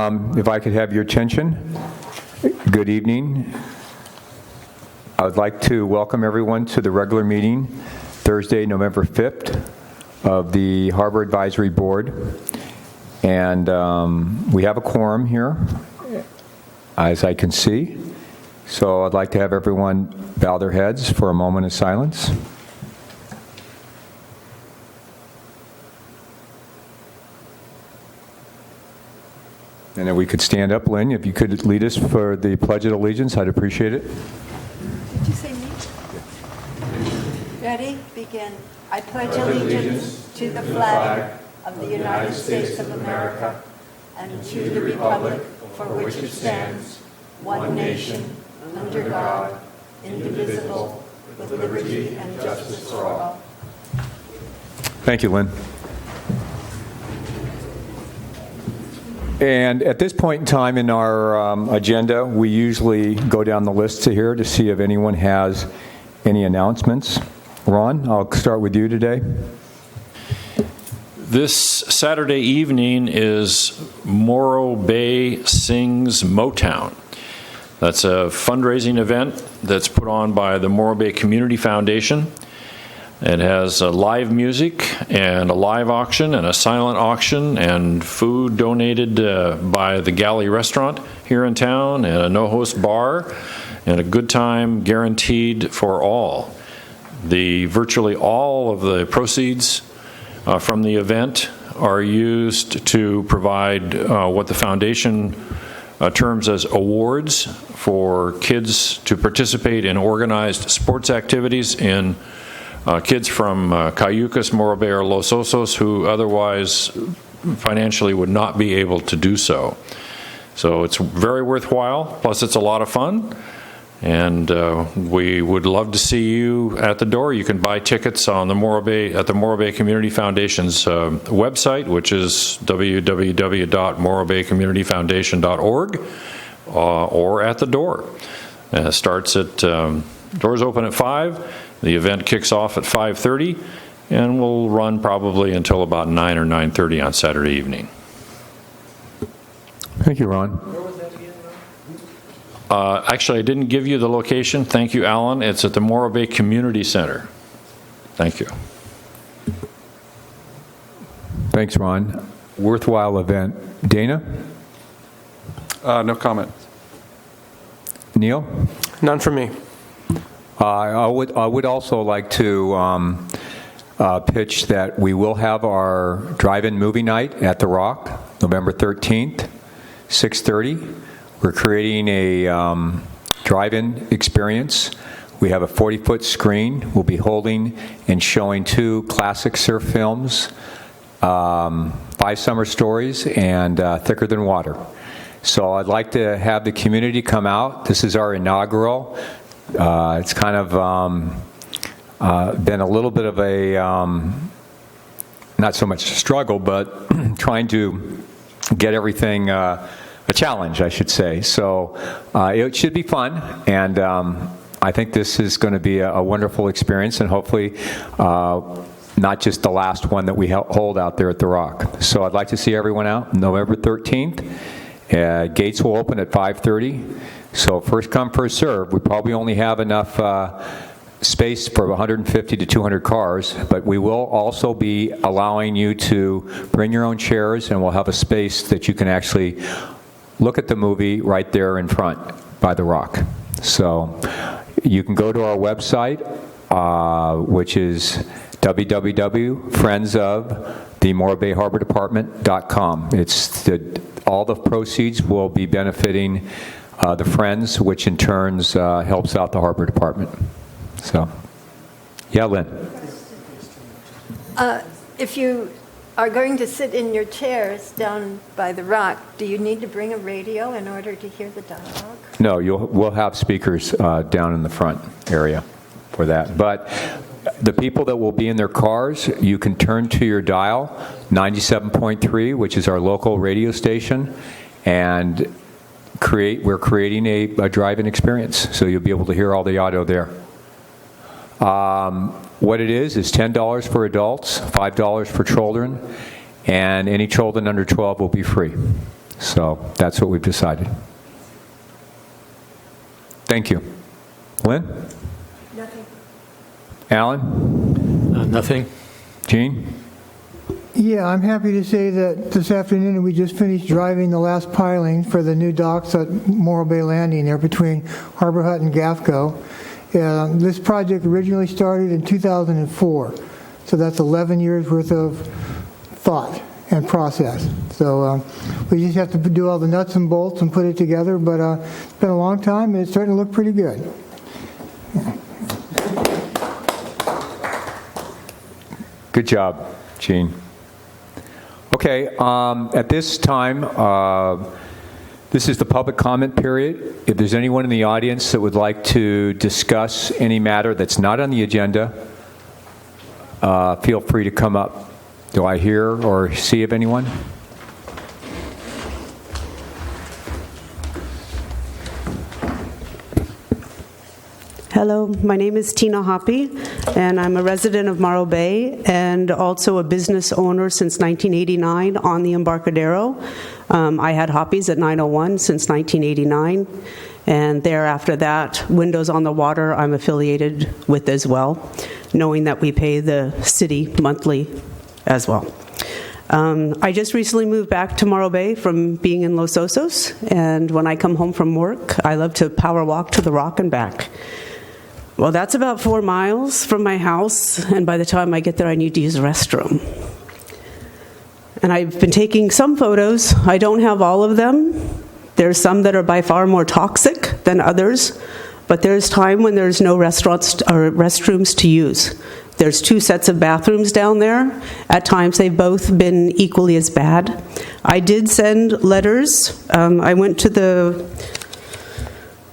If I could have your attention. Good evening. I would like to welcome everyone to the regular meeting, Thursday, November 5th, of the Harbor Advisory Board. And we have a quorum here, as I can see. So I'd like to have everyone bow their heads for a moment of silence. And then we could stand up. Lynn, if you could lead us for the Pledge of Allegiance, I'd appreciate it. Did you say me? Ready? Begin. I pledge allegiance to the flag of the United States of America and to the republic for which it stands, one nation, under God, indivisible, with liberty and justice for all. Thank you, Lynn. And at this point in time in our agenda, we usually go down the list here to see if anyone has any announcements. Ron, I'll start with you today. This Saturday evening is Morro Bay Sings Motown. That's a fundraising event that's put on by the Morro Bay Community Foundation. It has live music and a live auction and a silent auction and food donated by the Galley Restaurant here in town and a no-host bar and a good time guaranteed for all. Virtually all of the proceeds from the event are used to provide what the foundation terms as awards for kids to participate in organized sports activities in kids from Cayucas, Morro Bay, or Los Osos who otherwise financially would not be able to do so. So it's very worthwhile, plus it's a lot of fun, and we would love to see you at the door. You can buy tickets on the Morro Bay Community Foundation's website, which is www.morrobaycommunityfoundation.org, or at the door. Doors open at 5. The event kicks off at 5:30 and will run probably until about 9 or 9:30 on Saturday evening. Thank you, Ron. Where was that again, Ron? Actually, I didn't give you the location. Thank you, Alan. It's at the Morro Bay Community Center. Thank you. Thanks, Ron. Worthwhile event. Dana? No comment. Neil? None from me. I would also like to pitch that we will have our drive-in movie night at The Rock, November 13th, 6:30. We're creating a drive-in experience. We have a 40-foot screen. We'll be holding and showing 2 classic surf films, 5 Summer Stories, and Thicker Than Water. So I'd like to have the community come out. This is our inaugural. It's kind of been a little bit of a, not so much a struggle, but trying to get everything, a challenge, I should say. So it should be fun, and I think this is going to be a wonderful experience, and hopefully not just the last one that we hold out there at The Rock. So I'd like to see everyone out November 13th. Gates will open at 5:30. So first come, first serve. We probably only have enough space for 150 to 200 cars, but we will also be allowing you to bring your own chairs, and we'll have a space that you can actually look at the movie right there in front by The Rock. So you can go to our website, which is www.friendsofthemorrobayharbordepartment.com. All the proceeds will be benefiting the Friends, which in turns helps out the Harbor Department. So, yeah, Lynn. If you are going to sit in your chairs down by the rock, do you need to bring a radio in order to hear the dialogue? No, we'll have speakers down in the front area for that. But the people that will be in their cars, you can turn to your dial, 97.3, which is our local radio station, and we're creating a drive-in experience, so you'll be able to hear all the audio there. What it is $10 for adults, $5 for children, and any children under 12 will be free. So that's what we've decided. Thank you. Lynn? Nothing. Alan? Nothing. Gene? Yeah, I'm happy to say that this afternoon we just finished driving the last piling for the new docks at Morro Bay Landing there between Harbor Hut and Gafco. This project originally started in 2004, so that's 11 years worth of thought and process. So we just have to do all the nuts and bolts and put it together, but it's been a long time and it's starting to look pretty good. Good job, Gene. Okay, at this time, this is the public comment period. If there's anyone in the audience that would like to discuss any matter that's not on the agenda, feel free to come up. Do I hear or see of anyone? Hello, my name is Tina Hoppy, and I'm a resident of Morro Bay and also a business owner since 1989 on the Embarcadero. I had Hoppies at 901 since 1989, and thereafter that, Windows on the Water I'm affiliated with as well, knowing that we pay the city monthly as well. I just recently moved back to Morro Bay from being in Los Osos, and when I come home from work, I love to power walk to the Rock and back. Well, that's about 4 miles from my house, and by the time I get there, I need to use a restroom. And I've been taking some photos. I don't have all of them. There's some that are by far more toxic than others, but there's time when there's no restaurants or restrooms to use. There's 2 sets of bathrooms down there. At times, they've both been equally as bad. I did send letters. I went to the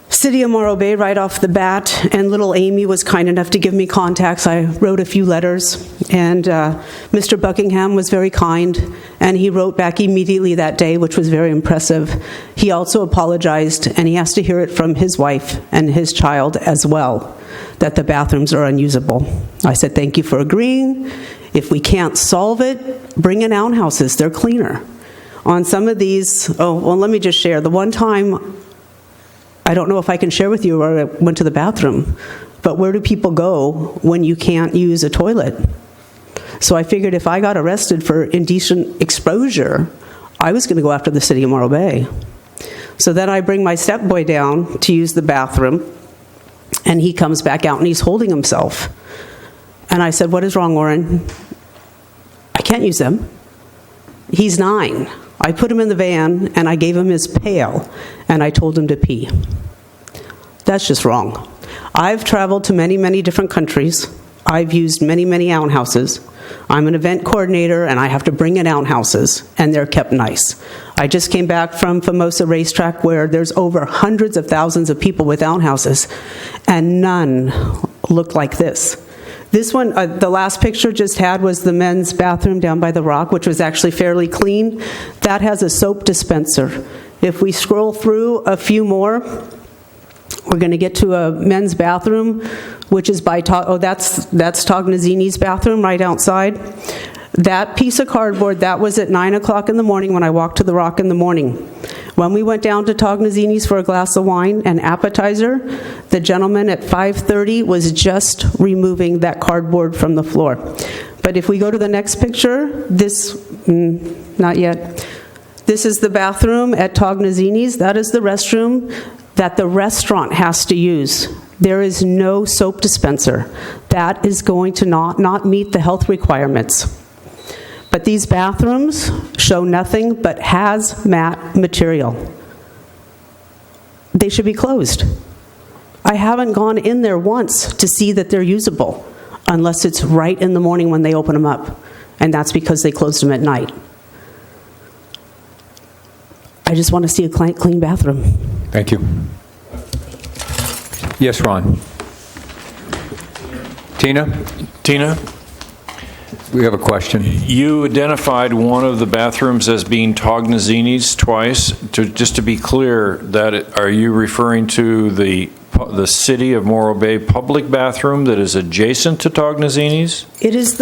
City of Morro Bay right off the bat, and little Amy was kind enough to give me contacts. I wrote a few letters, and Mr. Buckingham was very kind, and he wrote back immediately that day, which was very impressive. He also apologized, and he has to hear it from his wife and his child as well, that the bathrooms are unusable. I said, thank you for agreeing. If we can't solve it, bring in outhouses. They're cleaner. On some of these, let me just share. The one time, I don't know if I can share with you where I went to the bathroom, but where do people go when you can't use a toilet? So I figured if I got arrested for indecent exposure, I was going to go after the City of Morro Bay. So then I bring my stepboy down to use the bathroom, and he comes back out and he's holding himself. And I said, what is wrong, Warren? I can't use them. He's 9. I put him in the van, and I gave him his pail, and I told him to pee. That's just wrong. I've traveled to many, many different countries. I've used many, many outhouses. I'm an event coordinator, and I have to bring in outhouses, and they're kept nice. I just came back from Famosa Racetrack, where there's over hundreds of thousands of people with outhouses, and none look like this. This one, the last picture just had was the men's bathroom down by the Rock, which was actually fairly clean. That has a soap dispenser. If we scroll through a few more, we're going to get to a men's bathroom, which is by, that's Tognazzini's bathroom right outside. That piece of cardboard, that was at 9 o'clock in the morning when I walked to the Rock in the morning. When we went down to Tognazzini's for a glass of wine and appetizer, the gentleman at 5:30 was just removing that cardboard from the floor. But if we go to the next picture, not yet. This is the bathroom at Tognazzini's. That is the restroom that the restaurant has to use. There is no soap dispenser. That is going to not meet the health requirements. But these bathrooms show nothing but hazmat material. They should be closed. I haven't gone in there once to see that they're usable, unless it's right in the morning when they open them up, and that's because they closed them at night. I just want to see a clean bathroom. Thank you. Yes, Ron. Tina? We have a question. You identified one of the bathrooms as being Tognazzini's twice. Just to be clear, are you referring to the the City of Morro Bay public bathroom that is adjacent to Tognazzini's? It is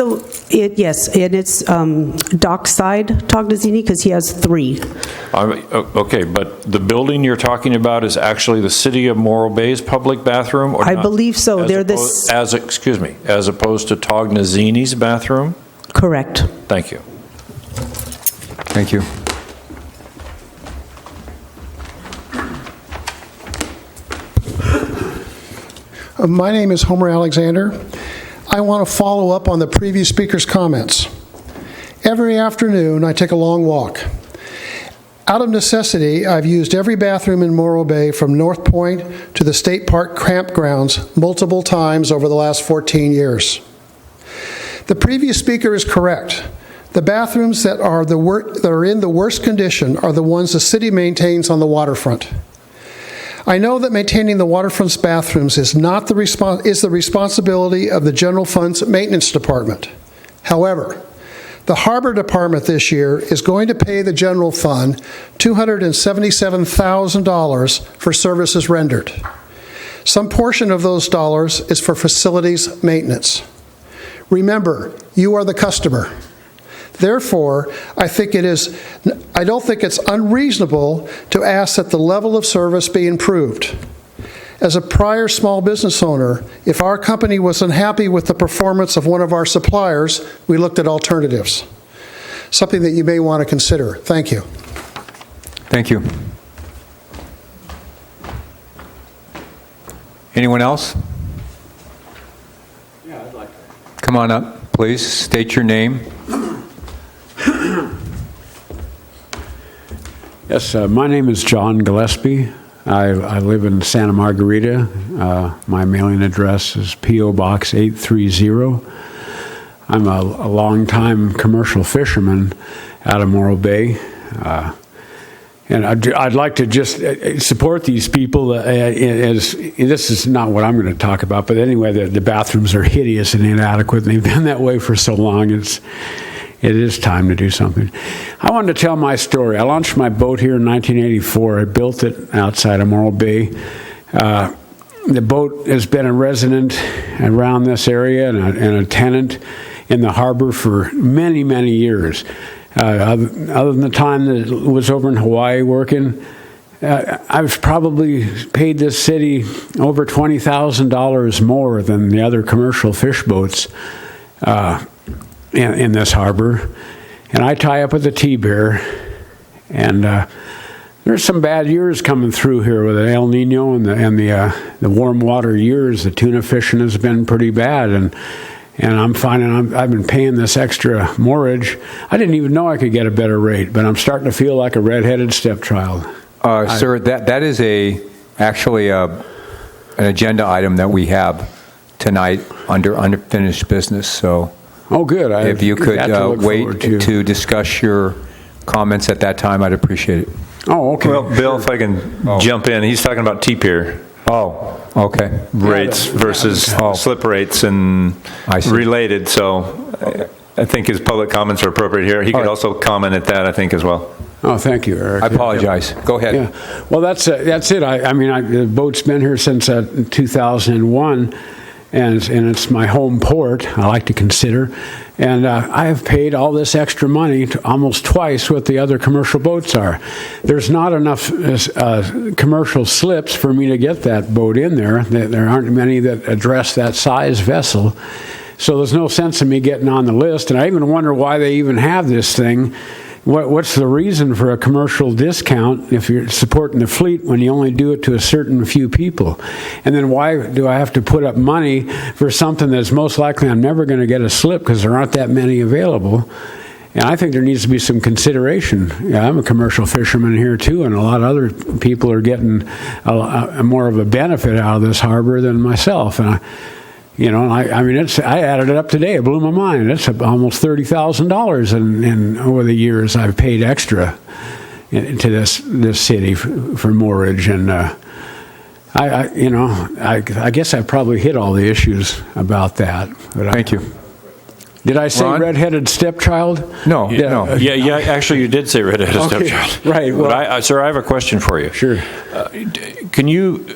yes, and it's dockside Tognazzini because he has 3. Okay, but the building you're talking about is actually the City of Morro Bay's public bathroom? Or I not? believe so. They're As opposed to Tognazzini's bathroom? Correct. Thank you. Thank you. My name is Homer Alexander. I want to follow up on the previous speaker's comments. Every afternoon, I take a long walk. Out of necessity, I've used every bathroom in Morro Bay from North Point to the State Park campgrounds multiple times over the last 14 years. The previous speaker is correct. The bathrooms that are in the worst condition are the ones the city maintains on the waterfront. I know that maintaining the waterfront's bathrooms is the responsibility of the General Fund's Maintenance Department. However, the Harbor Department this year is going to pay the General Fund $277,000 for services rendered. Some portion of those dollars is for facilities maintenance. Remember, you are the customer. Therefore, I don't think it's unreasonable to ask that the level of service be improved. As a prior small business owner, if our company was unhappy with the performance of one of our suppliers, we looked at alternatives. Something that you may want to consider. Thank you. Thank you. Anyone else? Yeah, I'd like to. Come on up, please. State your name. Yes, my name is John Gillespie. I live in Santa Margarita. My mailing address is P.O. Box 830. I'm a long-time commercial fisherman out of Morro Bay. And I'd like to just support these people. As this is not what I'm going to talk about, but anyway, the bathrooms are hideous and inadequate, and they've been that way for so long. It is time to do something. I wanted to tell my story. I launched my boat here in 1984. I built it outside of Morro Bay. The boat has been a resident around this area and a tenant in the harbor for many, many years. Other than the time that it was over in Hawaii working, I've probably paid this city over $20,000 more than the other commercial fish boats in this harbor. And I tie up with the T-Bear, and there's some bad years coming through here with the El Nino and the warm water years. The tuna fishing has been pretty bad, and I'm finding I've been paying this extra moorage. I didn't even know I could get a better rate, but I'm starting to feel like a red-headed stepchild. Sir, that is actually an agenda item that we have tonight under unfinished business. So, oh, good. If you could wait to discuss your comments at that time, I'd appreciate it. Oh, okay. Well, Bill, if I can jump in, he's talking about T-Pier. Oh, okay. Rates versus slip rates and related. So I think his public comments are appropriate here. He could also comment at that, I think, as well. Oh, thank you, Eric. I apologize. Go ahead. Yeah. Well, that's it. The boat's been here since 2001, and it's my home port, I like to consider. And I have paid all this extra money almost twice what the other commercial boats are. There's not enough commercial slips for me to get that boat in there. There aren't many that address that size vessel. So there's no sense in me getting on the list. And I even wonder why they even have this thing. What's the reason for a commercial discount if you're supporting the fleet when you only do it to a certain few people? And then why do I have to put up money for something that's most likely I'm never going to get a slip because there aren't that many available? And I think there needs to be some consideration. Yeah, I'm a commercial fisherman here too, and a lot of other people are getting more of a benefit out of this harbor than myself. And I added it up today. It blew my mind. It's almost $30,000 in over the years I've paid extra to this city for moorage, and I guess I probably hit all the issues about that. Thank you. Did I say Ron? Red-headed stepchild? No, Yeah. no. Yeah, actually, you did say red-headed stepchild. Right. Well, But sir, I have a question for you. Sure. Can you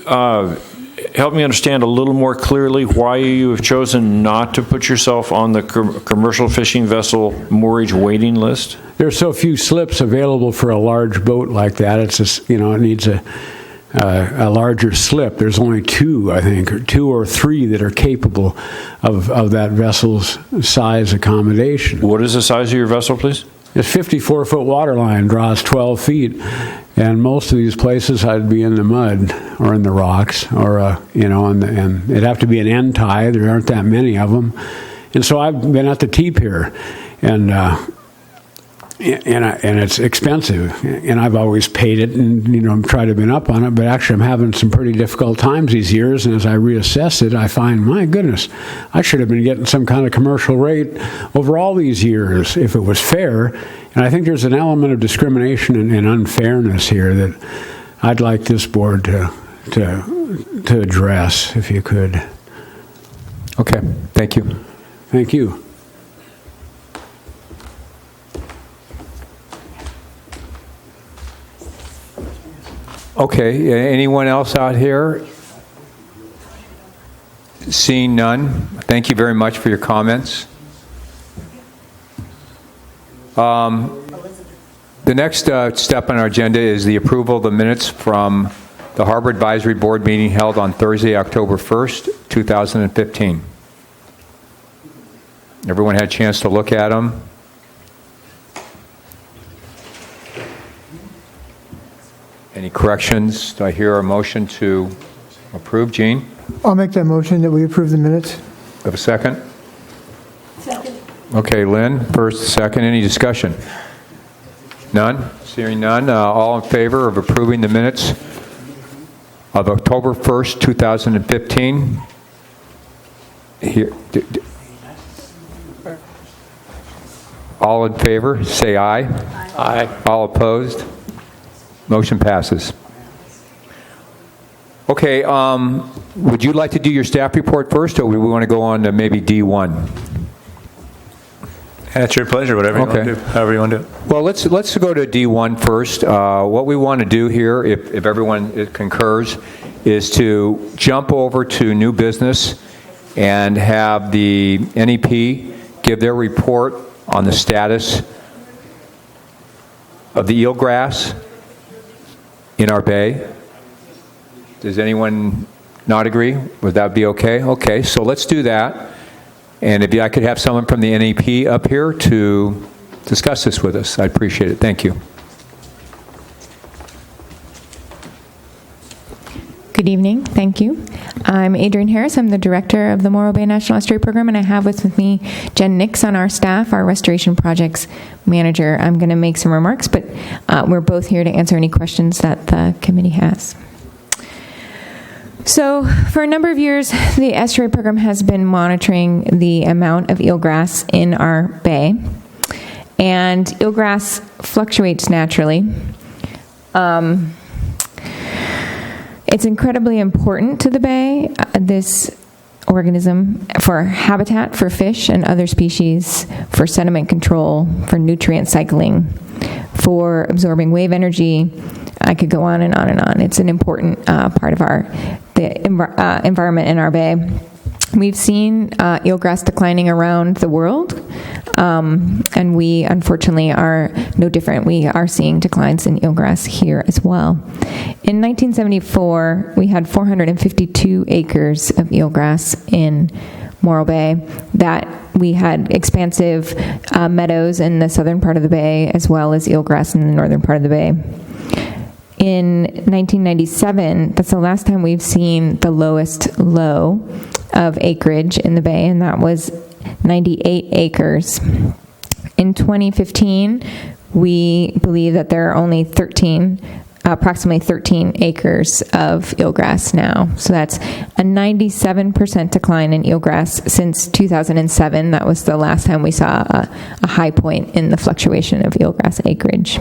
help me understand a little more clearly why you have chosen not to put yourself on the commercial fishing vessel moorage waiting list? There's so few slips available for a large boat like that. It's just, it needs a larger slip. There's only two, I think, or two or three that are capable of that vessel's size accommodation. What is the size of your vessel, please? This 54-foot water line draws 12 feet, and most of these places I'd be in the mud or in the rocks, or and it'd have to be an end tie. There aren't that many of them, and so I've been at the T-pier, and it's expensive, and I've always paid it, and tried to been up on it. But actually, I'm having some pretty difficult times these years, and as I reassess it, I find, my goodness, I should have been getting some kind of commercial rate over all these years if it was fair. And I think there's an element of discrimination and unfairness here that I'd like this board to address, if you could. Okay, thank you. Thank you. Okay, anyone else out here? Seeing none, thank you very much for your comments. The next step on our agenda is the approval of the minutes from the Harbor Advisory Board meeting held on Thursday, October 1st, 2015. Everyone had a chance to look at them? Any corrections? Do I hear a motion to approve? Jean? I'll make that motion that we approve the minutes. Have a second? Second. Okay, Lynn, first, second. Any discussion? None? Hearing none. All in favor of approving the minutes of October 1st, 2015? Here. All in favor, say aye. Aye. All opposed? Motion passes. Okay, would you like to do your staff report first, or would we want to go on to maybe D1? That's your pleasure, whatever you want to do, however you want to do it. Well, let's go to D1 first. What we want to do here, if everyone concurs, is to jump over to new business and have the NEP give their report on the status of the eelgrass in our bay. Does anyone not agree? Would that be okay? Okay, so let's do that. And if I could have someone from the NEP up here to discuss this with us, I'd appreciate it. Thank you. Good evening. Thank you. I'm Adrienne Harris. I'm the director of the Morro Bay National Estuary Program, and I have with me Jen Nix on our staff, our restoration projects manager. I'm going to make some remarks, but we're both here to answer any questions that the committee has. So for a number of years, the estuary program has been monitoring the amount of eelgrass in our bay. And eelgrass fluctuates naturally. It's incredibly important to the bay, this organism, for habitat for fish and other species, for sediment control, for nutrient cycling, for absorbing wave energy. I could go on and on and on. It's an important part of the environment in our bay. We've seen eelgrass declining around the world, and we unfortunately are no different. We are seeing declines in eelgrass here as well. In 1974, we had 452 acres of eelgrass in Morro Bay. That we had expansive meadows in the southern part of the bay, as well as eelgrass in the northern part of the bay. In 1997, that's the last time we've seen the lowest low of acreage in the bay, and that was 98 acres. In 2015, we believe that there are only approximately 13 acres of eelgrass now. So that's a 97% decline in eelgrass since 2007. That was the last time we saw a high point in the fluctuation of eelgrass acreage.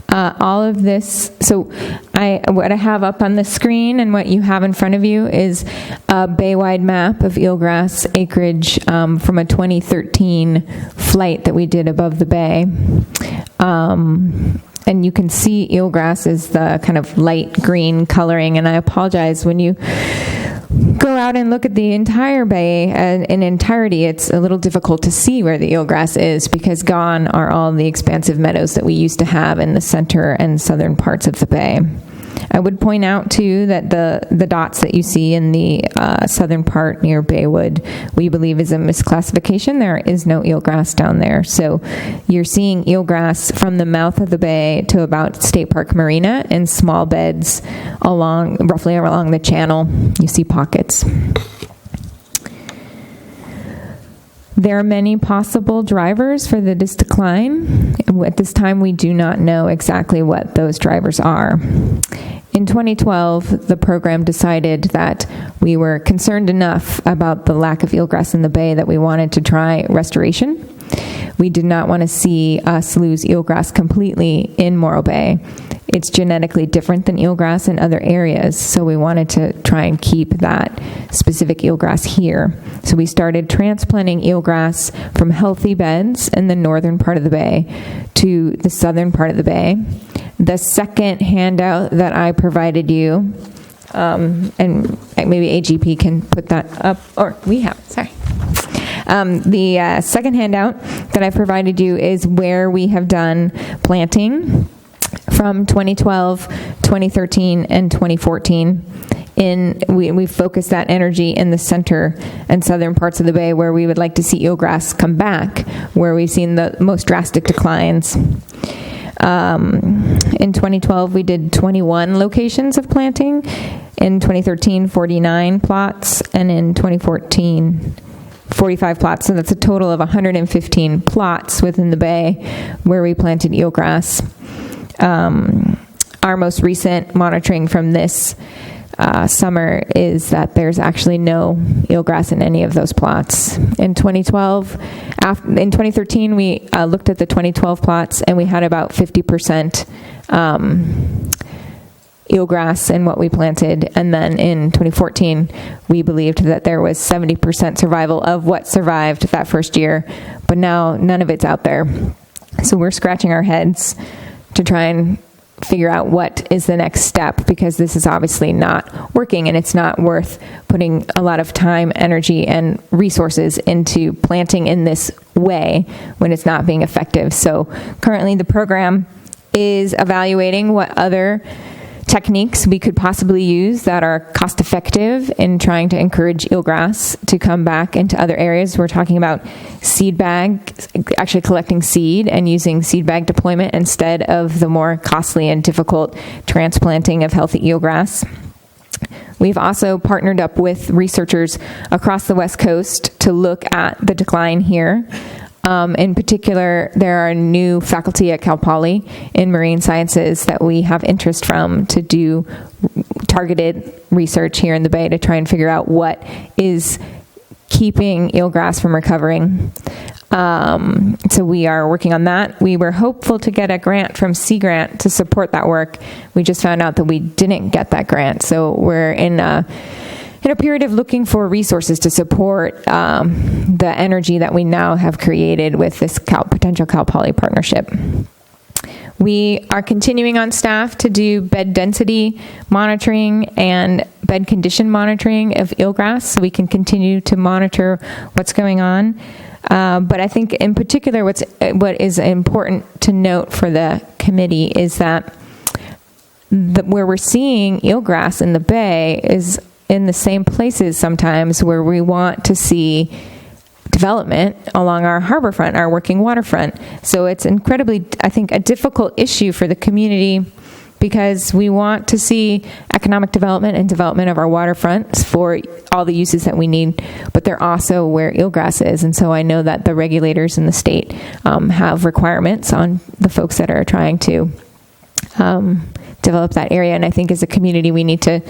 All of this, so what I have up on the screen and what you have in front of you is a bay-wide map of eelgrass acreage from a 2013 flight that we did above the bay. And you can see eelgrass is the kind of light green coloring. And I apologize, when you go out and look at the entire bay in entirety, it's a little difficult to see where the eelgrass is, because gone are all the expansive meadows that we used to have in the center and southern parts of the bay. I would point out, too, that the dots that you see in the southern part near Baywood, we believe is a misclassification. There is no eelgrass down there. So you're seeing eelgrass from the mouth of the bay to about State Park Marina in small beds roughly along the channel. You see pockets. There are many possible drivers for this decline. At this time, we do not know exactly what those drivers are. In 2012, the program decided that we were concerned enough about the lack of eelgrass in the bay that we wanted to try restoration. We did not want to see us lose eelgrass completely in Morro Bay. It's genetically different than eelgrass in other areas, so we wanted to try and keep that specific eelgrass here. So we started transplanting eelgrass from healthy beds in the northern part of the bay to the southern part of the bay. The second handout that I provided you, and maybe AGP can put that up, or we have it, sorry. The second handout that I provided you is where we have done planting from 2012, 2013, and 2014. We focused that energy in the center and southern parts of the bay, where we would like to see eelgrass come back, where we've seen the most drastic declines. In 2012, we did 21 locations of planting. In 2013, 49 plots, and in 2014, 45 plots. So that's a total of 115 plots within the bay where we planted eelgrass. Our most recent monitoring from this summer is that there's actually no eelgrass in any of those plots. In 2013, we looked at the 2012 plots, and we had about 50% eelgrass in what we planted. And then in 2014, we believed that there was 70% survival of what survived that first year, but now none of it's out there. So we're scratching our heads to try and figure out what is the next step, because this is obviously not working, and it's not worth putting a lot of time, energy, and resources into planting in this way when it's not being effective. So currently the program is evaluating what other techniques we could possibly use that are cost effective in trying to encourage eelgrass to come back into other areas. We're talking about seed bag, actually collecting seed and using seed bag deployment instead of the more costly and difficult transplanting of healthy eelgrass. We've also partnered up with researchers across the West Coast to look at the decline here. In particular, there are new faculty at Cal Poly in marine sciences that we have interest from to do targeted research here in the Bay to try and figure out what is keeping eelgrass from recovering. So we are working on that. We were hopeful to get a grant from Sea Grant to support that work. We just found out that we didn't get that grant. So we're in a period of looking for resources to support the energy that we now have created with this potential Cal Poly partnership. We are continuing on staff to do bed density monitoring and bed condition monitoring of eelgrass, so we can continue to monitor what's going on. But I think in particular what is important to note for the committee is that where we're seeing eelgrass in the bay is in the same places sometimes where we want to see development along our harbor front, our working waterfront. So it's incredibly, I think, a difficult issue for the community, because we want to see economic development and development of our waterfronts for all the uses that we need, but they're also where eelgrass is. And so I know that the regulators in the state have requirements on the folks that are trying to develop that area. And I think as a community, we need to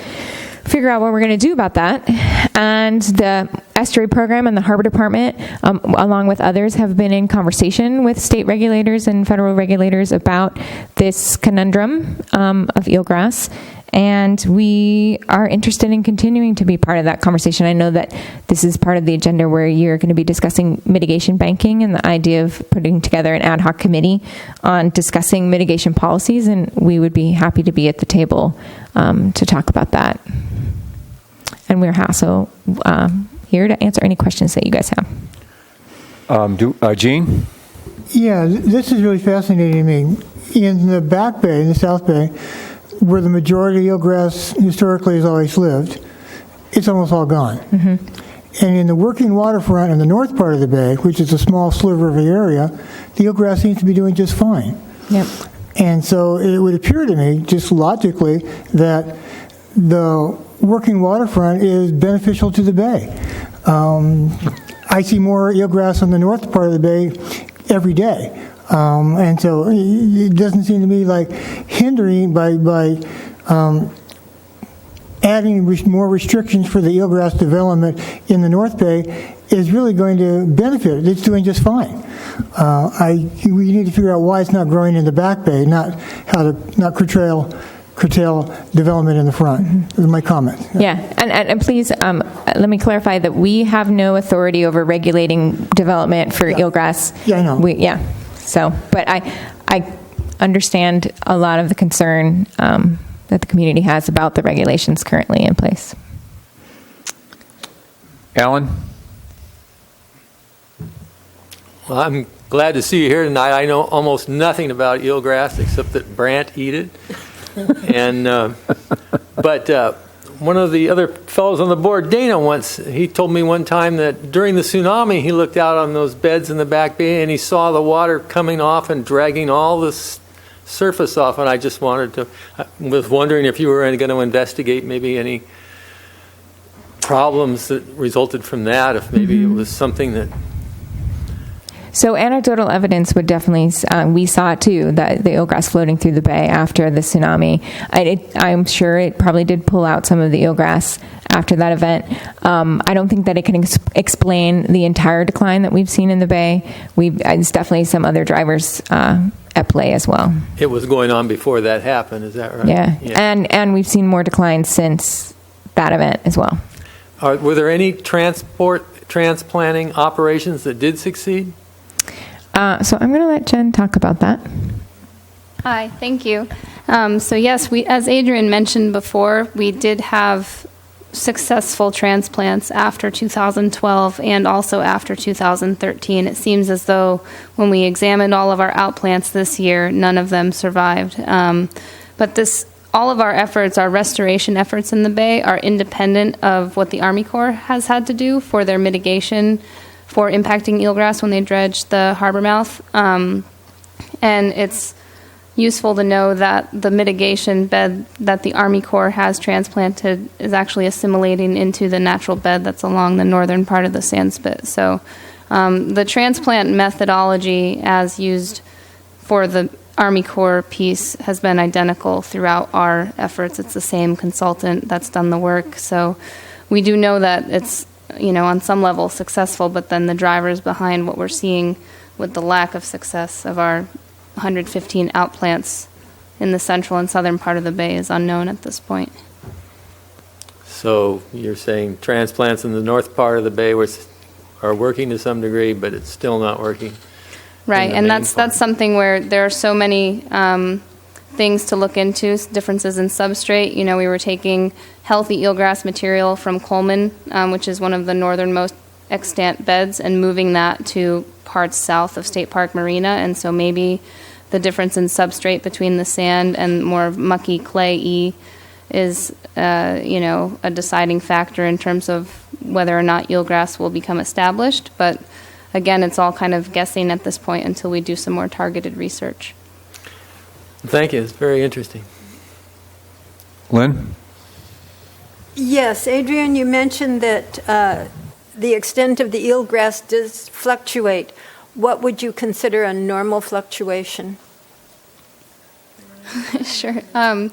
figure out what we're going to do about that. And the estuary program and the harbor department, along with others, have been in conversation with state regulators and federal regulators about this conundrum of eelgrass. And we are interested in continuing to be part of that conversation. I know that this is part of the agenda where you're going to be discussing mitigation banking and the idea of putting together an ad hoc committee on discussing mitigation policies, and we would be happy to be at the table to talk about that. And we're also here to answer any questions that you guys have. Gene? Yeah, this is really fascinating to me. In the Back Bay, in the South Bay, where the majority of eelgrass historically has always lived, it's almost all gone. Mm-hmm. And in the working waterfront in the north part of the bay, which is a small sliver of the area, the eelgrass seems to be doing just fine. Yep. And so it would appear to me, just logically, that the working waterfront is beneficial to the bay. I see more eelgrass on the north part of the bay every day. And so it doesn't seem to me like hindering by adding more restrictions for the eelgrass development in the North Bay is really going to benefit. It's doing just fine. We need to figure out why it's not growing in the Back Bay, not how to not curtail development in the front. Mm-hmm. Is my comment. Yeah, and please let me clarify that we have no authority over regulating development for eelgrass. Yeah, I know. So, but I understand a lot of the concern that the community has about the regulations currently in place. Alan? Well, I'm glad to see you here tonight. I know almost nothing about eelgrass except that Brant eat it. And but one of the other fellows on the board, Dana, he told me one time that during the tsunami, he looked out on those beds in the Back Bay and he saw the water coming off and dragging all this surface off. And I just was wondering if you were going to investigate maybe any problems that resulted from that, if maybe it was something that... So anecdotal evidence would definitely, we saw it too, the eelgrass floating through the bay after the tsunami. I'm sure it probably did pull out some of the eelgrass after that event. I don't think that it can explain the entire decline that we've seen in the bay. It's definitely some other drivers at play as well. It was going on before that happened, is that right? Yeah. And we've seen more declines since that event as well. Were there any transplanting operations that did succeed? So I'm going to let Jen talk about that. Hi, thank you. So yes, as Adrian mentioned before, we did have successful transplants after 2012 and also after 2013. It seems as though when we examined all of our outplants this year, none of them survived. But all of our efforts, our restoration efforts in the bay, are independent of what the Army Corps has had to do for their mitigation for impacting eelgrass when they dredge the harbor mouth. And it's useful to know that the mitigation bed that the Army Corps has transplanted is actually assimilating into the natural bed that's along the northern part of the sand spit. So the transplant methodology as used for the Army Corps piece has been identical throughout our efforts. It's the same consultant that's done the work. So we do know that it's on some level successful, but then the drivers behind what we're seeing with the lack of success of our 115 outplants in the central and southern part of the bay is unknown at this point. So you're saying transplants in the north part of the bay are working to some degree, but it's still not working. Right, and that's something where there are so many things to look into, differences in substrate. We were taking healthy eelgrass material from Coleman, which is one of the northernmost extant beds, and moving that to parts south of State Park Marina. And so maybe the difference in substrate between the sand and more mucky clay-y is, a deciding factor in terms of whether or not eelgrass will become established. But again, it's all kind of guessing at this point until we do some more targeted research. Thank you. It's very interesting. Lynn? Yes, Adrian, you mentioned that the extent of the eelgrass does fluctuate. What would you consider a normal fluctuation? Sure. I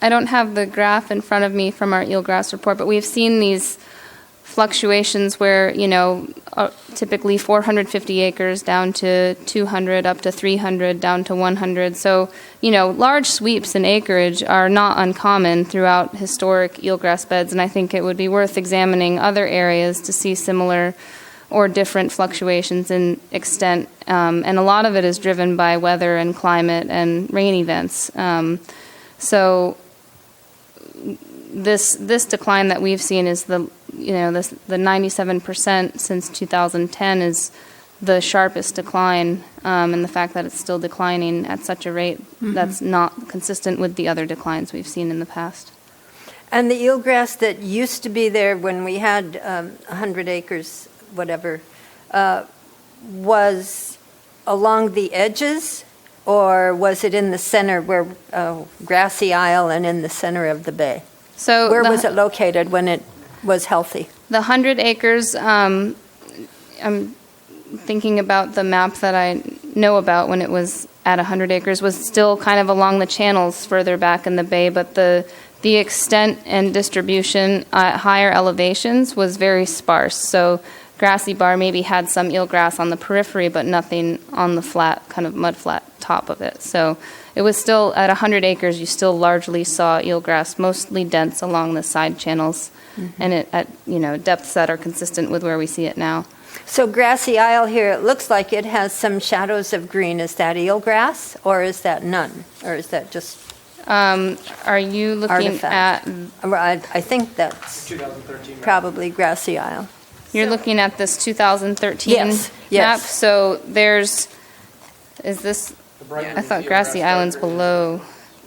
don't have the graph in front of me from our eelgrass report, but we've seen these fluctuations where, typically 450 acres down to 200, up to 300, down to 100. So, large sweeps in acreage are not uncommon throughout historic eelgrass beds, and I think it would be worth examining other areas to see similar or different fluctuations in extent. And a lot of it is driven by weather and climate and rain events. So this decline that we've seen is the 97% since 2010 is the sharpest decline, and the fact that it's still declining at such a rate that's not consistent with the other declines we've seen in the past. And the eelgrass that used to be there when we had 100 acres, whatever, was along the edges, or was it in the center where grassy isle and in the center of the bay? So where was it located when it was healthy? The 100 acres, I'm thinking about the map that I know about when it was at 100 acres, was still kind of along the channels further back in the bay, but the extent and distribution at higher elevations was very sparse. So Grassy Bar maybe had some eelgrass on the periphery, but nothing on the flat, kind of mud flat top of it. So it was still, at 100 acres, you still largely saw eelgrass, mostly dense along the side channels, and it at depths that are consistent with where we see it now. So Grassy Isle here, it looks like it has some shadows of green. Is that eelgrass, or is that none? Or is that just are you looking artifact? at... I think that's 2013 probably Grassy Isle. You're looking at this 2013 yes. map. So there's, is this, I thought Grassy Island's below.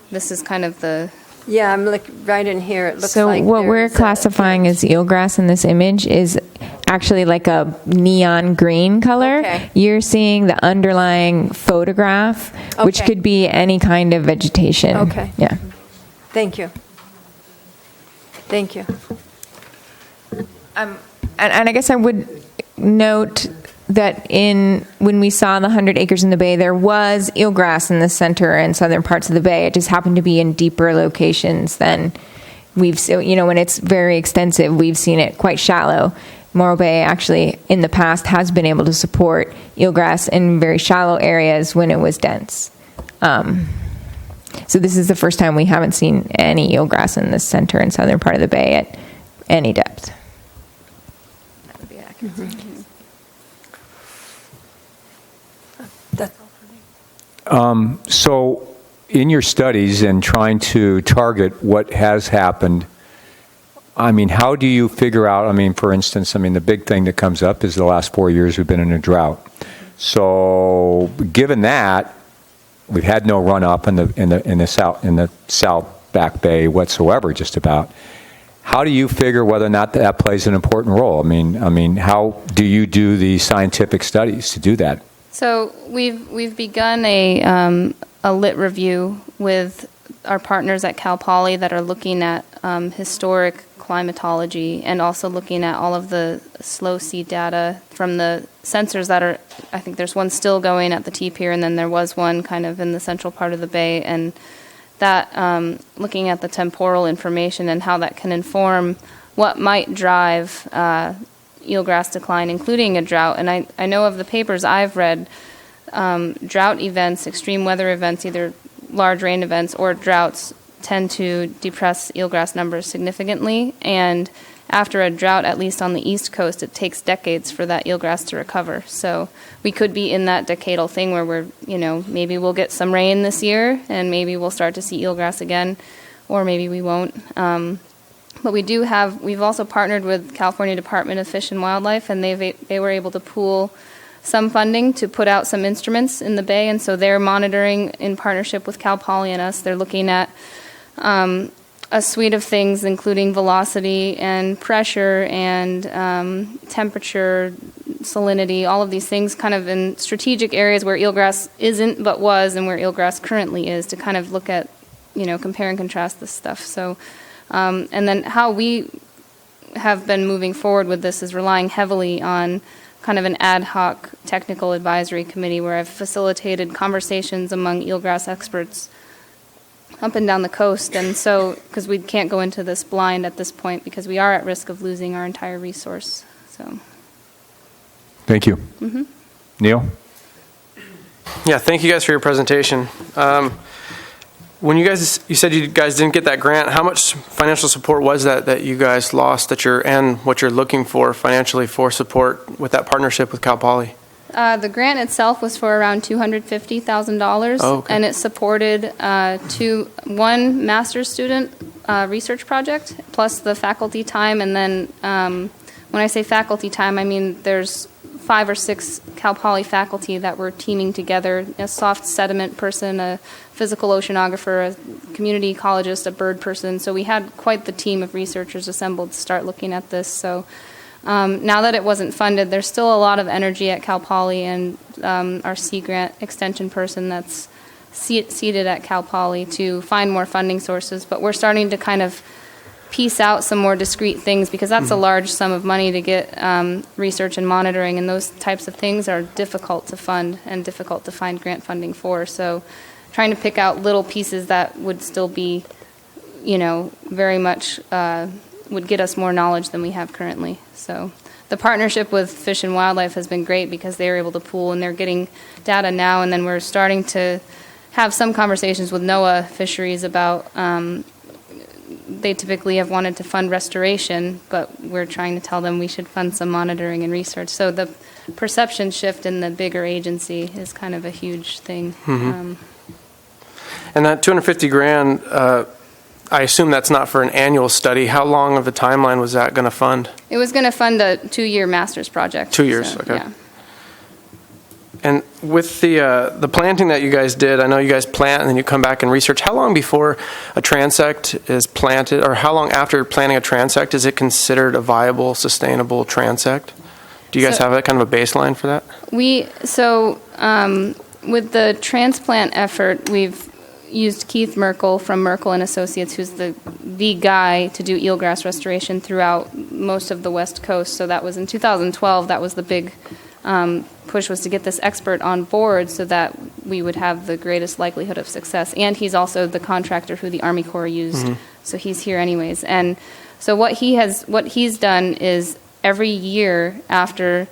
This is kind of the... Yeah, I'm looking right in here. It looks so like what we're classifying as eelgrass in this image is actually like a neon green color. Okay. You're seeing the underlying photograph, which Okay. could be any kind of vegetation. Okay. Yeah. Thank you. Thank you. And I guess I would note that when we saw the 100 acres in the bay, there was eelgrass in the center and southern parts of the bay. It just happened to be in deeper locations than we've seen. When it's very extensive, we've seen it quite shallow. Morro Bay actually in the past has been able to support eelgrass in very shallow areas when it was dense. So this is the first time we haven't seen any eelgrass in the center and southern part of the bay at any depth. That would be accurate. So in your studies and trying to target what has happened, how do you figure out, for instance, the big thing that comes up is the last 4 years we've been in a drought. So given that, we've had no run up in the south back bay whatsoever, just about. How do you figure whether or not that plays an important role? How do you do the scientific studies to do that? So we've begun a lit review with our partners at Cal Poly that are looking at historic climatology and also looking at all of the slow seed data from the sensors that are, I think there's one still going at the T Pier, and then there was one kind of in the central part of the bay, and that looking at the temporal information and how that can inform what might drive eelgrass decline, including a drought. And I know of the papers I've read, drought events, extreme weather events, either large rain events or droughts, tend to depress eelgrass numbers significantly. And after a drought, at least on the East Coast, it takes decades for that eelgrass to recover. So we could be in that decadal thing where we're, maybe we'll get some rain this year and maybe we'll start to see eelgrass again, or maybe we won't. But we've also partnered with California Department of Fish and Wildlife, and they were able to pool some funding to put out some instruments in the bay, and so they're monitoring in partnership with Cal Poly and us. They're looking at a suite of things, including velocity and pressure and temperature, salinity, all of these things kind of in strategic areas where eelgrass isn't but was, and where eelgrass currently is, to kind of look at, compare and contrast this stuff. So, and then how we have been moving forward with this is relying heavily on kind of an ad hoc technical advisory committee where I've facilitated conversations among eelgrass experts up and down the coast. And so, because we can't go into this blind at this point because we are at risk of losing our entire resource. So. Thank you. Neil? Yeah, thank you guys for your presentation. When you said you guys didn't get that grant, how much financial support was that you guys lost and what you're looking for financially for support with that partnership with Cal Poly? The grant itself was for around $250,000, okay. and it supported one master's student research project, plus the faculty time. And then when I say faculty time, I mean there's 5 or 6 Cal Poly faculty that were teaming together, a soft sediment person, a physical oceanographer, a community ecologist, a bird person. So we had quite the team of researchers assembled to start looking at this. So now that it wasn't funded, there's still a lot of energy at Cal Poly, and our Sea Grant extension person that's seated at Cal Poly to find more funding sources. But we're starting to kind of piece out some more discrete things, because that's a large sum of money to get research and monitoring, and those types of things are difficult to fund and difficult to find grant funding for. So trying to pick out little pieces that would still be, very much would get us more knowledge than we have currently. So the partnership with Fish and Wildlife has been great because they're able to pool and they're getting data now, and then we're starting to have some conversations with NOAA Fisheries about they typically have wanted to fund restoration, but we're trying to tell them we should fund some monitoring and research. So the perception shift in the bigger agency is kind of a huge thing. And that $250,000, I assume that's not for an annual study. How long of a timeline was that going to fund? It was going to fund a 2-year master's project. 2 years, so, okay. Yeah. And with the planting that you guys did, I know you guys plant and then you come back and research. How long before a transect is planted, or how long after planting a transect is it considered a viable, sustainable transect? Do you guys have that kind of a baseline for that? With the transplant effort, we've used Keith Merkel from Merkel and Associates, who's the guy to do eelgrass restoration throughout most of the West Coast. So that was in 2012. That was the big push, was to get this expert on board so that we would have the greatest likelihood of success. And he's also the contractor who the Army Corps used, so he's here anyways. And so what he's done is every year after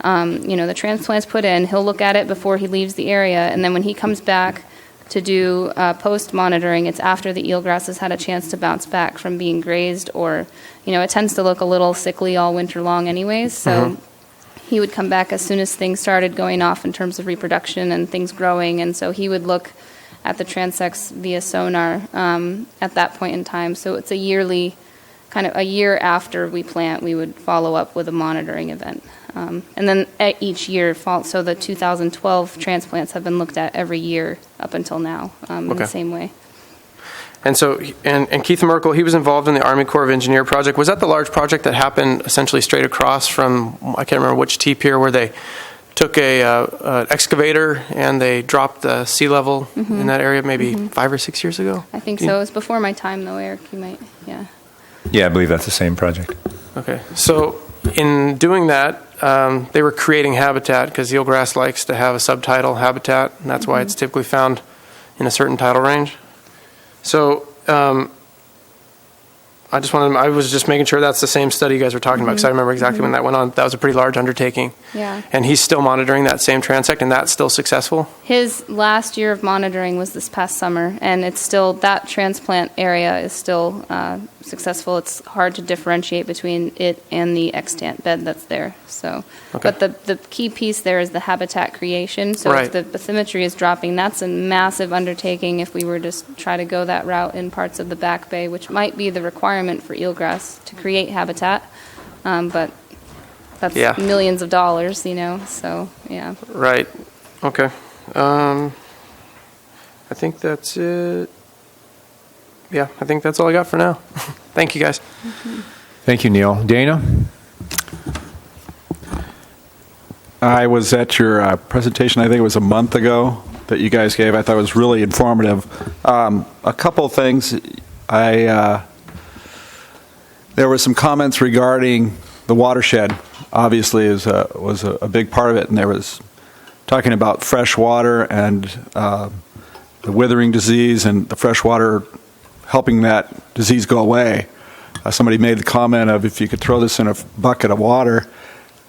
the transplant's put in, he'll look at it before he leaves the area, and then when he comes back to do post monitoring, it's after the eelgrass has had a chance to bounce back from being grazed, or it tends to look a little sickly all winter long anyways. So he would come back as soon as things started going off in terms of reproduction and things growing, and so he would look at the transects via sonar at that point in time. So it's a yearly, kind of a year after we plant, we would follow up with a monitoring event. And then each year, so the 2012 transplants have been looked at every year up until now in the same way. And so, and Keith Merkel, he was involved in the Army Corps of Engineer project. Was that the large project that happened essentially straight across from, I can't remember which T-pier, where they took an excavator and they dropped the sea level in that area maybe 5 or 6 years ago? I think so. It was before my time, though, Eric. You might, yeah. Yeah, I believe that's the same project. Okay. So in doing that, they were creating habitat, because eelgrass likes to have a subtidal habitat, and that's why it's typically found in a certain tidal range. So I was just making sure that's the same study you guys were talking about, because I remember exactly when that went on. That was a pretty large undertaking. Yeah. And he's still monitoring that same transect, and that's still successful? His last year of monitoring was this past summer, and it's still, that transplant area is still successful. It's hard to differentiate between it and the extant bed that's there. So, but the key piece there is the habitat creation. So if the bathymetry is dropping, that's a massive undertaking if we were to try to go that route in parts of the Back Bay, which might be the requirement for eelgrass to create habitat. But that's millions of dollars, so yeah. Right. Okay. I think that's it. Yeah, I think that's all I got for now. Thank you, guys. Thank you, Neil. Dana? I was at your presentation, I think it was a month ago, that you guys gave. I thought it was really informative. A couple of things. There were some comments regarding the watershed. Obviously, was a big part of it, and there was talking about fresh water and the withering disease and the fresh water helping that disease go away. Somebody made the comment of if you could throw this in a bucket of water,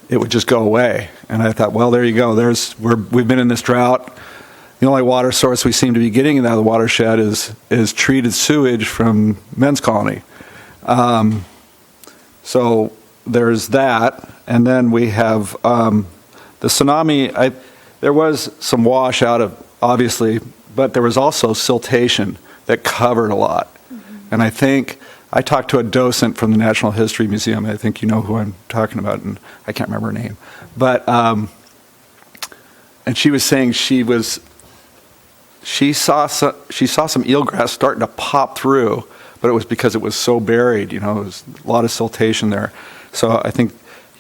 it would just go away. And I thought, well, there you go. We've been in this drought. The only water source we seem to be getting out of the watershed is treated sewage from Men's Colony. So there's that. And then we have the tsunami. There was some wash out of, obviously, but there was also siltation that covered a lot. And I think I talked to a docent from the Natural History Museum. I think you know who I'm talking about, and I can't remember her name. But and she was saying she saw some eelgrass starting to pop through, but it was because it was so buried. There was a lot of siltation there. So I think,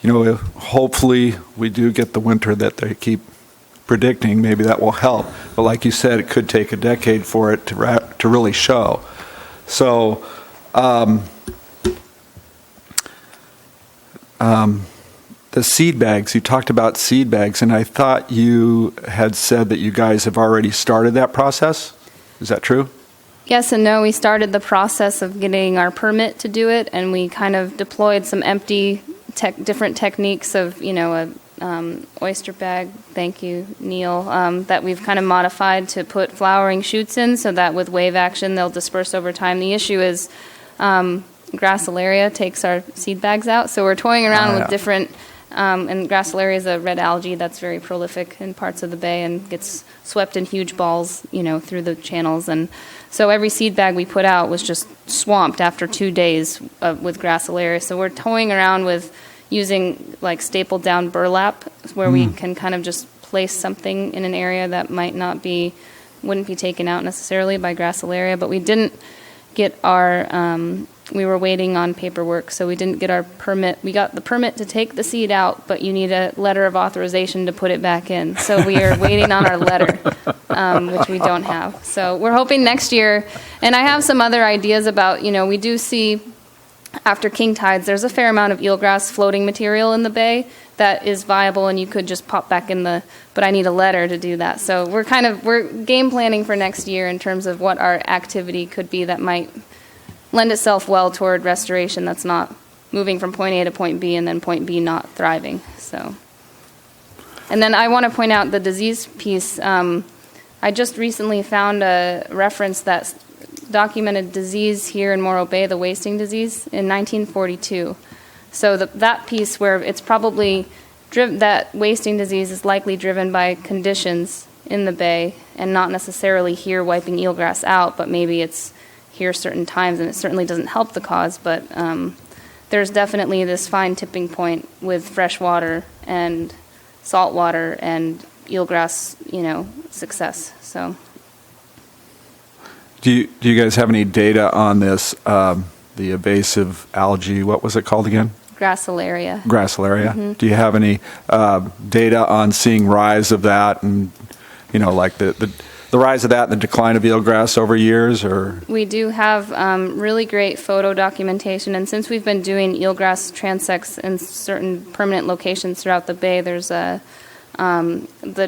hopefully we do get the winter that they keep predicting. Maybe that will help. But like you said, it could take a decade for it to really show. So. The seed bags, you talked about seed bags, and I thought you had said that you guys have already started that process. Is that true? Yes and no. We started the process of getting our permit to do it, and we kind of deployed some different techniques of, oyster bag, thank you, Neil, that we've kind of modified to put flowering shoots in so that with wave action they'll disperse over time. The issue is Gracilaria takes our seed bags out, so we're toying around with different, and Gracilaria is a red algae that's very prolific in parts of the bay and gets swept in huge balls, through the channels. And so every seed bag we put out was just swamped after 2 days with Gracilaria. So we're toying around with using like stapled down burlap where we can kind of just place something in an area that wouldn't be taken out necessarily by Gracilaria, but we didn't get our, we were waiting on paperwork, so we didn't get our permit. We got the permit to take the seed out, but you need a letter of authorization to put it back in. So we are waiting on our letter, which we don't have. So we're hoping next year, and I have some other ideas about, we do see after king tides, there's a fair amount of eelgrass floating material in the bay that is viable, and you could just pop back in but I need a letter to do that. So we're game planning for next year in terms of what our activity could be that might lend itself well toward restoration that's not moving from point A to point B and then point B not thriving. So, and then I want to point out the disease piece. I just recently found a reference that documented disease here in Morro Bay, the wasting disease, in 1942. So that piece where it's probably that wasting disease is likely driven by conditions in the bay and not necessarily here wiping eelgrass out, but maybe it's here certain times, and it certainly doesn't help the cause, but there's definitely this fine tipping point with fresh water and salt water and eelgrass, success. So, do you guys have any data on this? The invasive algae, what was it called again? Gracilaria. Gracilaria. Mm-hmm. Do you have any data on seeing rise of that, and like the rise of that and the decline of eelgrass over years? Or we do have really great photo documentation, and since we've been doing eelgrass transects in certain permanent locations throughout the bay, there's the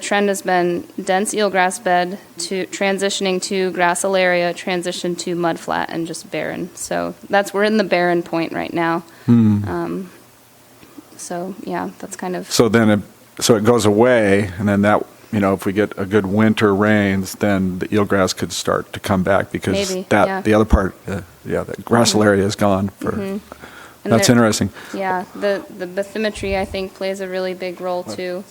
trend has been dense eelgrass bed to transitioning to Gracilaria, transition to mudflat, and just barren. So we're in the barren point right now. So yeah, that's kind of. So then, it goes away, and then that. If we get a good winter rains, then the eelgrass could start to come back because the other part, the Gracilaria is gone. That's interesting. Yeah, the bathymetry, I think, plays a really big role too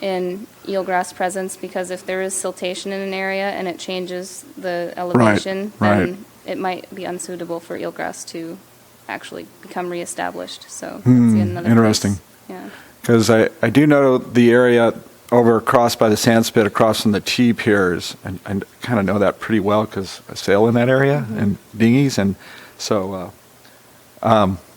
in eelgrass presence, because if there is siltation in an area and it changes the elevation, then it might be unsuitable for eelgrass to actually become reestablished. So that's another interesting. Place. Yeah, because I do know the area over across by the sand spit across from the T piers, and I kind of know that pretty well because I sail in that area and dinghies, and so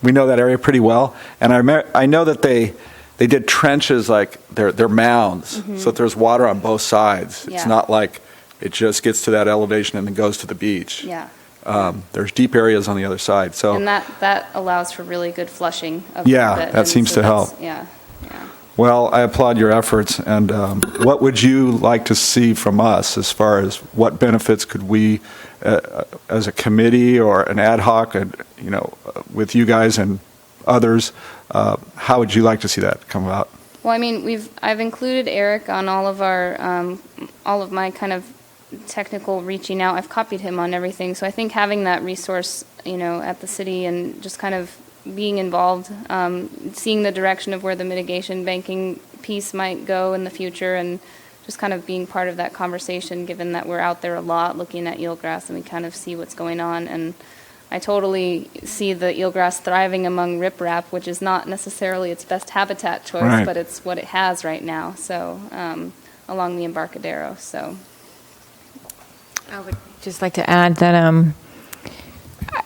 we know that area pretty well. And I know that they did trenches, like they're mounds, so that there's water on both sides. It's not like it just gets to that elevation and then goes to the beach. Yeah. There's deep areas on the other side. So and that allows for really good flushing of the that seems to help. Yeah. Well, I applaud your efforts. And what would you like to see from us as far as what benefits could we, as a committee or an ad hoc, with you guys and others, how would you like to see that come about? Well, I mean, I've included Eric on all of my kind of technical reaching out. I've copied him on everything. So I think having that resource, at the city and just kind of being involved, seeing the direction of where the mitigation banking piece might go in the future, and just kind of being part of that conversation, given that we're out there a lot looking at eelgrass and we kind of see what's going on. And I totally see the eelgrass thriving among riprap, which is not necessarily its best habitat choice, right, but it's what it has right now. So along the Embarcadero. So I would just like to add that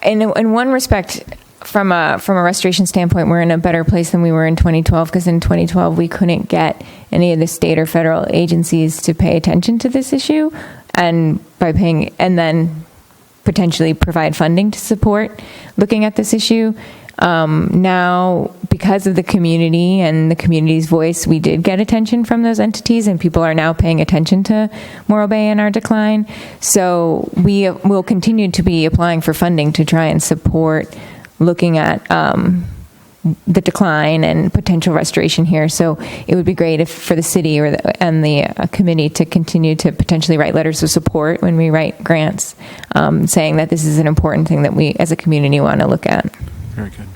in one respect, from a restoration standpoint, we're in a better place than we were in 2012, because in 2012 we couldn't get any of the state or federal agencies to pay attention to this issue, and then potentially provide funding to support looking at this issue. Now, because of the community and the community's voice, we did get attention from those entities, and people are now paying attention to Morro Bay and our decline. So we will continue to be applying for funding to try and support looking at the decline and potential restoration here. So it would be great if for the city and the committee to continue to potentially write letters of support when we write grants, saying that this is an important thing that we as a community want to look at. Very good.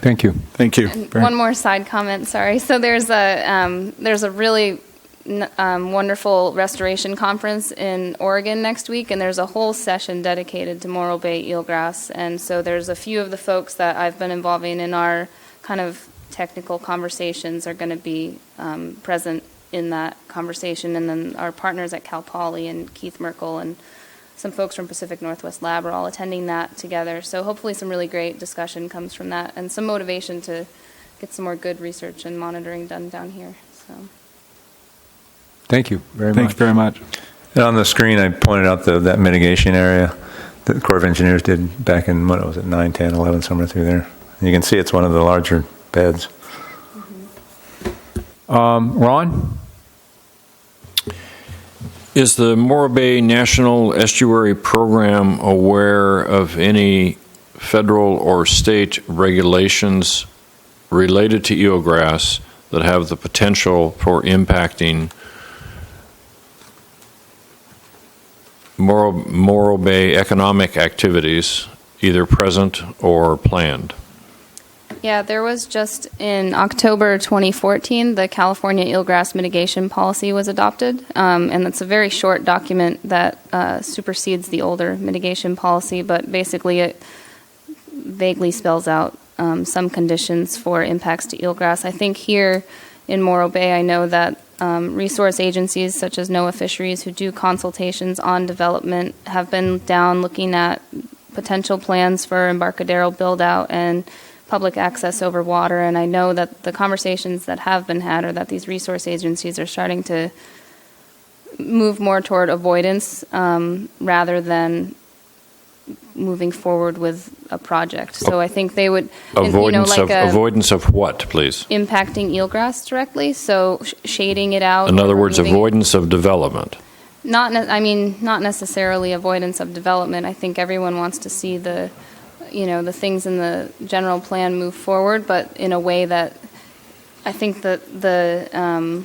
Thank you. Thank you. And one more side comment, sorry. So there's a really wonderful restoration conference in Oregon next week, and there's a whole session dedicated to Morro Bay eelgrass. And so there's a few of the folks that I've been involving in our kind of technical conversations are going to be present in that conversation. And then our partners at Cal Poly and Keith Merkel and some folks from Pacific Northwest Lab are all attending that together. So hopefully some really great discussion comes from that, and some motivation to get some more good research and monitoring done down here. So. Thank you very much. Thank you very much. And on the screen, I pointed out that mitigation area that the Corps of Engineers did back in, 9, 10, 11, somewhere through there. You can see it's one of the larger beds. Ron? Is the Morro Bay National Estuary Program aware of any federal or state regulations related to eelgrass that have the potential for impacting Morro Bay economic activities, either present or planned? Yeah, there was just in October 2014, the California Eelgrass Mitigation Policy was adopted, and it's a very short document that supersedes the older mitigation policy, but basically it vaguely spells out some conditions for impacts to eelgrass. I think here in Morro Bay, I know that resource agencies such as NOAA Fisheries, who do consultations on development, have been down looking at potential plans for Embarcadero build-out and public access over water. And I know that the conversations that have been had are that these resource agencies are starting to move more toward avoidance rather than moving forward with a project. So I think they would avoidance of what, please? Impacting eelgrass directly, so shading it out. In other words, avoidance of development. Not necessarily avoidance of development. I think everyone wants to see the things in the general plan move forward, but in a way that I think that the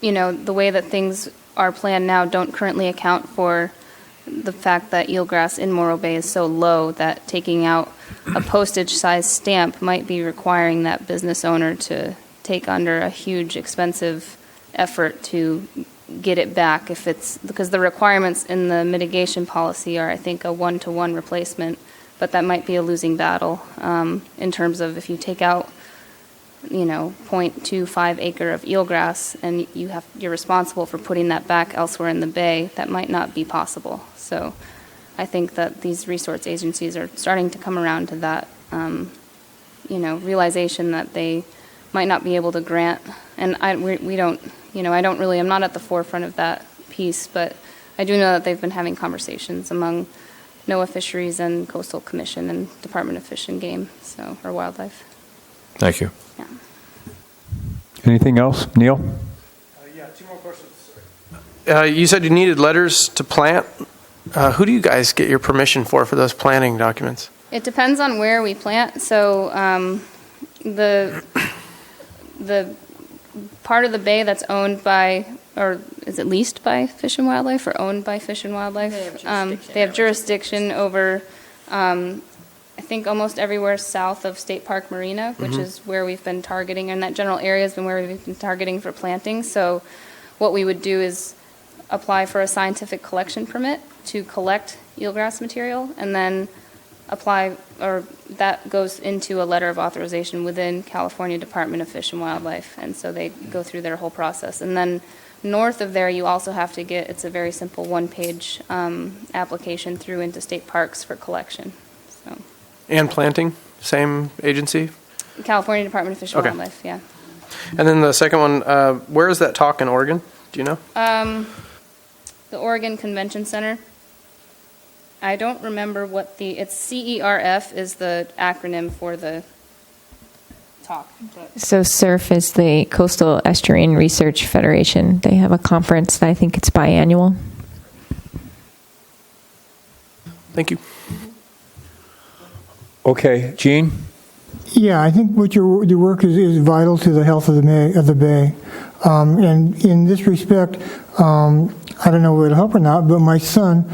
way that things are planned now don't currently account for the fact that eelgrass in Morro Bay is so low that taking out a postage-sized stamp might be requiring that business owner to take under a huge, expensive effort to get it back because the requirements in the mitigation policy are, I think, a 1-to-1 replacement, but that might be a losing battle in terms of if you take out 0.25 acre of eelgrass and you're responsible for putting that back elsewhere in the bay, that might not be possible. So I think that these resource agencies are starting to come around to that realization that they might not be able to grant. And I'm not at the forefront of that piece, but I do know that they've been having conversations among NOAA Fisheries and Coastal Commission and Department of Fish and Game, or Wildlife. Thank you. Yeah. Anything else, Neil? Yeah, two more questions. You said you needed letters to plant. Who do you guys get your permission for those planting documents? It depends on where we plant. So the part of the bay that's owned by, or is it leased by Fish and Wildlife or owned by Fish and Wildlife? They have jurisdiction over, I think, almost everywhere south of State Park Marina, which is where we've been targeting, and that general area has been where we've been targeting for planting. So what we would do is apply for a scientific collection permit to collect eelgrass material, and then apply, or that goes into a letter of authorization within California Department of Fish and Wildlife, and so they go through their whole process. And then north of there, you also have to get, it's a very simple one-page application through into state parks for collection. So. And planting, same agency? California Department of Fish and Wildlife, yeah. And then the second one, where is that talk in Oregon? Do you know? The Oregon Convention Center. I don't remember what it's CERF is the acronym for the talk. So CERF is the Coastal Estuarine Research Federation. They have a conference that I think it's biannual. Thank you. Okay, Gene? Yeah, I think what your work is vital to the health of the bay. And in this respect, I don't know if it'll help or not, but my son,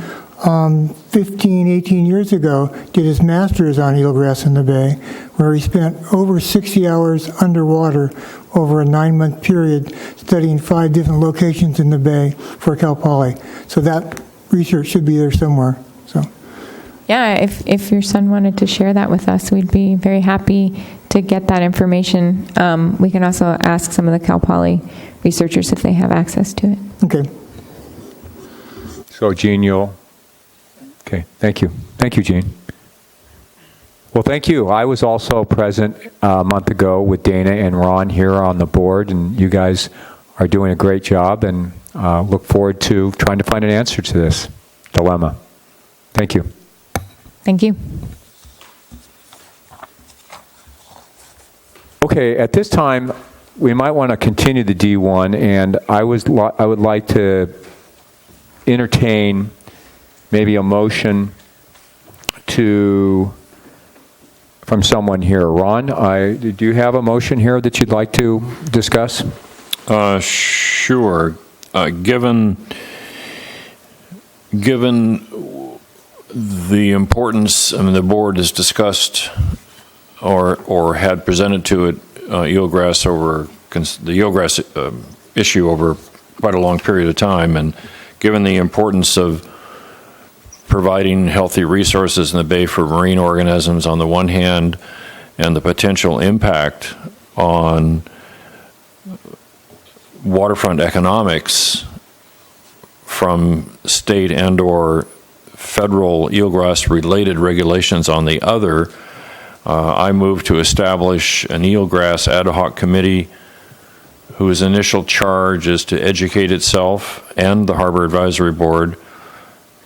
15, 18 years ago, did his master's on eelgrass in the bay, where he spent over 60 hours underwater over a 9-month period studying 5 different locations in the bay for Cal Poly. So that research should be there somewhere. So, yeah, if your son wanted to share that with us, we'd be very happy to get that information. We can also ask some of the Cal Poly researchers if they have access to it. Okay. So, Gene, okay, thank you. Thank you, Gene. Well, thank you. I was also present a month ago with Dana and Ron here on the board, and you guys are doing a great job, and look forward to trying to find an answer to this dilemma. Thank you. Thank you. Okay, at this time, we might want to continue the D1, and I would like to entertain maybe a motion from someone here. Ron, do you have a motion here that you'd like to discuss? Sure. Given the importance, I mean, the board has discussed or had presented to it eelgrass issue over quite a long period of time, and given the importance of providing healthy resources in the bay for marine organisms on the one hand, and the potential impact on waterfront economics from state and or federal eelgrass related regulations on the other, I move to establish an eelgrass ad hoc committee whose initial charge is to educate itself and the Harbor Advisory Board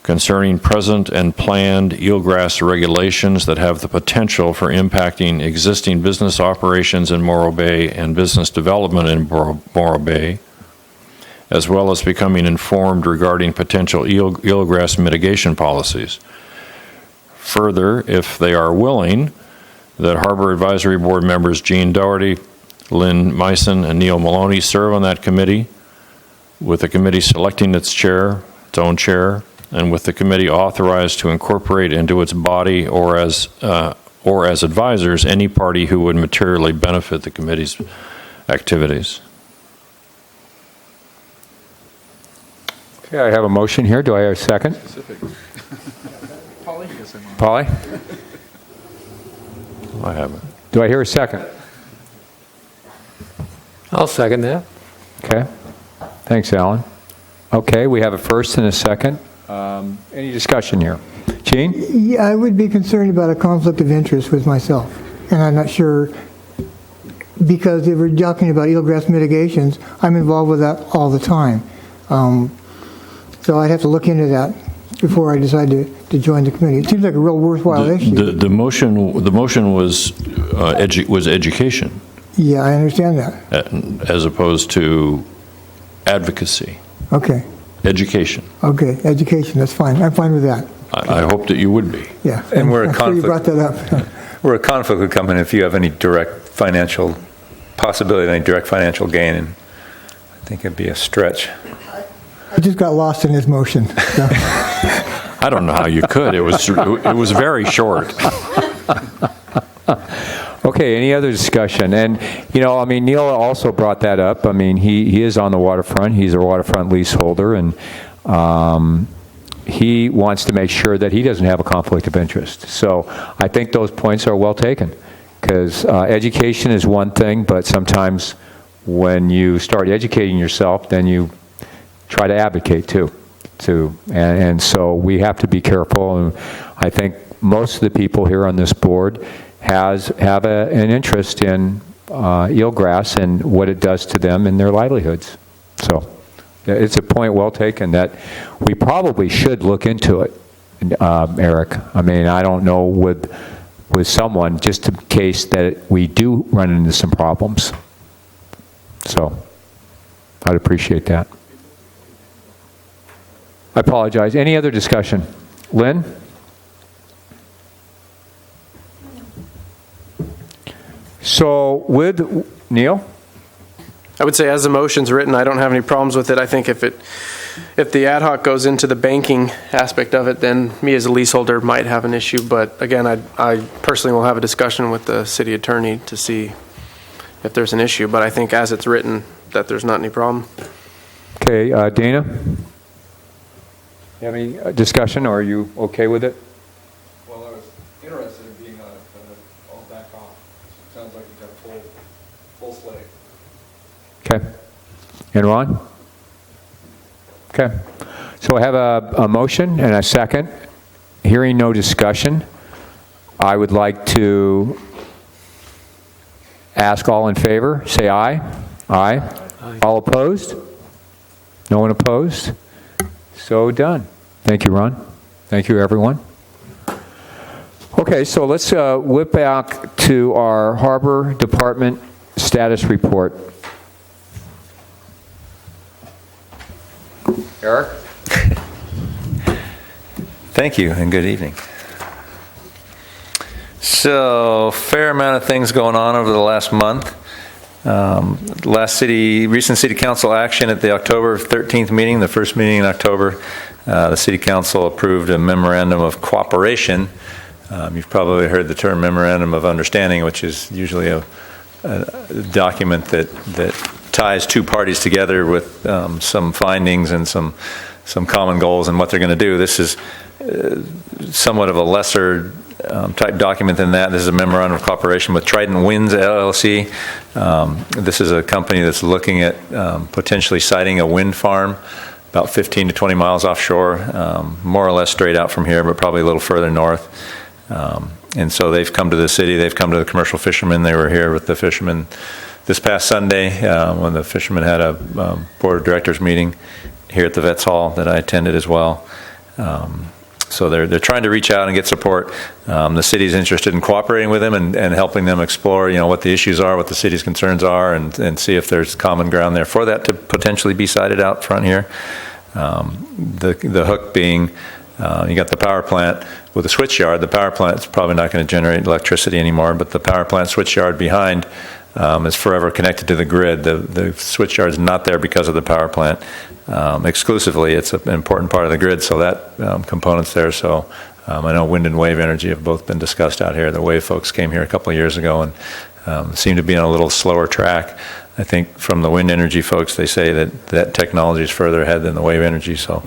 concerning present and planned eelgrass regulations that have the potential for impacting existing business operations in Morro Bay and business development in Morro Bay, as well as becoming informed regarding potential eelgrass mitigation policies. Further, if they are willing, that Harbor Advisory Board members Gene Doherty, Lynn Meissen, and Neil Maloney serve on that committee, with the committee selecting its own chair, and with the committee authorized to incorporate into its body or as advisors any party who would materially benefit the committee's activities. Okay, I have a motion here. Do I have a second? Polly? I haven't. Do I hear a second? I'll second that. Okay. Thanks, Alan. Okay, we have a first and a second. Any discussion here? Gene? Yeah, I would be concerned about a conflict of interest with myself, and I'm not sure, because if we're talking about eelgrass mitigations, I'm involved with that all the time. So I'd have to look into that before I decide to join the committee. It seems like a real worthwhile issue. The motion was education. Yeah, I understand that. as opposed to advocacy, Okay, education. okay, education, that's fine. I'm fine with that. I hope that you would be. Yeah. And we're a I'm sure you brought conflict. that up. Where a conflict would come in if you have any direct financial possibility of any direct financial gain, and I think it'd be a stretch. I just got lost in his motion. So. I don't know how you could. It was very short. Okay, any other discussion? And, I mean, Neil also brought that up. I mean, he is on the waterfront. He's a waterfront leaseholder, and he wants to make sure that he doesn't have a conflict of interest. So I think those points are well taken, because education is one thing, but sometimes when you start educating yourself, then you try to advocate too. And so we have to be careful. And I think most of the people here on this board have an interest in eelgrass and what it does to them in their livelihoods. So it's a point well taken that we probably should look into it, Eric. I mean, I don't know with someone, just in case that we do run into some problems. So I'd appreciate that. I apologize. Any other discussion? Lynn? So with Neil? I would say as the motion's written, I don't have any problems with it. I think if the ad hoc goes into the banking aspect of it, then me as a leaseholder might have an issue. But again, I personally will have a discussion with the city attorney to see if there's an issue. But I think as it's written, that there's not any problem. Okay, Dana? You have any discussion, or are you okay with it? Well, I was interested in being on it, but I'll back off. Sounds like you've got a full slate. Okay. And Ron? Okay. So I have a motion and a second. Hearing no discussion, I would like to ask all in favor, say aye. Aye. All opposed? No one opposed? So done. Thank you, Ron. Thank you, everyone. Okay, so let's whip back to our Harbor Department status report. Eric? Thank you, and good evening. So, fair amount of things going on over the last month. Recent City Council action at the October 13th meeting, the first meeting in October, the City Council approved a memorandum of cooperation. You've probably heard the term memorandum of understanding, which is usually a document that ties two parties together with some findings and some common goals and what they're going to do. This is somewhat of a lesser type document than that. This is a memorandum of cooperation with Trident Winds LLC. This is a company that's looking at potentially siting a wind farm about 15 to 20 miles offshore, more or less straight out from here, but probably a little further north. And so they've come to the city, they've come to the commercial fishermen. They were here with the fishermen this past Sunday when the fishermen had a board of directors meeting here at the Vets Hall that I attended as well. So they're trying to reach out and get support. The city's interested in cooperating with them and helping them explore, what the issues are, what the city's concerns are, and see if there's common ground there for that to potentially be sited out front here. The hook being, you got the power plant with the switch yard. The power plant's probably not going to generate electricity anymore, but the power plant switch yard behind is forever connected to the grid. The switch yard is not there because of the power plant. Exclusively, it's an important part of the grid, so that component's there. So I know wind and wave energy have both been discussed out here. The wave folks came here a couple of years ago and seem to be on a little slower track. I think from the wind energy folks, they say that technology is further ahead than the wave energy. So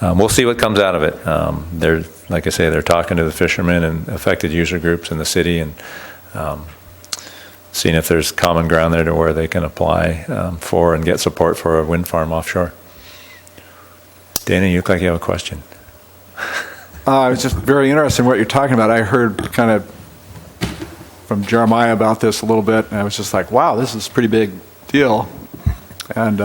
we'll see what comes out of it. They're, like I say, they're talking to the fishermen and affected user groups in the city and seeing if there's common ground there to where they can apply for and get support for a wind farm offshore. Dana, you look like you have a question. I was just very interested in what you're talking about. I heard kind of from Jeremiah about this a little bit, and I was just like, wow, this is a pretty big deal. And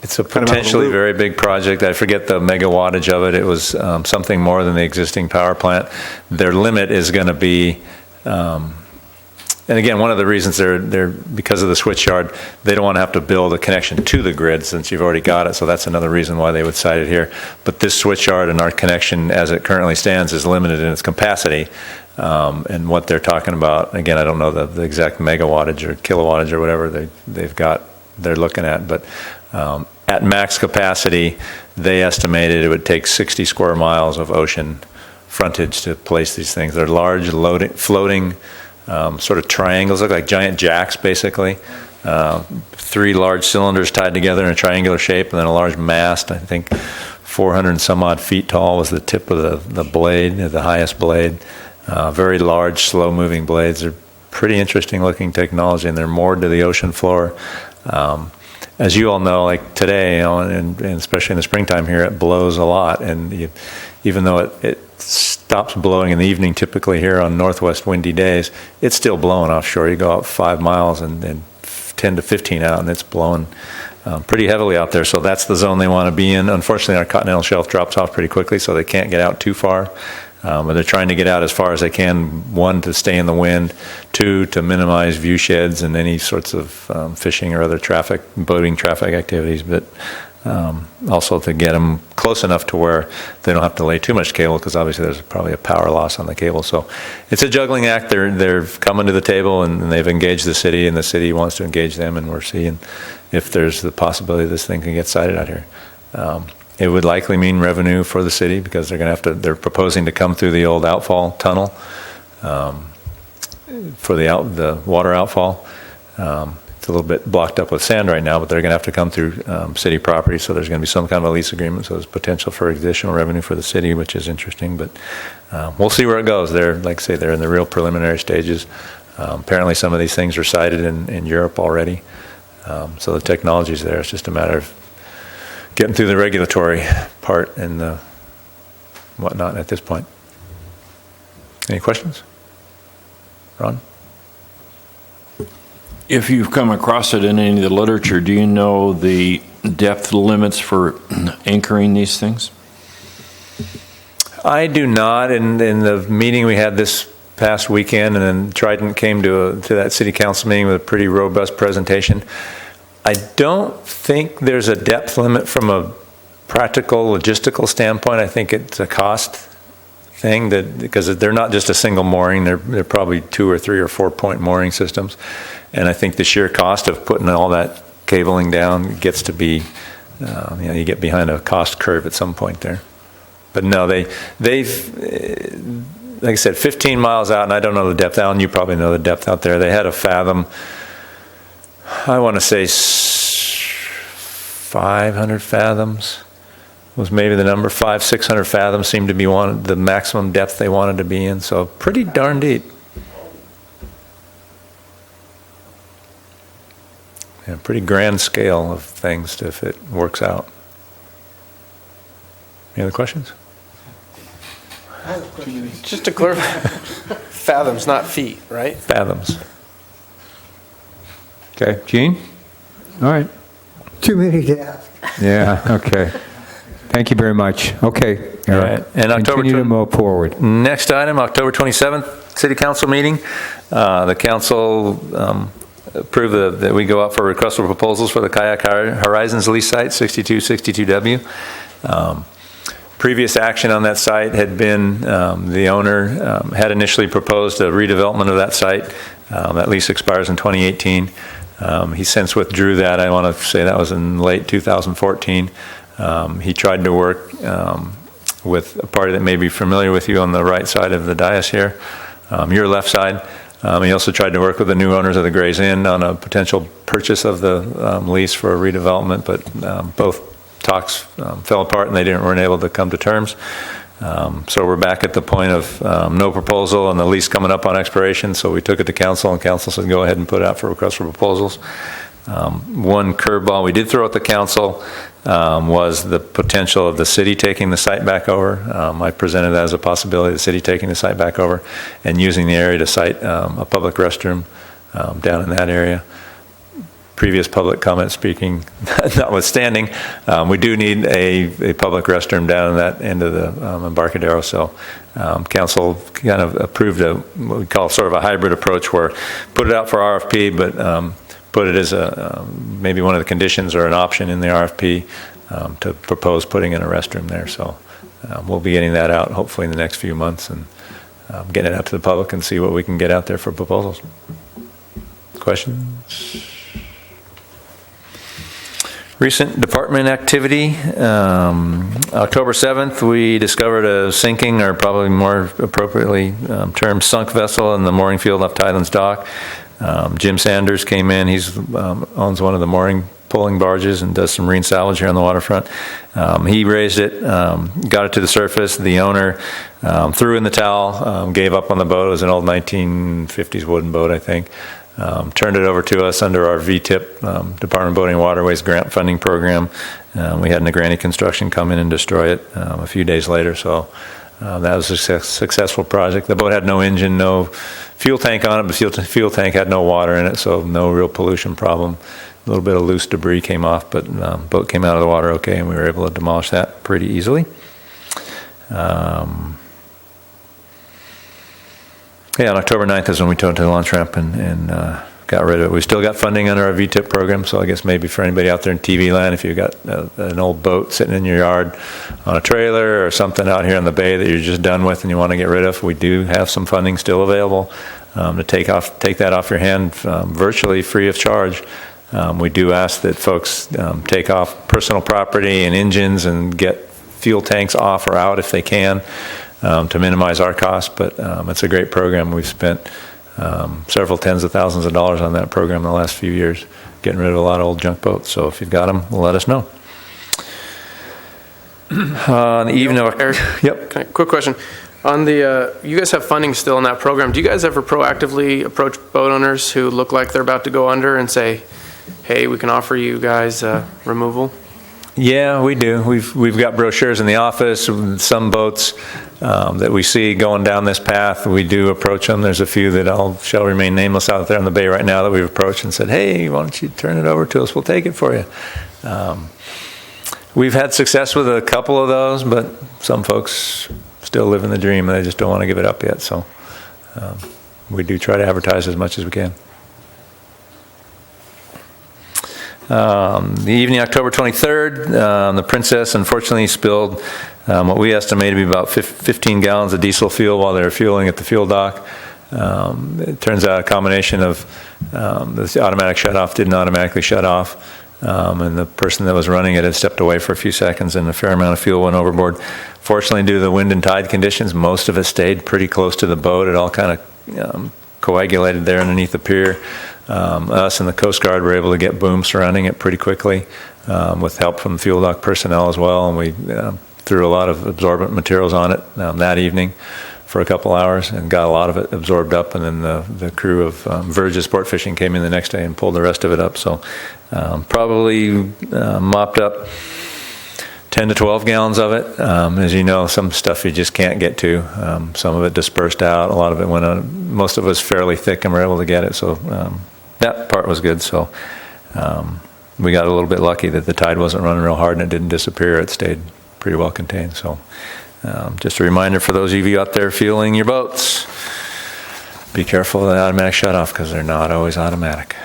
it's a potentially very big project. I forget the megawattage of it. It was something more than the existing power plant. Their limit is going to be And again, one of the reasons they're because of the switch yard, they don't want to have to build a connection to the grid since you've already got it. So that's another reason why they would site it here. But this switch yard and our connection, as it currently stands, is limited in its capacity. And what they're talking about, again, I don't know the exact megawattage or kilowattage or whatever they're looking at, but at max capacity, they estimated it would take 60 square miles of ocean frontage to place these things. They're large, floating sort of triangles, look like giant jacks, basically. 3 large cylinders tied together in a triangular shape, and then a large mast. I think 400 and some odd feet tall was the tip of the blade, the highest blade. Very large, slow-moving blades. They're pretty interesting-looking technology, and they're moored to the ocean floor. As you all know, like today, and especially in the springtime here, it blows a lot, and even though it stops blowing in the evening, typically here on northwest windy days, it's still blowing offshore. You go out 5 miles and 10 to 15 out, and it's blowing pretty heavily out there. So that's the zone they want to be in. Unfortunately, our continental shelf drops off pretty quickly, so they can't get out too far. But they're trying to get out as far as they can, 1, to stay in the wind, 2, to minimize view sheds and any sorts of fishing or other boating traffic activities, but also to get them close enough to where they don't have to lay too much cable, because obviously there's probably a power loss on the cable. So it's a juggling act. They're coming to the table, and they've engaged the city, and the city wants to engage them, and we're seeing if there's the possibility this thing can get sited out here. It would likely mean revenue for the city, because they're proposing to come through the old outfall tunnel for the water outfall. It's a little bit blocked up with sand right now, but they're going to have to come through city property, so there's going to be some kind of a lease agreement, so there's potential for additional revenue for the city, which is interesting, but we'll see where it goes. Like I say, they're in the real preliminary stages. Apparently some of these things are sited in Europe already, so the technology's there. It's just a matter of getting through the regulatory part and whatnot at this point. Any questions? Ron? If you've come across it in any of the literature, do you know the depth limits for anchoring these things? I do not. In the meeting we had this past weekend, and then Trident came to that city council meeting with a pretty robust presentation. I don't think there's a depth limit from a practical, logistical standpoint. I think it's a cost thing, because they're not just a single mooring. They're probably 2 or 3 or 4 point mooring systems. And I think the sheer cost of putting all that cabling down gets to be, you get behind a cost curve at some point there. But no, they've, like I said, 15 miles out, and I don't know the depth. Alan, you probably know the depth out there. They had a fathom, I want to say 500 fathoms was maybe the number. 500-600 fathoms seemed to be the maximum depth they wanted to be in. So pretty darn deep. Yeah, pretty grand scale of things if it works out. Any other questions? Just to clarify, fathoms, not feet, right? Fathoms. Okay, Gene? All right. Too many to ask. Yeah, okay. Thank you very much. Okay, Eric. All right. And continue to move forward. Next item, October 27th, City Council meeting. The council approved that we go out for requests for proposals for the Kayak Horizons lease site, 6262W. Previous action on that site had been the owner had initially proposed a redevelopment of that site. That lease expires in 2018. He since withdrew that. I want to say that was in late 2014. He tried to work with a party that may be familiar with you on the right side of the dais here, your left side. He also tried to work with the new owners of the Gray's Inn on a potential purchase of the lease for a redevelopment, but both talks fell apart and they weren't able to come to terms. So we're back at the point of no proposal and the lease coming up on expiration. So we took it to council, and council said go ahead and put it out for requests for proposals. One curveball we did throw at the council was the potential of the city taking the site back over. I presented that as a possibility, the city taking the site back over and using the area to site a public restroom down in that area. previous public comment speaking notwithstanding, we do need a public restroom down in that end of the Embarcadero. So council kind of approved what we call sort of a hybrid approach, where put it out for RFP, but put it as maybe one of the conditions or an option in the RFP to propose putting in a restroom there. So we'll be getting that out hopefully in the next few months and getting it out to the public and see what we can get out there for proposals. Questions? Recent department activity. October 7th, we discovered a sinking, or probably more appropriately termed sunk vessel in the mooring field off Tylands Dock. Jim Sanders came in. He owns one of the mooring pulling barges and does some marine salvage here on the waterfront. He raised it, got it to the surface. The owner threw in the towel, gave up on the boat. It was an old 1950s wooden boat, I think. Turned it over to us under our VTIP, Department of Boating and Waterways grant funding program. We had Negrani Construction come in and destroy it a few days later. So that was a successful project. The boat had no engine, no fuel tank on it, but fuel tank had no water in it, so no real pollution problem. A little bit of loose debris came off, but boat came out of the water okay, and we were able to demolish that pretty easily. Yeah, on October 9th is when we towed it to the launch ramp and got rid of it. We still got funding under our VTIP program, so I guess maybe for anybody out there in TV land, if you've got an old boat sitting in your yard on a trailer or something out here in the bay that you're just done with and you want to get rid of, we do have some funding still available to take that off your hand virtually free of charge. We do ask that folks take off personal property and engines and get fuel tanks off or out if they can. To minimize our costs, but it's a great program. We've spent several tens of thousands of dollars on that program in the last few years, getting rid of a lot of old junk boats. So if you've got them, let us know. On the evening of Eric, yep. Quick question. On the, you guys have funding still in that program. Do you guys ever proactively approach boat owners who look like they're about to go under and say, hey, we can offer you guys removal? Yeah, we do. We've got brochures in the office. Some boats that we see going down this path, we do approach them. There's a few that shall remain nameless out there in the bay right now that we've approached and said, hey, why don't you turn it over to us? We'll take it for you. We've had success with a couple of those, but some folks still live in the dream and they just don't want to give it up yet. So we do try to advertise as much as we can. The evening, October 23rd, the Princess unfortunately spilled what we estimate to be about 15 gallons of diesel fuel while they were fueling at the fuel dock. It turns out a combination of the automatic shutoff didn't automatically shut off, and the person that was running it had stepped away for a few seconds and a fair amount of fuel went overboard. Fortunately, due to the wind and tide conditions, most of it stayed pretty close to the boat. It all kind of coagulated there underneath the pier. Us and the Coast Guard were able to get booms surrounding it pretty quickly with help from the fuel dock personnel as well, and we threw a lot of absorbent materials on it that evening for a couple hours and got a lot of it absorbed up, and then the crew of Verge Sport Fishing came in the next day and pulled the rest of it up. So probably mopped up 10 to 12 gallons of it. As you know, some stuff you just can't get to. Some of it dispersed out. A lot of it went on. Most of it was fairly thick and we're able to get it. So that part was good. So we got a little bit lucky that the tide wasn't running real hard and it didn't disappear. It stayed pretty well contained. So just a reminder for those of you out there fueling your boats, be careful of the automatic shutoff because they're not always automatic.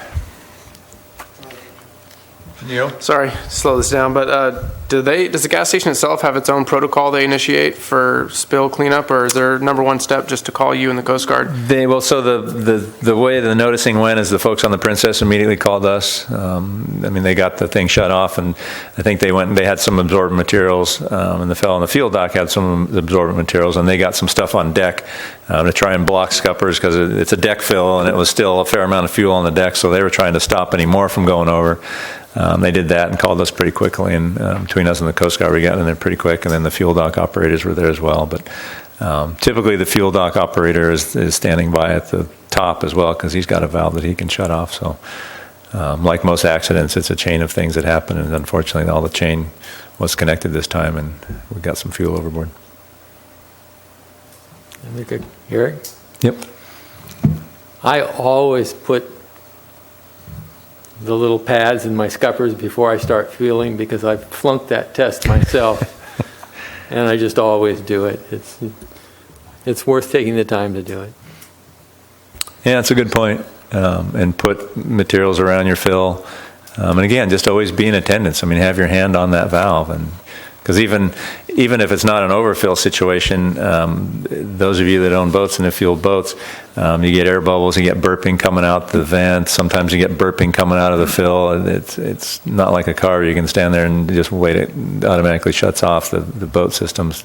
Sorry, slow this down, but does the gas station itself have its own protocol they initiate for spill cleanup, or is their number one step just to call you and the Coast Guard? So the way the noticing went is the folks on the Princess immediately called us. They got the thing shut off, and I think they went and they had some absorbent materials, and the fellow on the field dock had some absorbent materials, and they got some stuff on deck to try and block scuppers because it's a deck fill, and it was still a fair amount of fuel on the deck, so they were trying to stop any more from going over. They did that and called us pretty quickly, and between us and the Coast Guard, we got in there pretty quick, and then the fuel dock operators were there as well. But typically the fuel dock operator is standing by at the top as well because he's got a valve that he can shut off. So like most accidents, it's a chain of things that happen, and unfortunately all the chain was connected this time, and we got some fuel overboard. Eric? Yep. I always put the little pads in my scuppers before I start fueling, because I've flunked that test myself. And I just always do it. It's worth taking the time to do it. Yeah, that's a good point. And put materials around your fill. And again, just always be in attendance. I mean, have your hand on that valve. And because even if it's not an overfill situation, those of you that own boats and have fueled boats, you get air bubbles, you get burping coming out the vent. Sometimes you get burping coming out of the fill. It's not like a car. You can stand there and just wait. It automatically shuts off the boat systems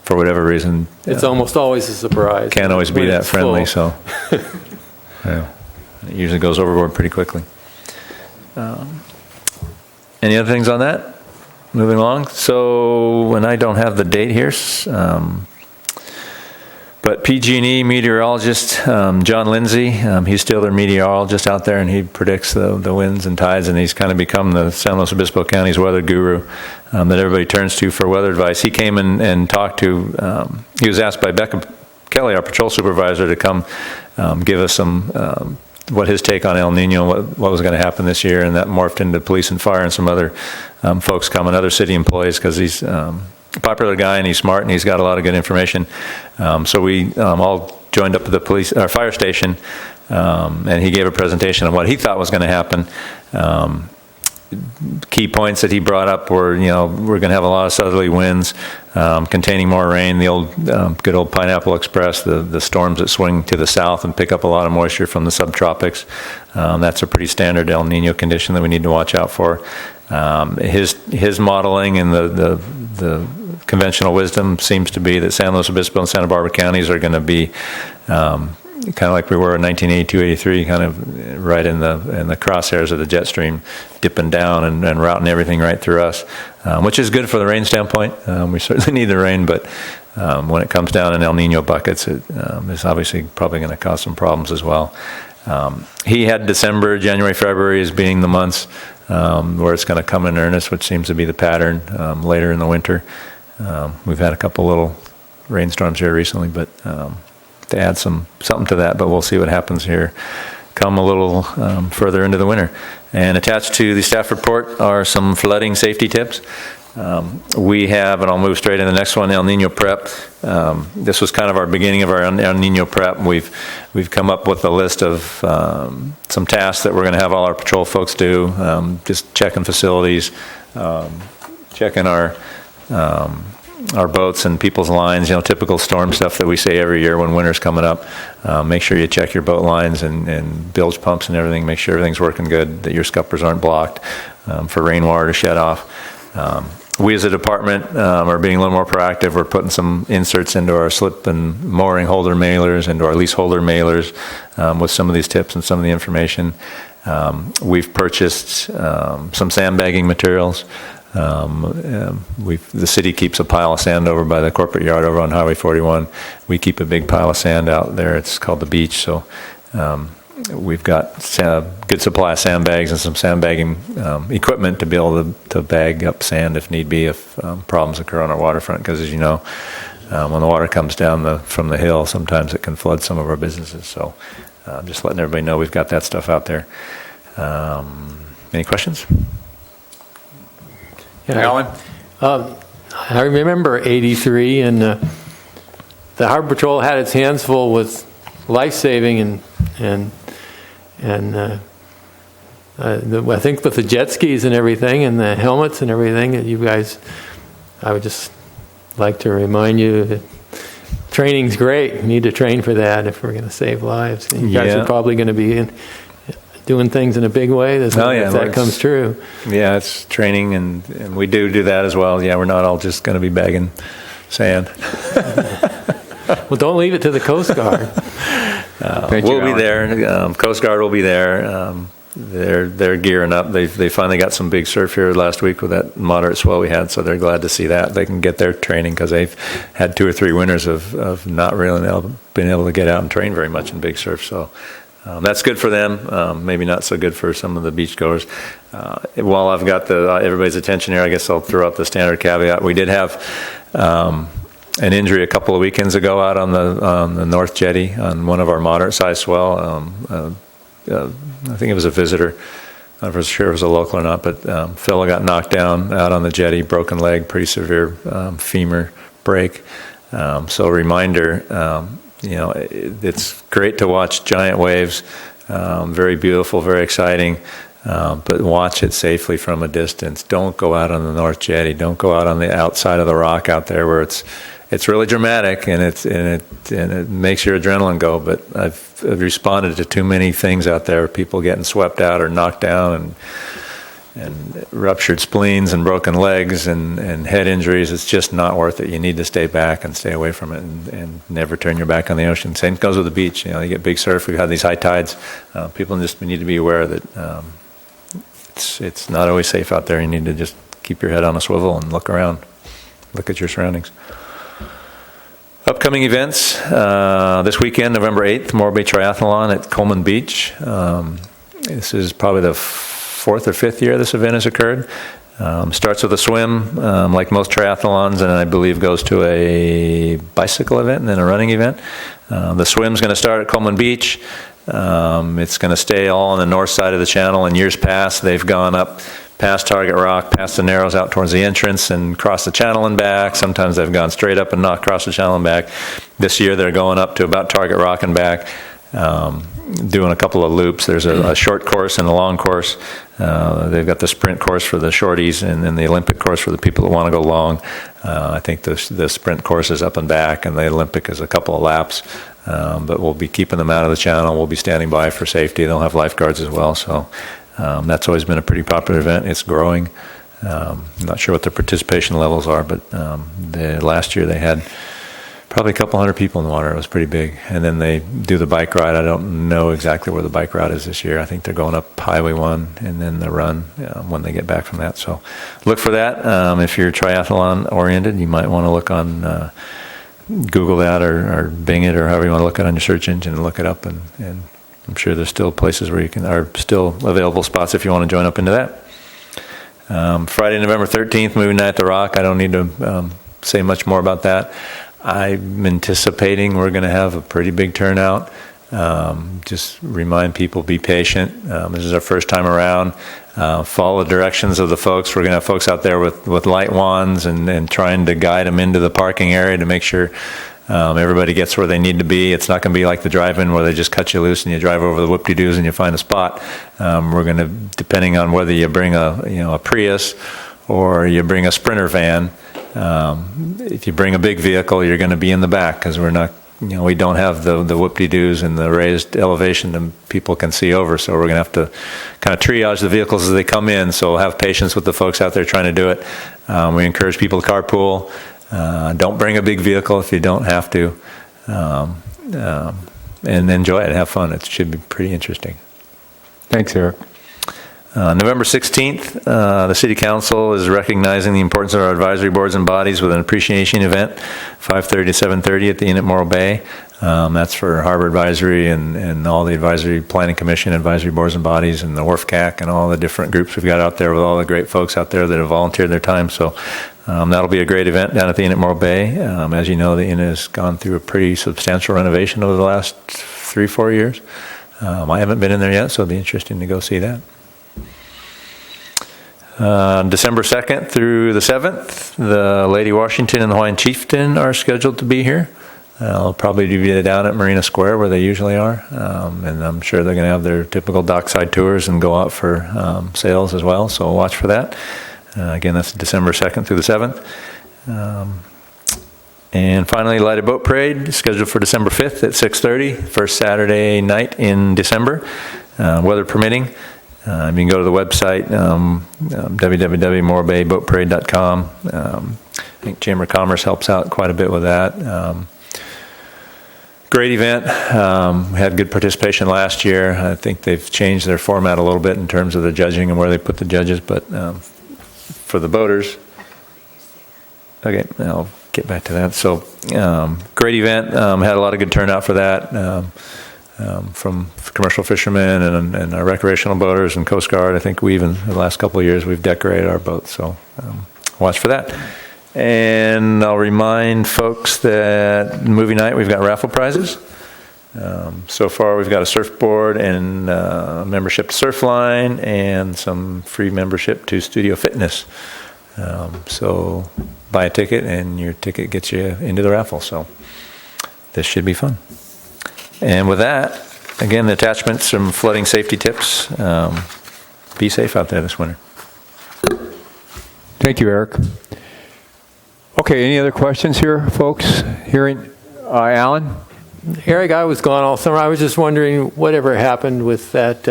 for whatever reason. It's almost always a surprise. Can't always be that friendly, full. so yeah, it usually goes overboard pretty quickly. Any other things on that? Moving along. So, and I don't have the date here, but PG&E meteorologist John Lindsay, he's still their meteorologist out there, and he predicts the winds and tides, and he's kind of become the San Luis Obispo County's weather guru that everybody turns to for weather advice. He came and talked to, he was asked by Becca Kelly, our patrol supervisor, to come give us some what his take on El Nino, what was going to happen this year, and that morphed into police and fire and some other folks coming, other city employees, because he's a popular guy and he's smart and he's got a lot of good information. So we all joined up at the fire station, and he gave a presentation on what he thought was going to happen. Key points that he brought up were, we're going to have a lot of southerly winds, containing more rain, the old good old Pineapple Express, the storms that swing to the south and pick up a lot of moisture from the subtropics. That's a pretty standard El Nino condition that we need to watch out for. His modeling and the conventional wisdom seems to be that San Luis Obispo and Santa Barbara counties are going to be kind of like we were in 1982, 83, kind of right in the crosshairs of the jet stream, dipping down and routing everything right through us, which is good for the rain standpoint. We certainly need the rain, but when it comes down in El Nino buckets, it is obviously probably going to cause some problems as well. He had December, January, February as being the months where it's going to come in earnest, which seems to be the pattern later in the winter. We've had a couple little rainstorms here recently, but to add something to that, but we'll see what happens here come a little further into the winter. And attached to the staff report are some flooding safety tips. We have, and I'll move straight into the next one, El Nino prep. This was kind of our beginning of our El Nino prep. We've come up with a list of some tasks that we're going to have all our patrol folks do, just checking facilities, checking our boats and people's lines, typical storm stuff that we say every year when winter's coming up. Make sure you check your boat lines and bilge pumps and everything. Make sure everything's working good, that your scuppers aren't blocked for rainwater to shed off. We as a department are being a little more proactive. We're putting some inserts into our slip and mooring holder mailers, into our lease holder mailers with some of these tips and some of the information. We've purchased some sandbagging materials. The city keeps a pile of sand over by the corporate yard over on Highway 41. We keep a big pile of sand out there. It's called the beach. So we've got a good supply of sandbags and some sandbagging equipment to be able to bag up sand if need be, if problems occur on our waterfront. Because as you know, when the water comes down from the hill, sometimes it can flood some of our businesses. So just letting everybody know we've got that stuff out there. Any questions? Alan? I remember 83, and the Harbor Patrol had its hands full with life-saving and I think with the jet skis and everything and the helmets and everything that you guys, I would just like to remind you that training's great. You need to train for that if we're going to save lives. And you guys are probably going to be doing things in a big way if that comes true. Yeah, it's training, and we do that as well. Yeah, we're not all just going to be bagging sand. Well, don't leave it to the Coast Guard. We'll be there. Coast Guard will be there. They're gearing up. They finally got some big surf here last week with that moderate swell we had, so they're glad to see that. They can get their training because they've had 2 or 3 winters of not really been able to get out and train very much in big surf. So that's good for them. Maybe not so good for some of the beachgoers. While I've got everybody's attention here, I guess I'll throw out the standard caveat. We did have an injury a couple of weekends ago out on the North Jetty on one of our moderate-sized swell. I think it was a visitor I'm not sure if it was a local or not, but fellow got knocked down out on the jetty, broken leg, pretty severe femur break. So a reminder, it's great to watch giant waves, very beautiful, very exciting, but watch it safely from a distance. Don't go out on the North Jetty. Don't go out on the outside of the rock out there where it's really dramatic and it makes your adrenaline go. But I've responded to too many things out there, people getting swept out or knocked down and ruptured spleens and broken legs and head injuries. It's just not worth it. You need to stay back and stay away from it and never turn your back on the ocean. Same goes with the beach. You get big surf. We've had these high tides. People just need to be aware that it's not always safe out there. You need to just keep your head on a swivel and look around. Look at your surroundings. Upcoming events this weekend, November 8th, Morro Bay Triathlon at Coleman Beach. This is probably the fourth or fifth year this event has occurred. Starts with a swim, like most triathlons, and I believe goes to a bicycle event and then a running event. The swim's going to start at Coleman Beach. It's going to stay all on the north side of the channel. In years past, they've gone up past Target Rock, past the Narrows out towards the entrance and cross the channel and back. Sometimes they've gone straight up and not cross the channel and back. This year they're going up to about Target Rock and back, doing a couple of loops. There's a short course and a long course. They've got the sprint course for the shorties and then the Olympic course for the people that want to go long. I think the sprint course is up and back and the Olympic is a couple of laps. But we'll be keeping them out of the channel. We'll be standing by for safety. They'll have lifeguards as well. So that's always been a pretty popular event. It's growing. I'm not sure what the participation levels are, but last year they had probably a couple hundred people in the water. It was pretty big. And then they do the bike ride. I don't know exactly where the bike route is this year. I think they're going up Highway 1 and then the run when they get back from that. So look for that. If you're triathlon oriented, you might want to look on Google that or Bing it or however you want to look at it on your search engine and look it up. And I'm sure there's still places where are still available spots if you want to join up into that. Friday, November 13th, movie night at the Rock. I don't need to say much more about that. I'm anticipating we're going to have a pretty big turnout. Just remind people, be patient. This is our first time around. Follow the directions of the folks. We're going to have folks out there with light wands and trying to guide them into the parking area to make sure everybody gets where they need to be. It's not going to be like the drive-in where they just cut you loose and you drive over the whoop-de-doos and you find a spot. We're going to, depending on whether you bring a Prius or you bring a Sprinter van, if you bring a big vehicle, you're going to be in the back because we don't have the whoop-de-doos and the raised elevation that people can see over, so we're going to have to kind of triage the vehicles as they come in, so have patience with the folks out there trying to do it. We encourage people to carpool. Don't bring a big vehicle if you don't have to, and enjoy it, have fun. It should be pretty interesting. Thanks, Eric. November 16th, the City Council is recognizing the importance of our advisory boards and bodies with an appreciation event, 5:30 to 7:30 at the Inn at Morro Bay. That's for Harbor Advisory and all the Advisory Planning Commission, advisory boards and bodies, and the WRFCAC and all the different groups we've got out there with all the great folks out there that have volunteered their time. So that'll be a great event down at the Inn at Morro Bay. As you know, the Inn has gone through a pretty substantial renovation over the last 3-4 years. I haven't been in there yet, so it'll be interesting to go see that. December 2nd through the 7th, the Lady Washington and the Hawaiian Chieftain are scheduled to be here. They'll probably be down at Marina Square where they usually are, and I'm sure they're going to have their typical dockside tours and go out for sales as well, so watch for that. Again, that's December 2nd through the 7th. And finally, Lighted Boat Parade, scheduled for December 5th at 6:30, first Saturday night in December, weather permitting. You can go to the website, www.morrobayboatparade.com. I think Chamber of Commerce helps out quite a bit with that. Great event. We had good participation last year. I think they've changed their format a little bit in terms of the judging and where they put the judges, but for the boaters. Okay, I'll get back to that. So, great event. Had a lot of good turnout for that. From commercial fishermen and our recreational boaters and Coast Guard. I think in the last couple of years, we've decorated our boats, so watch for that. And I'll remind folks that movie night, we've got raffle prizes. So far, we've got a surfboard and membership to Surfline and some free membership to Studio Fitness. So buy a ticket and your ticket gets you into the raffle. So this should be fun. And with that, again, the attachments, some flooding safety tips. Be safe out there this winter. Thank you, Eric. Okay, any other questions here, folks? Hearing, Alan? Eric, I was gone all summer. I was just wondering whatever happened with that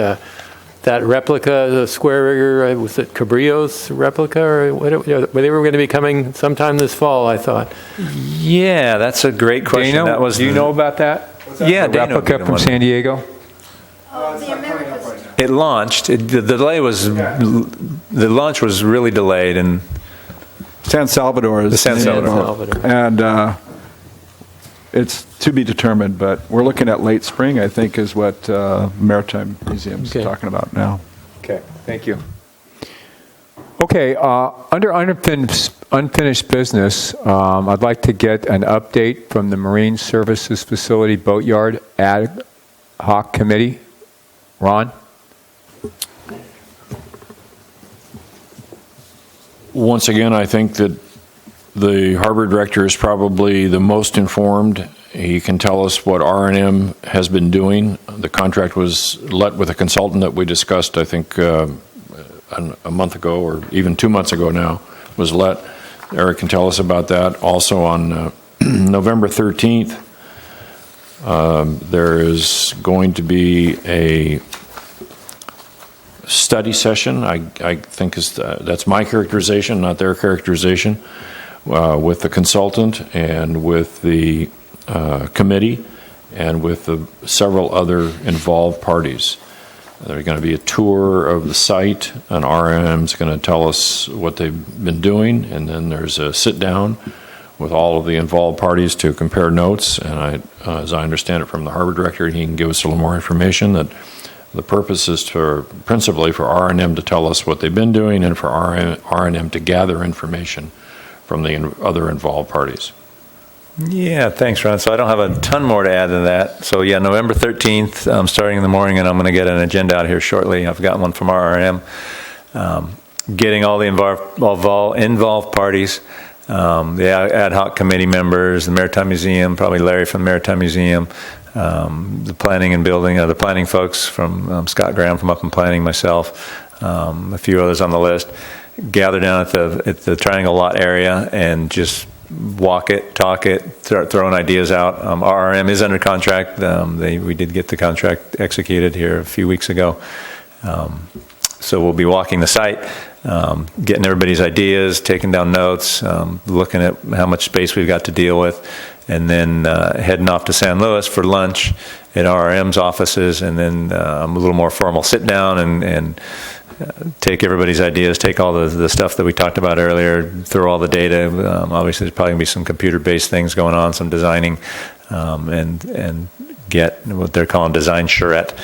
that replica, the square rigger. Was it Cabrillo's replica, or what? They were going to be coming sometime this fall, I thought. Yeah, that's a great question. Dana, that was do you know about that? Yeah, the Dana replica from San Diego? It launched. The delay was the launch was really delayed, and San Salvador is the San Salvador. And it's to be determined, but we're looking at late spring, I think, is what Maritime Museum's talking about now. Okay, thank you. Okay, under unfinished business, I'd like to get an update from the Marine Services Facility Boatyard Ad Hoc Committee. Ron? Once again, I think that the harbor director is probably the most informed. He can tell us what R&M has been doing. The contract was let with a consultant that we discussed, I think, a month ago, or even 2 months ago now, was let. Eric can tell us about that. Also on November 13th, there is going to be a study session. I think that's my characterization, not their characterization, with the consultant and with the committee and with the several other involved parties. There's going to be a tour of the site, and RM is going to tell us what they've been doing, and then there's a sit-down with all of the involved parties to compare notes. And as I understand it from the harbor director, he can give us a little more information. That the purpose is principally for R&M to tell us what they've been doing, and for R&M to gather information from the other involved parties. Yeah, thanks, Ron. So I don't have a ton more to add to that. So yeah, November 13th, starting in the morning, and I'm going to get an agenda out here shortly. I've got one from RRM, getting all the involved parties, the ad hoc committee members, the Maritime Museum, probably Larry from the Maritime Museum, the planning and building, the planning folks from Scott Graham from Up in Planning, myself, a few others on the list. Gather down at the Triangle Lot area and just walk it, talk it, start throwing ideas out. RRM is under contract. We did get the contract executed here a few weeks ago. So we'll be walking the site, getting everybody's ideas, taking down notes, looking at how much space we've got to deal with, and then heading off to San Luis for lunch at RRM's offices, and then a little more formal sit down and take everybody's ideas, take all the stuff that we talked about earlier, throw all the data. Obviously, there's probably going to be some computer-based things going on, some designing, and get what they're calling design charrette,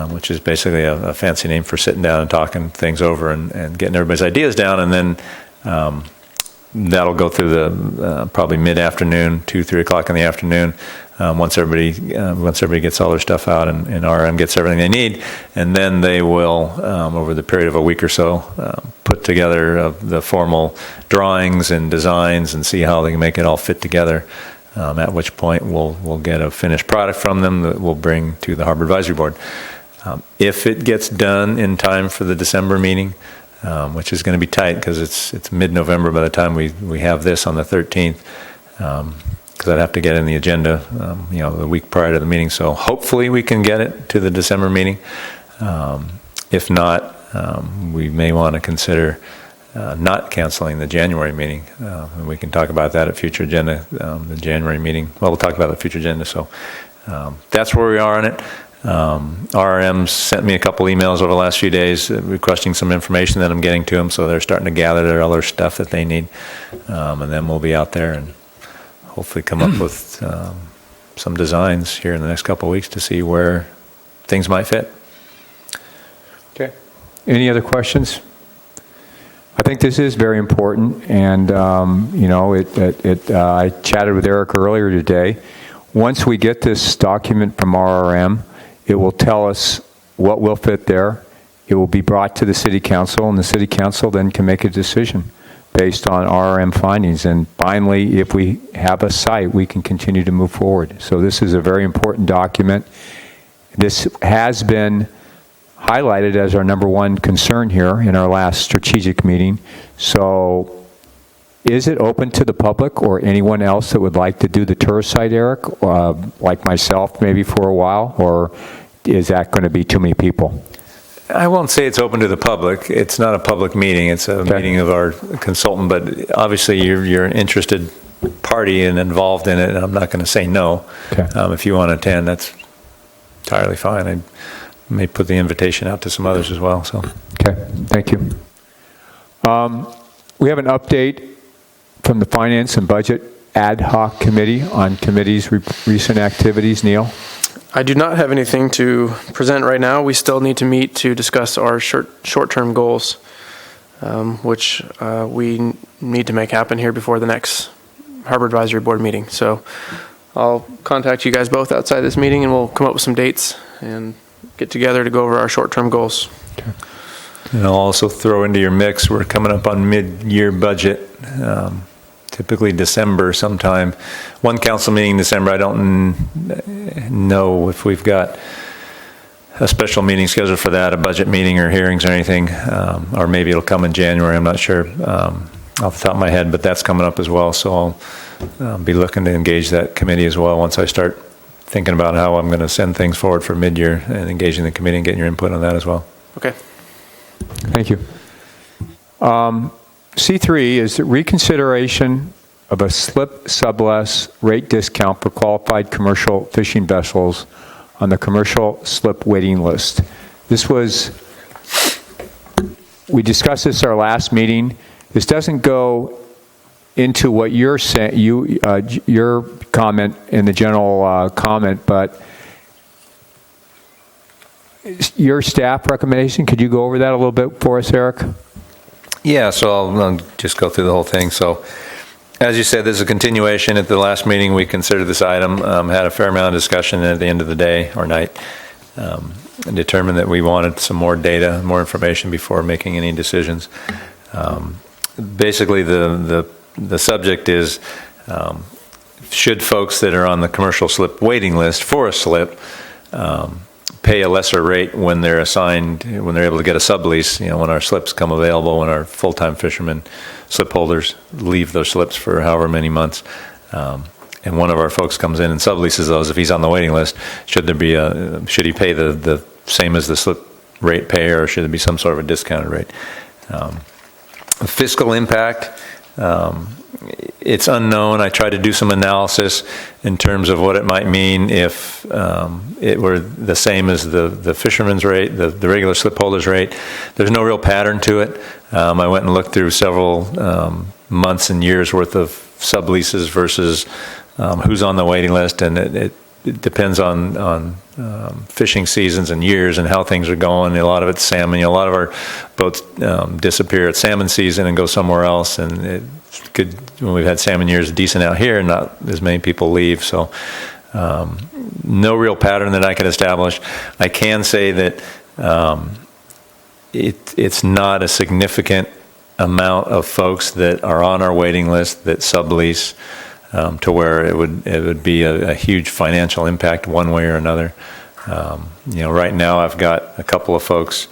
which is basically a fancy name for sitting down and talking things over and getting everybody's ideas down. And then that'll go through the probably mid-afternoon, 2, 3 o'clock in the afternoon, once everybody gets all their stuff out and RM gets everything they need. And then they will, over the period of a week or so, put together the formal drawings and designs and see how they can make it all fit together, at which point we'll get a finished product from them that we'll bring to the Harbor Advisory Board. If it gets done in time for the December meeting, which is going to be tight because it's mid-November by the time we have this on the 13th, because I'd have to get in the agenda, the week prior to the meeting. So hopefully we can get it to the December meeting. If not, we may want to consider not canceling the January meeting. And we can talk about that at future agenda, the January meeting. Well, we'll talk about the future agenda. So that's where we are on it. RRM sent me a couple emails over the last few days requesting some information that I'm getting to them, so they're starting to gather their other stuff that they need, and then we'll be out there and hopefully come up with some designs here in the next couple of weeks to see where things might fit. Okay. Any other questions? I think this is very important, and I chatted with Eric earlier today. once we get this document from RRM, it will tell us what will fit there. It will be brought to the City Council, and the City Council then can make a decision based on RRM findings. And finally, if we have a site, we can continue to move forward. So this is a very important document. This has been highlighted as our number one concern here in our last strategic meeting. So is it open to the public or anyone else that would like to do the tour site, Eric, like myself maybe for a while, or is that going to be too many people? I won't say it's open to the public. It's not a public meeting. It's a meeting of our consultant, but obviously you're an interested party and involved in it, and I'm not going to say no. Okay. If you want to attend, that's entirely fine. I may put the invitation out to some others as well. So, okay, thank you. We have an update from the Finance and Budget Ad Hoc Committee on committee's recent activities. Neil? I do not have anything to present right now. We still need to meet to discuss our short-term goals, which we need to make happen here before the next Harbor Advisory Board meeting. So I'll contact you guys both outside this meeting, and we'll come up with some dates and get together to go over our short-term goals. Okay. And I'll also throw into your mix, we're coming up on mid-year budget, typically December sometime. One council meeting in December. I don't know if we've got a special meeting scheduled for that, a budget meeting or hearings or anything, or maybe it'll come in January. I'm not sure off the top of my head, but that's coming up as well. So I'll be looking to engage that committee as well once I start thinking about how I'm going to send things forward for mid-year and engaging the committee and getting your input on that as well. Okay. Thank you. C3 is the reconsideration of a slip subless rate discount for qualified commercial fishing vessels on the commercial slip waiting list. This was, we discussed this at our last meeting. This doesn't go into what you're saying, your comment in the general comment, but your staff recommendation, could you go over that a little bit for us, Eric? Yeah, so I'll just go through the whole thing. So as you said, this is a continuation. At the last meeting, we considered this item, had a fair amount of discussion, and at the end of the day or night, and determined that we wanted some more data, more information before making any decisions. Basically, the subject is, should folks that are on the commercial slip waiting list for a slip pay a lesser rate when they're assigned, when they're able to get a sublease, when our slips come available, when our full-time fishermen slip holders leave those slips for however many months, and one of our folks comes in and subleases those, if he's on the waiting list, should he pay the same as the slip rate payer, or should there be some sort of a discounted rate? Fiscal impact, it's unknown. I tried to do some analysis in terms of what it might mean if it were the same as the fisherman's rate, the regular slip holder's rate. There's no real pattern to it. I went and looked through several months and years worth of subleases versus who's on the waiting list, and it depends on fishing seasons and years and how things are going. A lot of it's salmon. A lot of our boats disappear at salmon season and go somewhere else, and it could, when we've had salmon years decent out here, not as many people leave. So no real pattern that I can establish. I can say that it's not a significant amount of folks that are on our waiting list that sublease to where it would be a huge financial impact one way or another. Right now I've got a couple of folks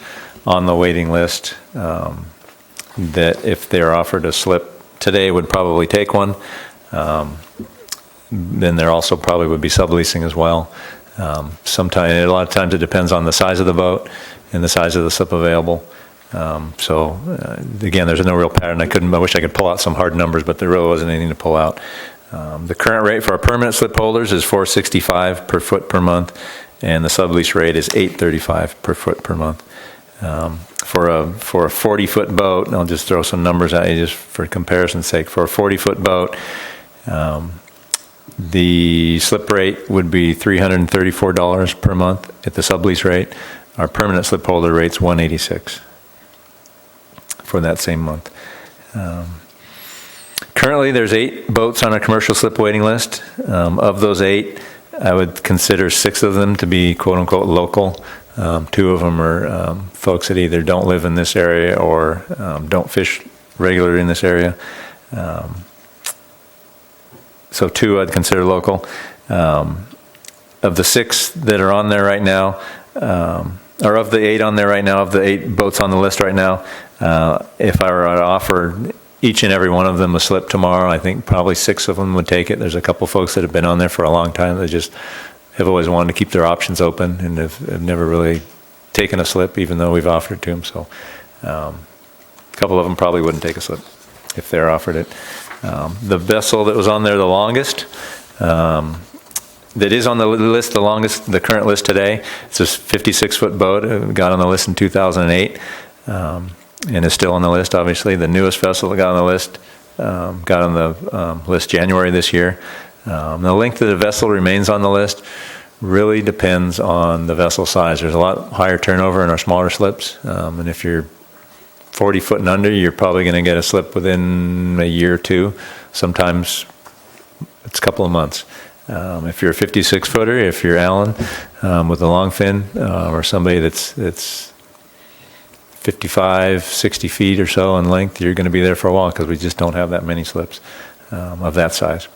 on the waiting list that if they're offered a slip today would probably take one. Then there also probably would be subleasing as well. A lot of times it depends on the size of the boat and the size of the slip available. Again, there's no real pattern. I wish I could pull out some hard numbers, but there really wasn't anything to pull out. The current rate for our permanent slip holders is $465 per foot per month, and the sublease rate is $835 per foot per month. For a 40-foot boat, and I'll just throw some numbers at you just for comparison's sake. For a 40-foot boat, the slip rate would be $334 per month at the sublease rate. Our permanent slip holder rate's $186 for that same month. Currently, there's 8 boats on our commercial slip waiting list. Of those 8, I would consider 6 of them to be quote-unquote local. 2 of them are folks that either don't live in this area or don't fish regularly in this area. So 2 I'd consider local. Of the 6 that are on there right now, or of the 8 on there right now, of the 8 boats on the list right now, if I were to offer each and every one of them a slip tomorrow, I think probably 6 of them would take it. There's a couple folks that have been on there for a long time that just have always wanted to keep their options open and have never really taken a slip, even though we've offered it to them. So a couple of them probably wouldn't take a slip if they're offered it. The vessel that was on there the longest, that is on the list the longest, the current list today, it's a 56-foot boat. It got on the list in 2008. And is still on the list, obviously. The newest vessel that got on the list got on the list January this year. The length of the vessel remains on the list. Really depends on the vessel size. There's a lot higher turnover in our smaller slips. And if you're 40 foot and under, you're probably going to get a slip within a year or 2. Sometimes it's a couple of months. If you're a 56-footer, if you're Allen with a long fin, or somebody that's 55, 60 feet or so in length, you're going to be there for a while because we just don't have that many slips of that size.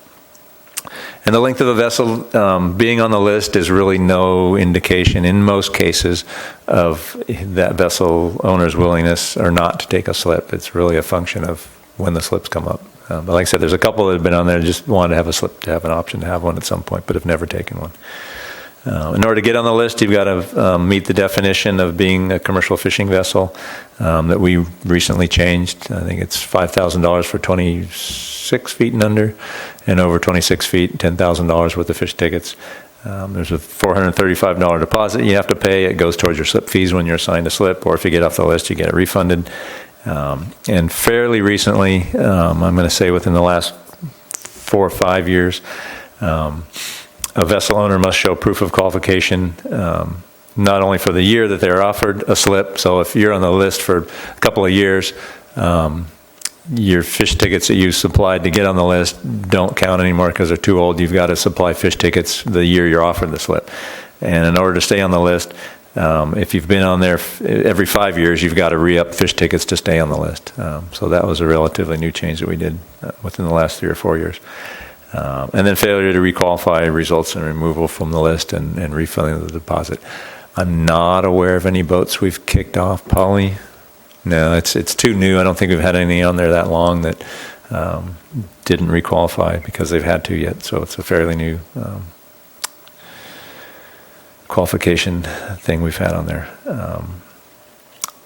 And the length of the vessel being on the list is really no indication in most cases of that vessel owner's willingness or not to take a slip. It's really a function of when the slips come up. But like I said, there's a couple that have been on there just wanted to have a slip, to have an option to have one at some point, but have never taken one. In order to get on the list, you've got to meet the definition of being a commercial fishing vessel that we recently changed. I think it's $5,000 for 26 feet and under, and over 26 feet, $10,000 worth of fish tickets. There's a $435 deposit you have to pay. It goes towards your slip fees when you're assigned a slip, or if you get off the list, you get it refunded. And fairly recently, I'm going to say within the last 4 or 5 years, a vessel owner must show proof of qualification, not only for the year that they're offered a slip. So if you're on the list for a couple of years, your fish tickets that you supplied to get on the list don't count anymore because they're too old. You've got to supply fish tickets the year you're offered the slip. And in order to stay on the list, if you've been on there every 5 years, you've got to re-up fish tickets to stay on the list. So that was a relatively new change that we did within the last 3 or 4 years. And then failure to requalify results in removal from the list and refunding of the deposit. I'm not aware of any boats we've kicked off, Polly. No, it's too new. I don't think we've had any on there that long that didn't requalify because they've had to yet. So it's a fairly new qualification thing we've had on there.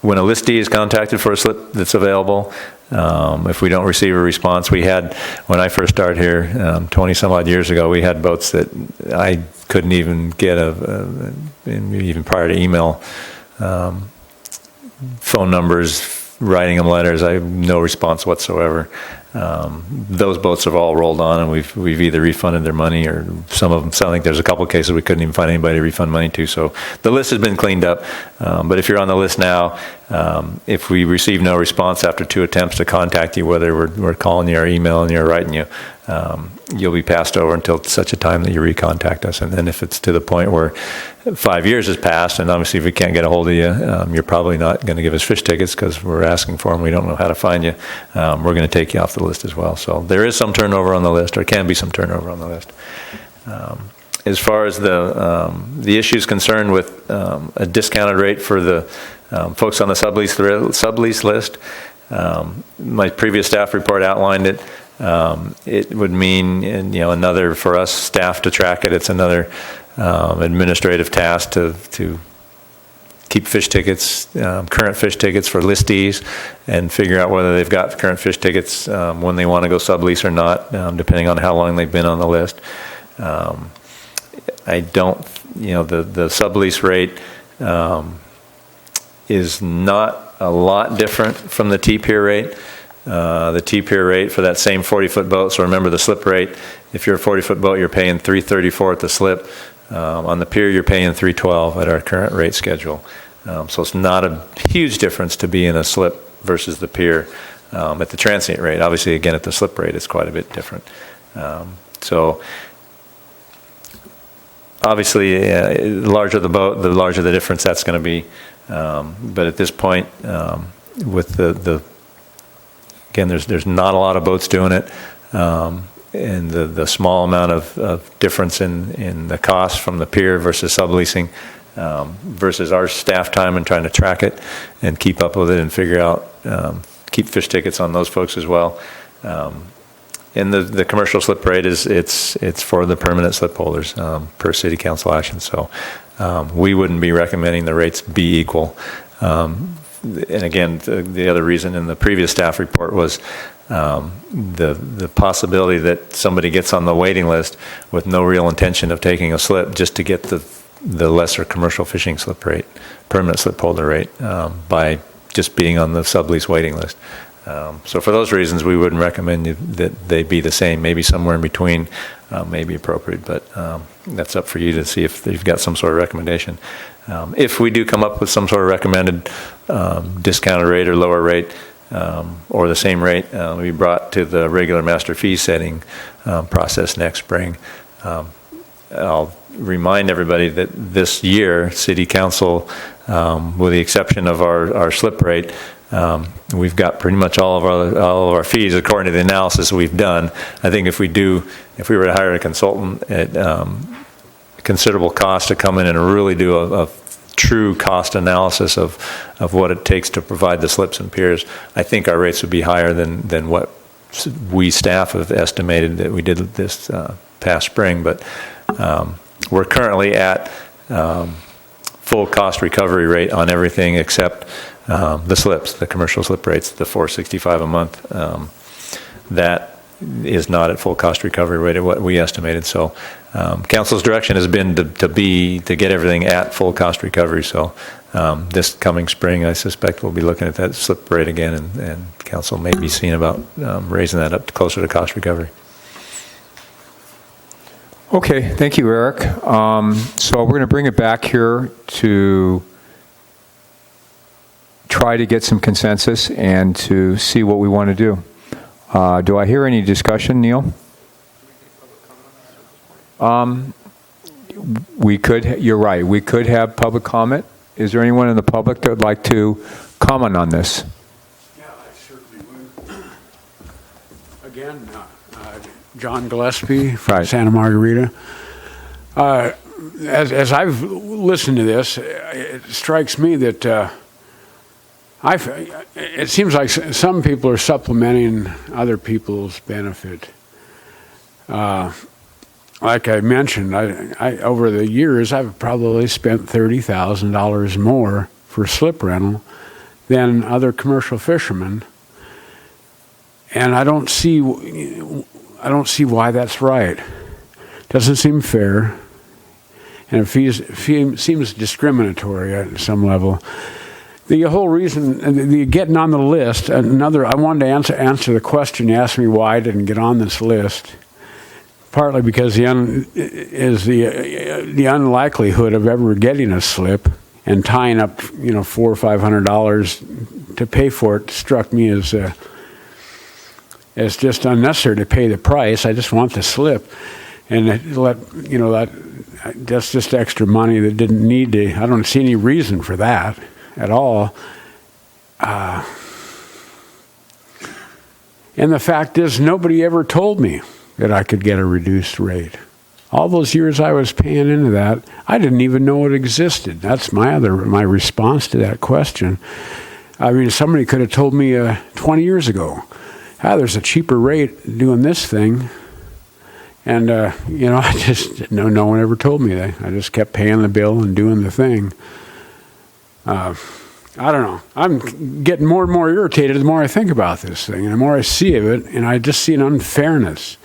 When a listee is contacted for a slip that's available, if we don't receive a response, we had, when I first started here 20 some odd years ago, we had boats that I couldn't even get even prior to email phone numbers, writing them letters. I have no response whatsoever. Those boats have all rolled on, and we've either refunded their money, or some of them. So I think there's a couple of cases we couldn't even find anybody to refund money to. So the list has been cleaned up. But if you're on the list now, if we receive no response after 2 attempts to contact you, whether we're calling you or emailing you or writing you, you'll be passed over until such a time that you recontact us. And then if it's to the point where 5 years has passed, and obviously if we can't get a hold of you, you're probably not going to give us fish tickets because we're asking for them. We don't know how to find you. We're going to take you off the list as well. So there is some turnover on the list, or can be some turnover on the list. As far as the issues concerned with a discounted rate for the folks on the sublease list, my previous staff report outlined it. It would mean, another, for us staff to track it, it's another administrative task to keep fish tickets, current fish tickets for listees, and figure out whether they've got current fish tickets when they want to go sublease or not, depending on how long they've been on the list. I don't, the sublease rate is not a lot different from the T-pier rate. The T-pier rate for that same 40-foot boat, so remember the slip rate, if you're a 40-foot boat, you're paying $334 at the slip. On the pier, you're paying $312 at our current rate schedule. So it's not a huge difference to be in a slip versus the pier. at the transient rate. Obviously, again, at the slip rate, it's quite a bit different. So obviously, the larger the boat, the larger the difference that's going to be. But at this point, with the again, there's not a lot of boats doing it, and the small amount of difference in the cost from the pier versus subleasing versus our staff time and trying to track it and keep up with it and figure out, keep fish tickets on those folks as well. And the commercial slip rate it's for the permanent slip holders per city council action. So we wouldn't be recommending the rates be equal. And again, the other reason in the previous staff report was the possibility that somebody gets on the waiting list with no real intention of taking a slip just to get the lesser commercial fishing slip rate, permanent slip holder rate, by just being on the sublease waiting list. So for those reasons, we wouldn't recommend that they be the same. Maybe somewhere in between may be appropriate, but that's up for you to see if you've got some sort of recommendation. If we do come up with some sort of recommended discounted rate or lower rate, or the same rate, we brought to the regular master fee setting process next spring. I'll remind everybody that this year, City Council, with the exception of our slip rate, we've got pretty much all of our fees according to the analysis we've done. I think if we were to hire a consultant at considerable cost to come in and really do a true cost analysis of what it takes to provide the slips and piers, I think our rates would be higher than what we staff have estimated that we did this past spring. But we're currently at full cost recovery rate on everything except the slips, the commercial slip rates, the $465 a month. That is not at full cost recovery rate at what we estimated. So council's direction has been to get everything at full cost recovery. So this coming spring, I suspect we'll be looking at that slip rate again, and council may be seeing about raising that up closer to cost recovery. Okay, thank you, Eric. So we're going to bring it back here to try to get some consensus and to see what we want to do. Do I hear any discussion, Neil? We could, you're right, we could have public comment. Is there anyone in the public that would like to comment on this? Yeah, I certainly would. Again, John Gillespie from Santa Margarita. As I've listened to this, it strikes me that it seems like some people are supplementing other people's benefit. Like I mentioned, I over the years, I've probably spent $30,000 more for slip rental than other commercial fishermen, and I don't see why that's right. Doesn't seem fair, and it seems discriminatory at some level. The whole reason, the getting on the list, I wanted to answer the question you asked me why I didn't get on this list. Partly because the unlikelihood of ever getting a slip and tying up, $400 or $500 to pay for it struck me as just unnecessary to pay the price. I just want the slip, and that's just extra money that didn't need to. I don't see any reason for that at all. And the fact is, nobody ever told me that I could get a reduced rate. All those years I was paying into that, I didn't even know it existed. That's my response to that question. I mean, somebody could have told me 20 years ago, there's a cheaper rate doing this thing. And, I just, no one ever told me that. I just kept paying the bill and doing the thing. I don't know. I'm getting more and more irritated the more I think about this thing, and the more I see of it, and I just see an unfairness.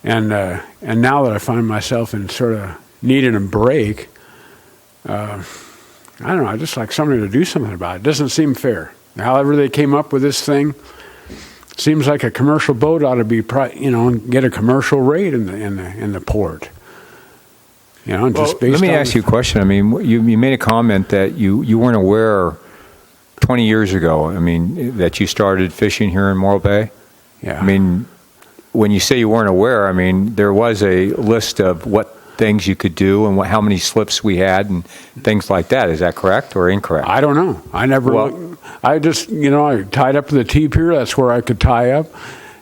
And now that I find myself in sort of needing a break, I don't know. I just like somebody to do something about it. It doesn't seem fair. However they came up with this thing, seems like a commercial boat ought to be, get a commercial rate in the port. Just based let me on ask you a question. I mean, you made a comment that you weren't aware 20 years ago, I mean, that you started fishing here in Morro Bay? Yeah. I mean, when you say you weren't aware, I mean, there was a list of what things you could do and how many slips we had and things like that. Is that correct or incorrect? I don't know. I never looked. I just, I tied up to the T pier. That's where I could tie up.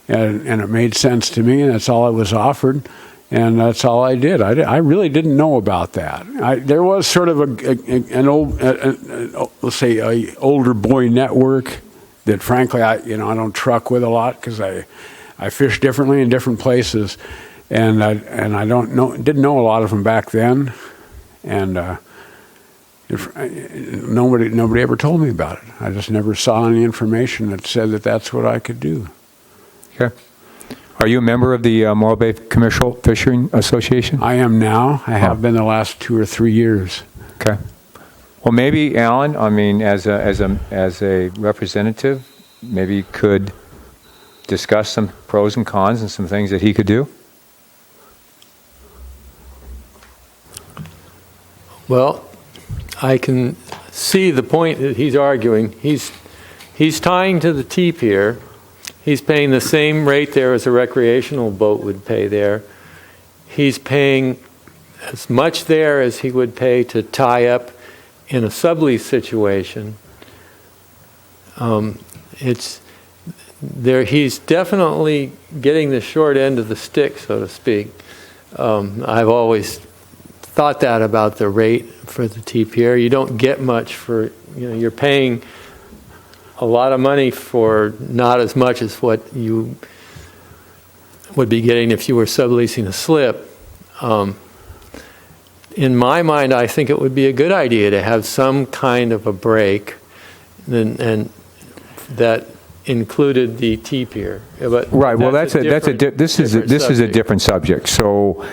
And it made sense to me, and that's all that was offered. And that's all I did. I really didn't know about that. There was sort of an old, let's say, a older boy network that, frankly, I don't truck with a lot because I fish differently in different places, and I didn't know a lot of them back then, and nobody ever told me about it. I just never saw any information that said that that's what I could do. Okay. Are you a member of the Morro Bay Commercial Fishing Association? I am now. I have been the last 2 or 3 years. Okay. Well, maybe Alan, I mean, as a representative, maybe you could discuss some pros and cons and some things that he could do. Well, I can see the point that he's arguing. He's tying to the T pier. He's paying the same rate there as a recreational boat would pay there. He's paying as much there as he would pay to tie up in a sublease situation. He's definitely getting the short end of the stick, so to speak. I've always thought that about the rate for the T pier. You don't get much for, you're paying a lot of money for not as much as what you would be getting if you were subleasing a slip. In my mind, I think it would be a good idea to have some kind of a break, and that included the T pier. But right. Well, this is a different subject. So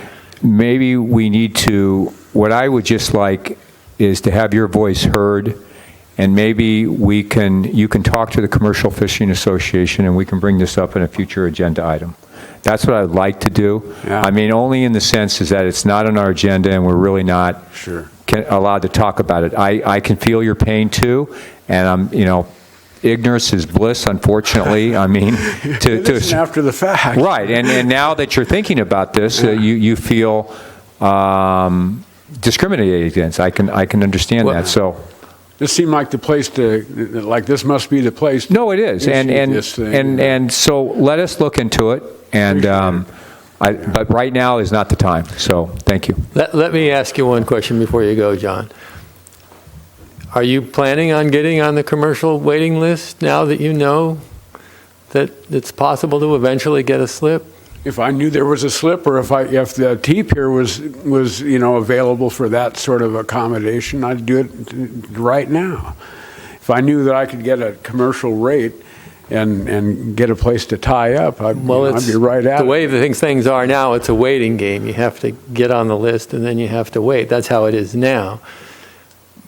maybe we need to. What I would just like is to have your voice heard. And maybe you can talk to the Commercial Fishing Association, and we can bring this up in a future agenda item. That's what I'd like to do. Yeah. I mean, only in the sense is that it's not on our agenda, and we're really not allowed to talk about it. I can feel your pain too, and ignorance is bliss, unfortunately. I mean, to after the fact, right? And now that you're thinking about this, you feel discriminated against. I can understand that. So. This seemed like the place this must be the place. No, it is, and so let us look into it. And but right now is not the time. So thank you. Let me ask you one question before you go, John. Are you planning on getting on the commercial waiting list now that you know that it's possible to eventually get a slip? If I knew there was a slip, or if the T pier was available for that sort of accommodation, I'd do it right now. If I knew that I could get a commercial rate and get a place to tie up, I'd be right at it. The way things are now, it's a waiting game. You have to get on the list, and then you have to wait. That's how it is now.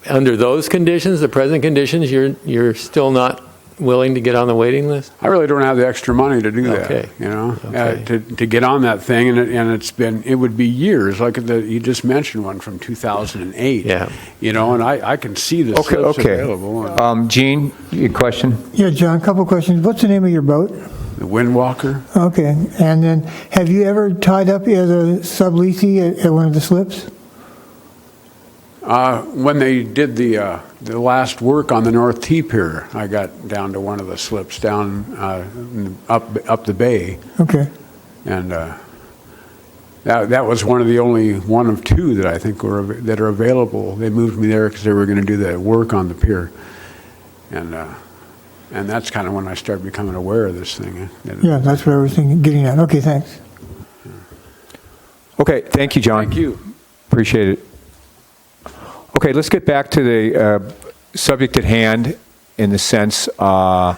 Under those conditions, the present conditions, you're still not willing to get on the waiting list? I really don't have the extra money to do that. To get on that thing, and it would be years. Like you just mentioned one from 2008. Yeah. And I can see the slips available. Gene, your question? Yeah, John, a couple questions. What's the name of your boat? The Windwalker. Okay, and then have you ever tied up as a subleasee at one of the slips? When they did the last work on the North T pier, I got down to one of the slips down up the bay. Okay. And that was one of the only one of two that I think that are available. They moved me there because they were going to do the work on the pier, and that's kind of when I started becoming aware of this thing. Yeah, that's what I was getting at. Okay, thanks. Okay, thank you, John. Thank you. Appreciate it. Okay, let's get back to the subject at hand in the sense, I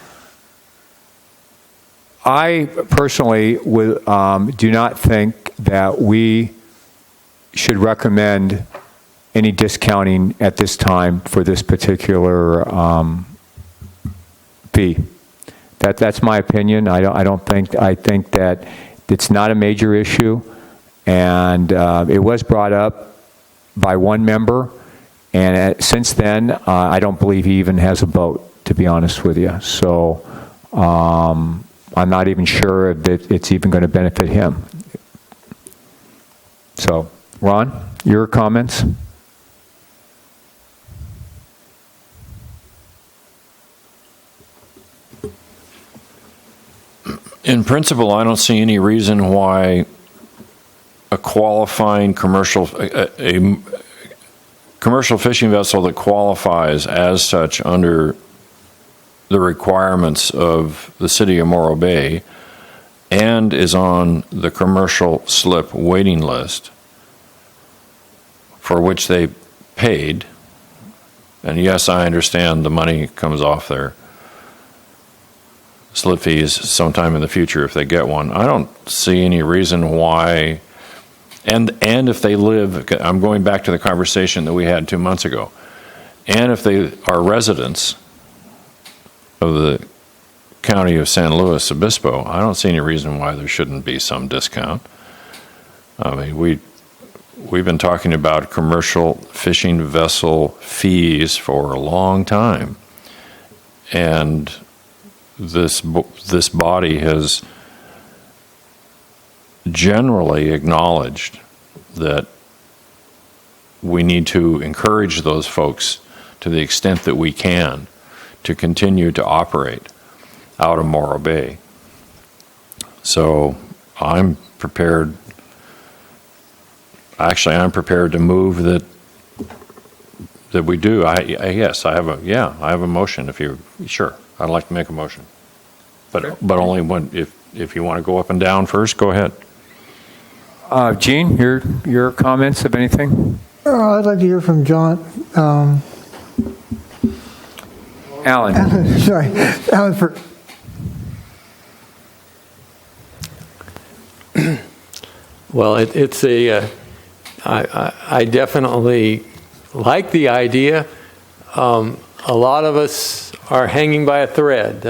personally do not think that we should recommend any discounting at this time for this particular fee. That's my opinion. I think that it's not a major issue, and it was brought up by one member. And since then, I don't believe he even has a boat. to be honest with you. So I'm not even sure if it's even going to benefit him. So, Ron, your comments? In principle, I don't see any reason why a qualifying commercial fishing vessel that qualifies as such under the requirements of the city of Morro Bay and is on the commercial slip waiting list for which they paid, and yes, I understand the money comes off their slip fees sometime in the future if they get one. I don't see any reason why, and if they live, I'm going back to the conversation that we had 2 months ago, and if they are residents of the county of San Luis Obispo, I don't see any reason why there shouldn't be some discount. I mean, we've been talking about commercial fishing vessel fees for a long time, and this body has generally acknowledged that we need to encourage those folks to the extent that we can to continue to operate out of Morro Bay. So I'm prepared to move that we do. I have a motion. If you sure, I'd like to make a motion, but only when if you want to go up and down first, go ahead. Gene, your comments of anything? I'd like to hear from John. Alan. Sorry, Alan for. Well, I definitely like the idea. A lot of us are hanging by a thread.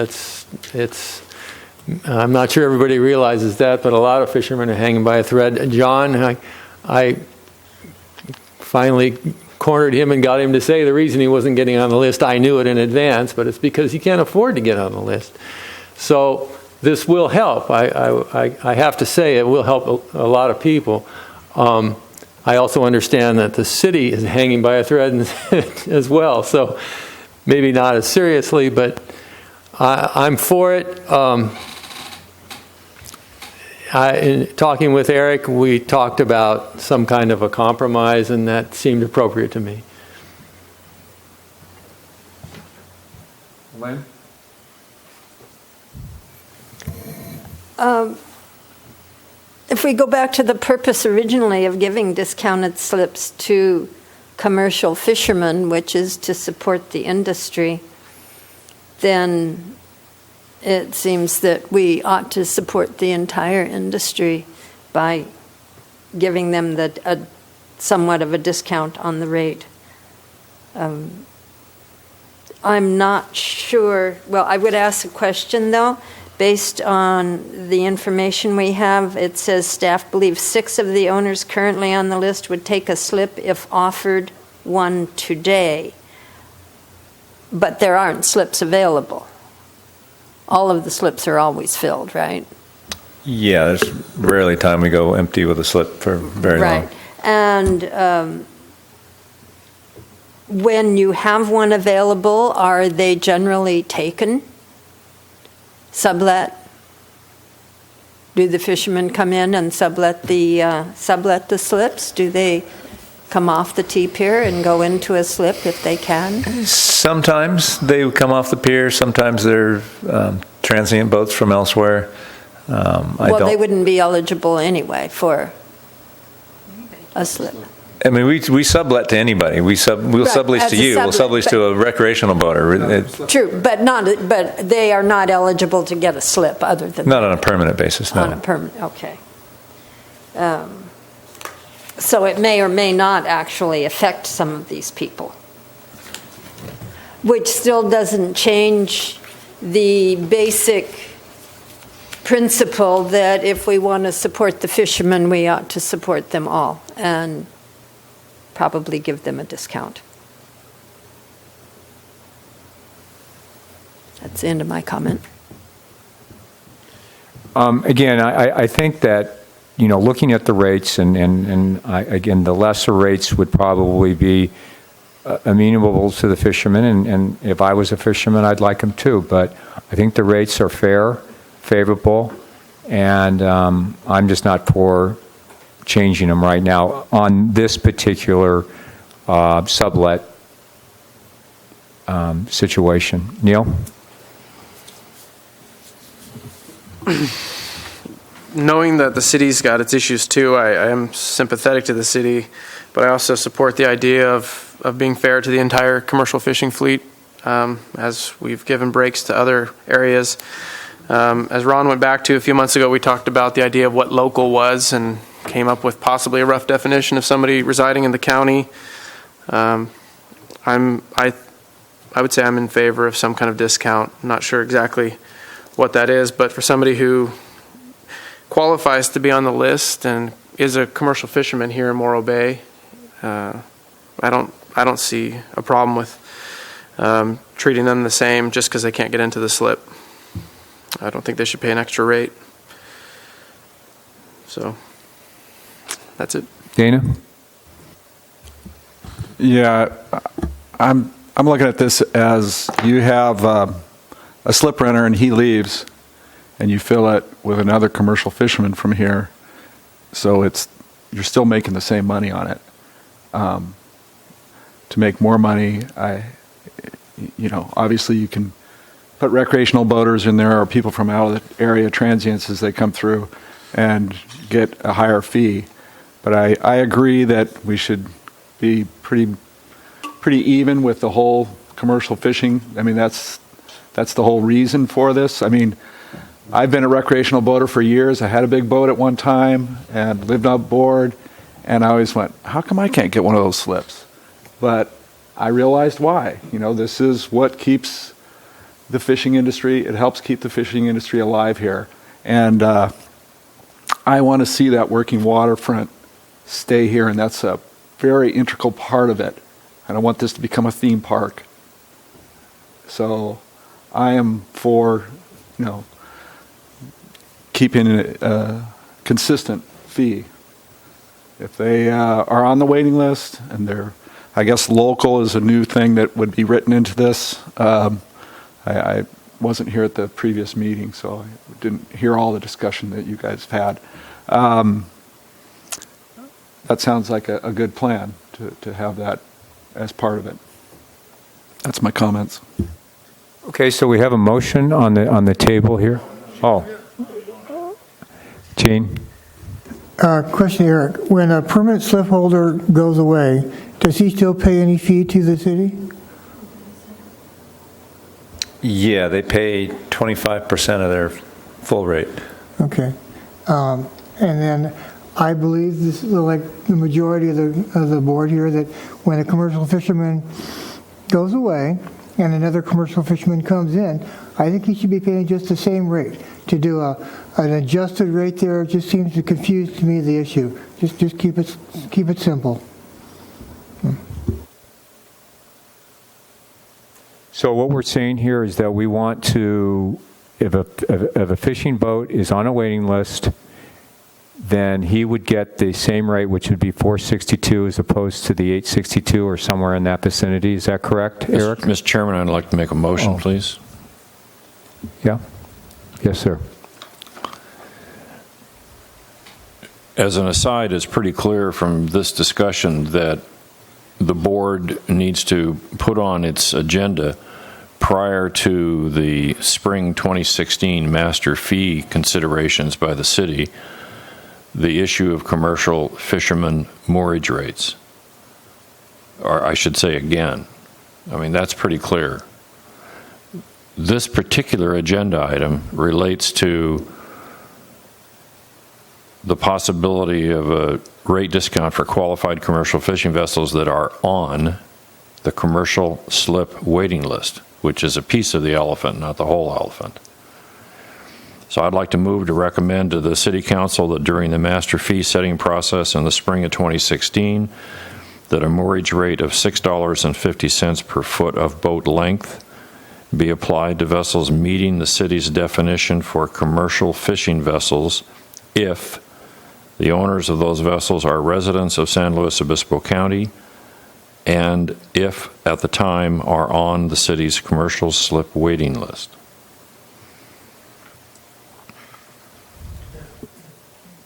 I'm not sure everybody realizes that, but a lot of fishermen are hanging by a thread. John, I finally cornered him and got him to say the reason he wasn't getting on the list, I knew it in advance, but it's because he can't afford to get on the list. So this will help. I have to say it will help a lot of people. I also understand that the city is hanging by a thread as well, so maybe not as seriously, but I'm for it. In talking with Eric, we talked about some kind of a compromise, and that seemed appropriate to me. Lynn? If we go back to the purpose originally of giving discounted slips to commercial fishermen, which is to support the industry, then it seems that we ought to support the entire industry by giving them somewhat of a discount on the rate. I'm not sure. Well, I would ask a question, though. Based on the information we have, it says staff believes 6 of the owners currently on the list would take a slip if offered one today. But there aren't slips available. All of the slips are always filled, right? Yeah, there's rarely time we go empty with a slip for very long. Right. And when you have one available, are they generally taken? Sublet? Do the fishermen come in and sublet the slips? Do they come off the T-pier and go into a slip if they can? Sometimes they come off the pier. Sometimes they're transient boats from elsewhere. They wouldn't be eligible anyway for a slip. I mean, we sublet to anybody. We'll sublease to you. We'll sublease to a recreational boater. True, but they are not eligible to get a slip other than not on a permanent basis. No. On a permanent, okay. So it may or may not actually affect some of these people, which still doesn't change the basic principle that if we want to support the fishermen, we ought to support them all and probably give them a discount. That's the end of my comment. Again, I think that, looking at the rates, again, the lesser rates would probably be amenable to the fishermen, and if I was a fisherman, I'd like them too. But I think the rates are favorable, and I'm just not for changing them right now on this particular sublet situation. Neil? Knowing that the city's got its issues too, I am sympathetic to the city, but I also support the idea of being fair to the entire commercial fishing fleet, as we've given breaks to other areas. As Ron went back to a few months ago, we talked about the idea of what local was and came up with possibly a rough definition of somebody residing in the county. I would say I'm in favor of some kind of discount. I'm not sure exactly what that is, but for somebody who qualifies to be on the list and is a commercial fisherman here in Morro Bay, I don't see a problem with treating them the same just because they can't get into the slip. I don't think they should pay an extra rate. So that's it. Dana? Yeah, I'm looking at this as you have a slip renter and he leaves, and you fill it with another commercial fisherman from here, so you're still making the same money on it. To make more money, obviously you can put recreational boaters in there or people from out of the area, transients as they come through, and get a higher fee. But I agree that we should be pretty even with the whole commercial fishing. I mean, that's the whole reason for this. I mean, I've been a recreational boater for years. I had a big boat at one time and lived on board, and I always went, how come I can't get one of those slips? But I realized why. This is what keeps the fishing industry, it helps keep the fishing industry alive here. And I want to see that working waterfront stay here, and that's a very integral part of it. I don't want this to become a theme park. So I am for, keeping a consistent fee. If they are on the waiting list and I guess local is a new thing that would be written into this. I wasn't here at the previous meeting, so I didn't hear all the discussion that you guys have had. That sounds like a good plan to have that as part of it. That's my comments. Okay, so we have a motion on the table here. Oh. Gene? Question, Eric. When a permanent slip holder goes away, does he still pay any fee to the city? Yeah, they pay 25% of their full rate. Okay. And then I believe this is like the majority of the board here, that when a commercial fisherman goes away and another commercial fisherman comes in, I think he should be paying just the same rate. To do an adjusted rate there just seems to confuse to me the issue. Just keep it simple. So what we're saying here is that we want to, if a fishing boat is on a waiting list, then he would get the same rate, which would be $462 as opposed to the $862 or somewhere in that vicinity. Is that correct, Eric? Mr. Chairman, I'd like to make a motion, please. Yeah. Yes, sir. As an aside, it's pretty clear from this discussion that the board needs to put on its agenda prior to the spring 2016 master fee considerations by the city, the issue of commercial fishermen moorage rates. Or I should say again, I mean, that's pretty clear. This particular agenda item relates to the possibility of a rate discount for qualified commercial fishing vessels that are on the commercial slip waiting list, which is a piece of the elephant, not the whole elephant. So I'd like to move to recommend to the City Council that during the master fee setting process in the spring of 2016, that a moorage rate of $6.50 per foot of boat length be applied to vessels meeting the city's definition for commercial fishing vessels if the owners of those vessels are residents of San Luis Obispo County and if at the time are on the city's commercial slip waiting list.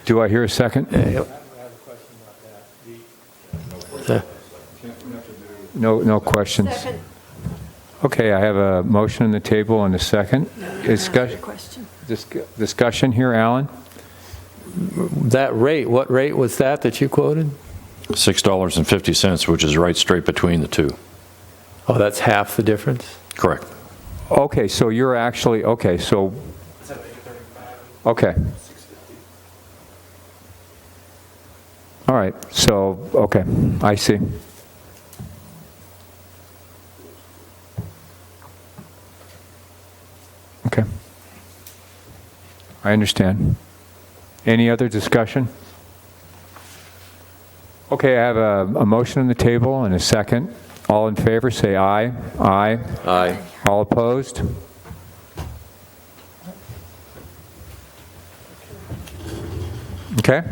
Do I hear a second? No questions. Second. Okay, I have a motion on the table and a second. Discussion here, Alan? That rate, what rate was that you quoted? $6.50, which is right straight between the two. Oh, that's half the difference? Correct. Okay, so you're actually, okay, so, okay. All right, so, okay, I see. Okay. I understand. Any other discussion? Okay, I have a motion on the table and a second. All in favor, say aye. Aye. Aye. All opposed? Okay.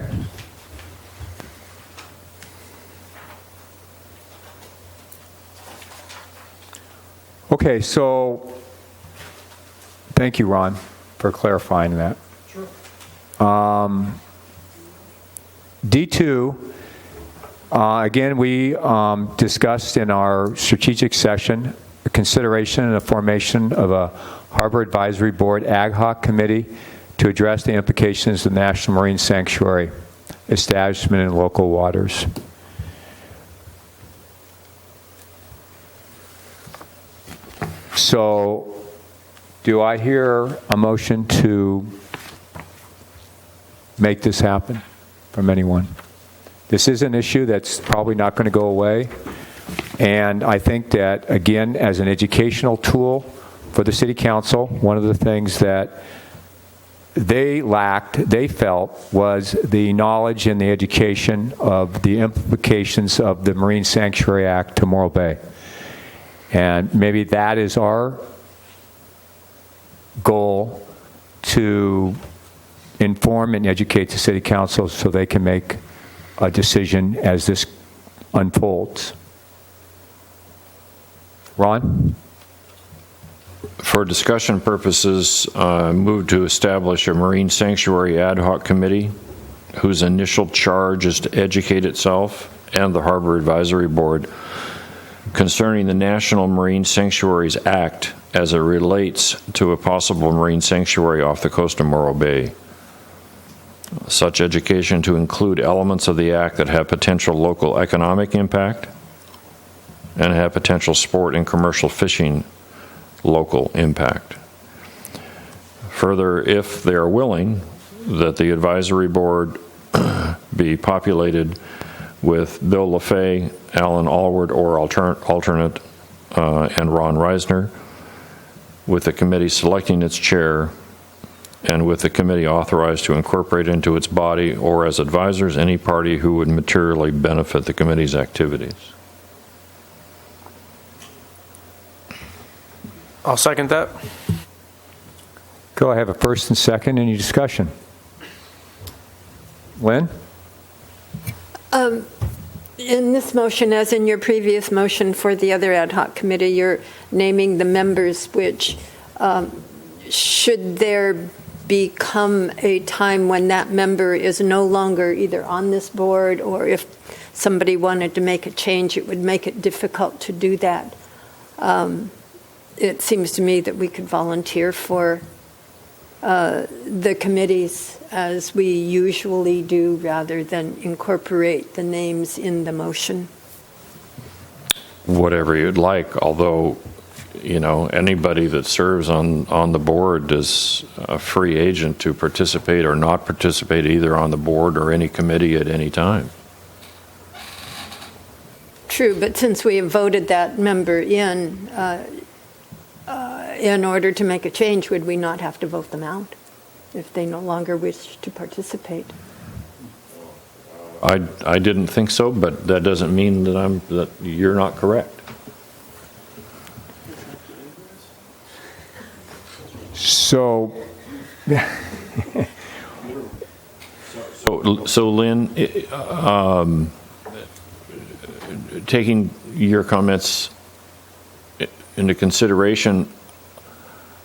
Okay, so thank you, Ron, for clarifying that. Sure. D2, again, we discussed in our strategic session the consideration and the formation of a Harbor Advisory Board ad hoc committee to address the implications of the National Marine Sanctuary establishment in local waters. So, do I hear a motion to make this happen from anyone? This is an issue that's probably not going to go away. And I think that, again, as an educational tool for the City Council, one of the things that they lacked, they felt, was the knowledge and the education of the implications of the Marine Sanctuary Act to Morro Bay. And maybe that is our goal, to inform and educate the City Council so they can make a decision as this unfolds. Ron? For discussion purposes, move to establish a Marine Sanctuary Ad Hoc Committee whose initial charge is to educate itself and the Harbor Advisory Board concerning the National Marine Sanctuaries Act as it relates to a possible marine sanctuary off the coast of Morro Bay. Such education to include elements of the Act that have potential local economic impact and have potential sport and commercial fishing local impact. Further, if they are willing, that the advisory board be populated with Bill LaFay, Alan Allward, or alternate, and Ron Reisner, with the committee selecting its chair, and with the committee authorized to incorporate into its body or as advisors any party who would materially benefit the committee's activities. I'll second that. Go, I have a first and second. Any discussion? Lynn? In this motion, as in your previous motion for the other ad hoc committee, you're naming the members, which should there become a time when that member is no longer either on this board, or if somebody wanted to make a change, it would make it difficult to do that. It seems to me that we could volunteer for the committees as we usually do, rather than incorporate the names in the motion. Whatever you'd like, although, you know, anybody that serves on the board is a free agent to participate or not participate either on the board or any committee at any time. True, but since we have voted that member in order to make a change, would we not have to vote them out if they no longer wish to participate? I didn't think so, but that doesn't mean that you're not correct. So, So Lynn, taking your comments into consideration,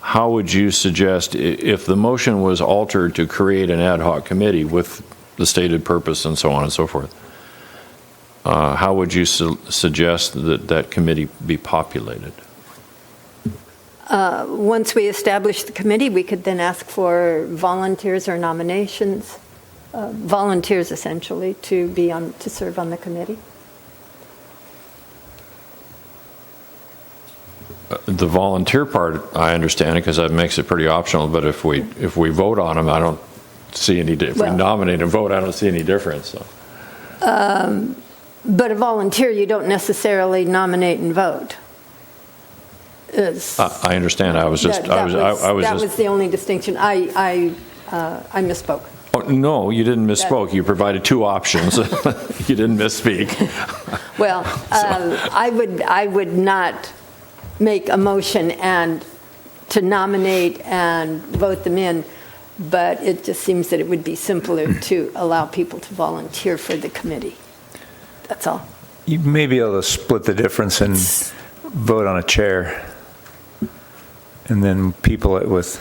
how would you suggest, if the motion was altered to create an ad hoc committee with the stated purpose and so on and so forth, how would you suggest that that committee be populated? Once we establish the committee, we could then ask for volunteers or nominations, volunteers essentially, to serve on the committee. The volunteer part, I understand it because that makes it pretty optional. But if we vote on them, I don't see any. If we nominate and vote, I don't see any difference. So. But a volunteer, you don't necessarily nominate and vote. I understand. I was just. That was the only distinction. I misspoke. Oh, no, you didn't misspoke. You provided two options. You didn't misspeak. Well, I would not make a motion and to nominate and vote them in, but it just seems that it would be simpler to allow people to volunteer for the committee. That's all. You may be able to split the difference and vote on a chair, and then people it with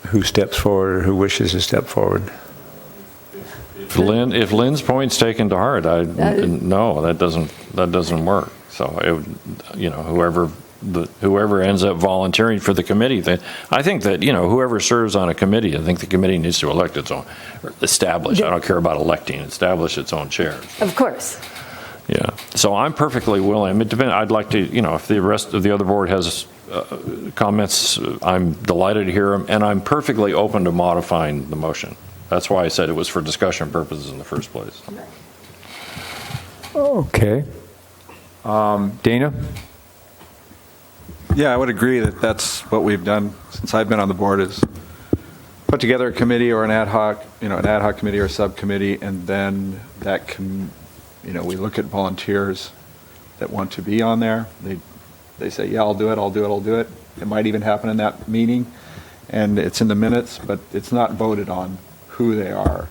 who steps forward or who wishes to step forward. If Lynn's point's taken to heart, no, that doesn't work. So, whoever ends up volunteering for the committee, I think that, whoever serves on a committee, I think the committee needs to elect its own, or establish, I don't care about electing, establish its own chair. Of course. Yeah. So I'm perfectly willing. I'd like to, if the rest of the other board has comments, I'm delighted to hear them, and I'm perfectly open to modifying the motion. That's why I said it was for discussion purposes in the first place. okay. Dana? Yeah, I would agree that that's what we've done since I've been on the board, is put together a committee or an ad hoc committee or subcommittee, and then that can, we look at volunteers that want to be on there. They say, yeah, I'll do it. It might even happen in that meeting, and it's in the minutes, but it's not voted on who they are.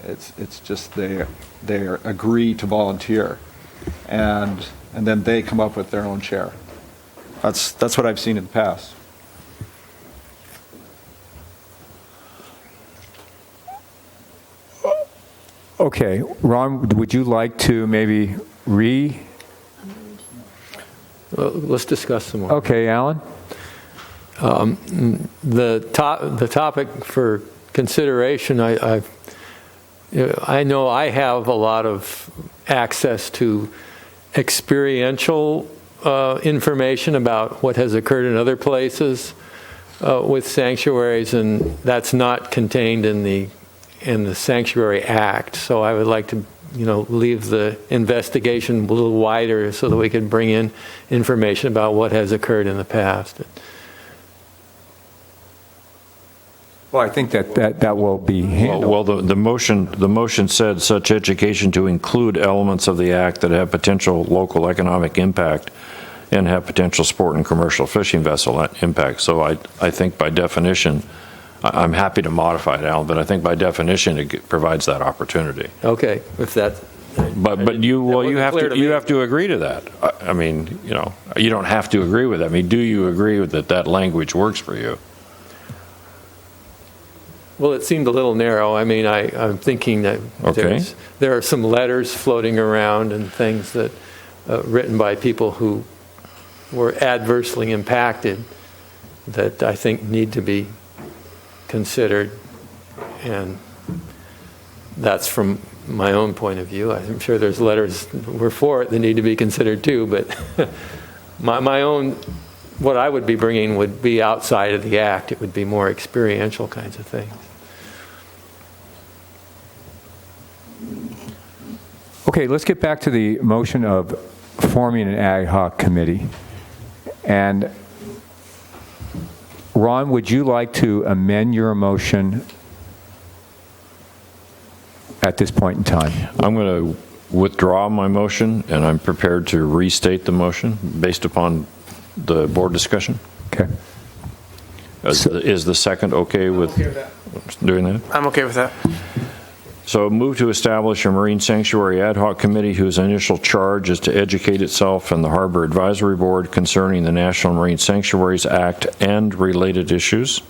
It's just they agree to volunteer, and then they come up with their own chair. That's what I've seen in the past. Okay, Ron, would you like to maybe Well, let's discuss some more. Okay, Alan? The topic for consideration, I know I have a lot of access to experiential information about what has occurred in other places with sanctuaries, and that's not contained in the Sanctuary Act. So I would like to, leave the investigation a little wider so that we can bring in information about what has occurred in the past. Well, I think that will be handled. Well, the motion said such education to include elements of the act that have potential local economic impact and have potential sport and commercial fishing vessel impact. So I think by definition, I'm happy to modify it, Alan, but I think by definition it provides that opportunity. Okay, if that. But you have to agree to that. I mean, you don't have to agree with it. I mean, do you agree with that language works for you? Well, it seemed a little narrow. I mean, I'm thinking that there are some letters floating around and things that written by people who were adversely impacted that I think need to be considered, and that's from my own point of view. I'm sure there's letters we're for it that need to be considered too, but my own, what I would be bringing would be outside of the act. It would be more experiential kinds of things. Okay, let's get back to the motion of forming an ad hoc committee. And Ron, would you like to amend your motion at this point in time? I'm going to withdraw my motion, and I'm prepared to restate the motion based upon the board discussion. Okay. Is the second okay with doing that? I'm okay with that. So move to establish a Marine Sanctuary Ad Hoc Committee whose initial charge is to educate itself and the Harbor Advisory Board concerning the National Marine Sanctuaries Act and related issues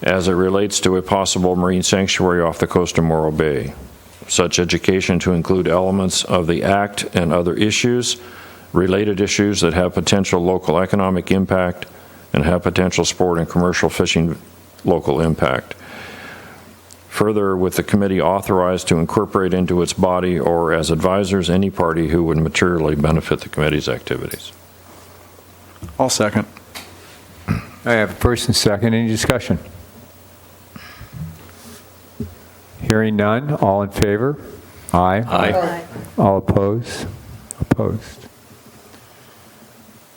as it relates to a possible marine sanctuary off the coast of Morro Bay. Such education to include elements of the Act and other issues, related issues that have potential local economic impact and have potential sport and commercial fishing local impact. Further, with the committee authorized to incorporate into its body or as advisors any party who would materially benefit the committee's activities. I'll second. I have a first and second. Any discussion? Hearing none. All in favor? Aye. Aye. All opposed? Opposed.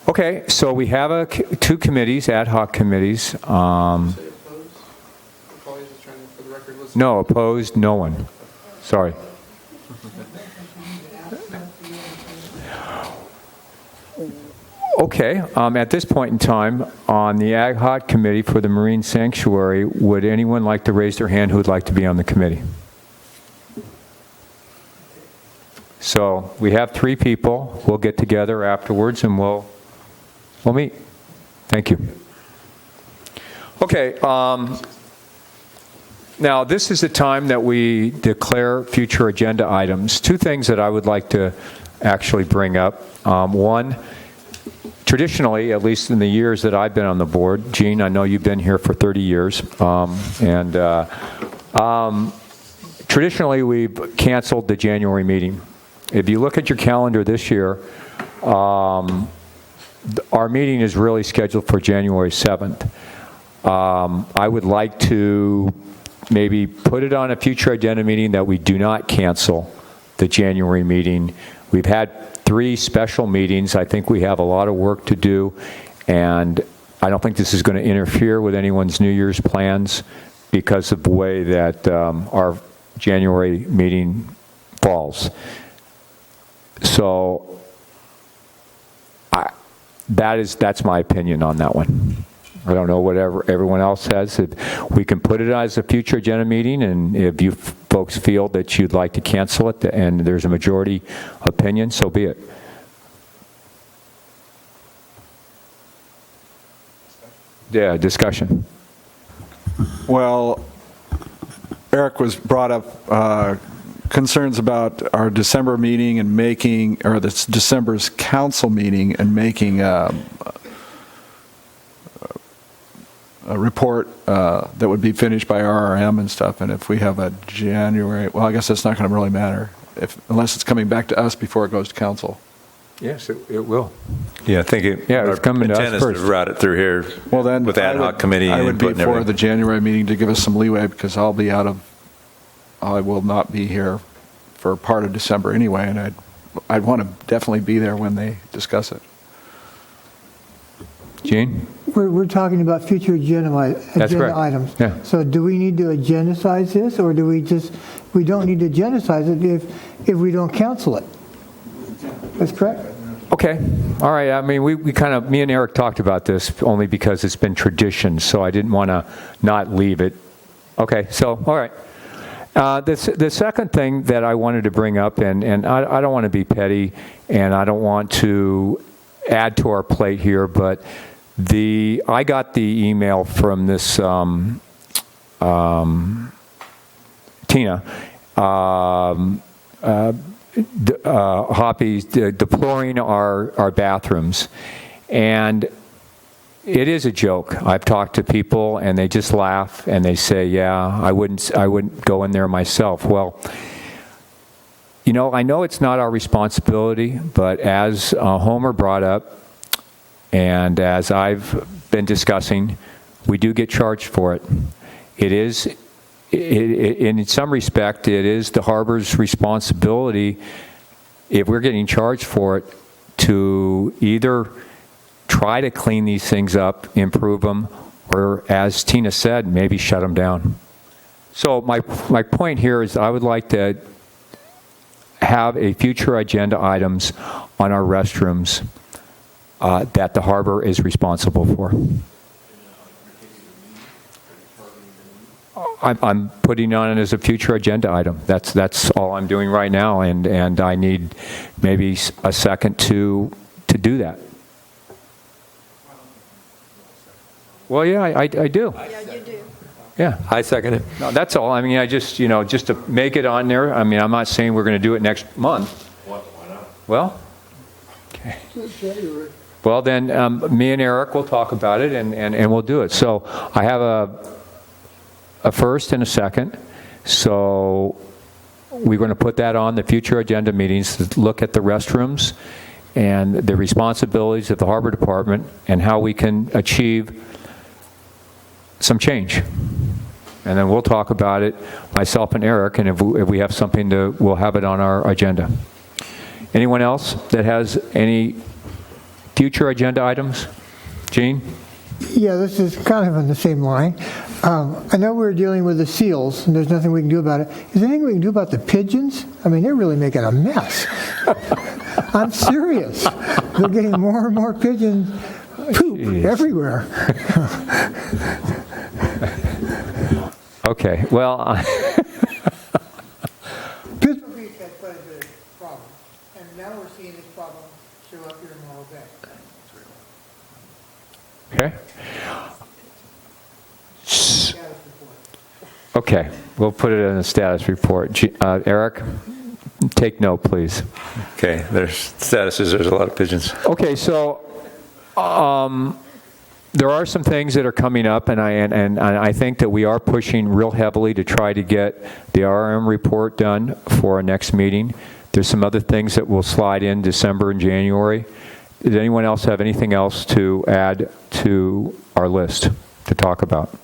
Okay, so we have two committees, ad hoc committees. No, opposed, no one. Sorry. Okay, at this point in time, on the ad hoc committee for the Marine Sanctuary, would anyone like to raise their hand who would like to be on the committee? So we have 3 people. We'll get together afterwards and we'll meet. Thank you. Okay. Now, this is the time that we declare future agenda items. 2 things that I would like to actually bring up. One, traditionally, at least in the years that I've been on the board, Gene, I know you've been here for 30 years, traditionally we've canceled the January meeting. If you look at your calendar this year, our meeting is really scheduled for January 7th. I would like to maybe put it on a future agenda meeting that we do not cancel the January meeting. We've had 3 special meetings. I think we have a lot of work to do, and I don't think this is going to interfere with anyone's New Year's plans because of the way that our January meeting falls. So that's my opinion on that one. I don't know what everyone else says. If we can put it as a future agenda meeting, and if you folks feel that you'd like to cancel it and there's a majority opinion, so be it. Yeah, discussion. Well, Eric was brought up concerns about our December meeting and making, or this December's council meeting and making a report that would be finished by RRM and stuff. And if we have a January, well, I guess that's not going to really matter unless it's coming back to us before it goes to council. Yes, it will. Yeah, I think it's coming to us first. To route it through here. Well, then with ad hoc committee. I would be and for the January meeting to give us some leeway because I will not be here for part of December anyway, and I'd want to definitely be there when they discuss it. Gene? We're talking about future agenda items. Yeah. So do we need to agendize this, or do we don't need to agendize it if we don't cancel it? That's correct? Okay. All right. I mean, me and Eric talked about this only because it's been tradition, so I didn't want to not leave it. Okay. So, all right. The second thing that I wanted to bring up, and I don't want to be petty, and I don't want to add to our plate here, but I got the email from this Tina Hoppy deploring our bathrooms, and it is a joke. I've talked to people and they just laugh and they say, "Yeah, I wouldn't go in there myself." Well, I know it's not our responsibility, but as Homer brought up, and as I've been discussing, we do get charged for it. In some respect, it is the harbor's responsibility, if we're getting charged for it, to either try to clean these things up, improve them, or, as Tina said, maybe shut them down. So my point here is I would like to have a future agenda items on our restrooms that the harbor is responsible for. I'm putting on it as a future agenda item. That's all I'm doing right now, and I need maybe a second to do that. Well, yeah, I do. Yeah, you do. Yeah. I second it. No, that's all. I mean, I just, just to make it on there. I mean, I'm not saying we're going to do it next month. Why not? Well, okay. Well, then me and Eric will talk about it, and we'll do it. So I have a first and a second. So we're going to put that on the future agenda meetings to look at the restrooms and the responsibilities of the Harbor Department and how we can achieve some change. And then we'll talk about it, myself and Eric, and if we have something we'll have it on our agenda. Anyone else that has any future agenda items? Gene? Yeah, this is kind of on the same line. I know we're dealing with the seals, and there's nothing we can do about it. Is there anything we can do about the pigeons? I mean, they're really making a mess. I'm serious. They're getting more and more pigeon poop everywhere. Okay, well... Pittsburgh Beach had quite a bit of problem, and now we're seeing this problem show up here in Morro Bay. Okay. Okay, we'll put it in a status report. Eric, take note, please. Okay, there's statuses, there's a lot of pigeons. Okay, so there are some things that are coming up, and I think that we are pushing real heavily to try to get the RM report done for our next meeting. There's some other things that will slide in December and January. Does anyone else have anything else to add to our list to talk about?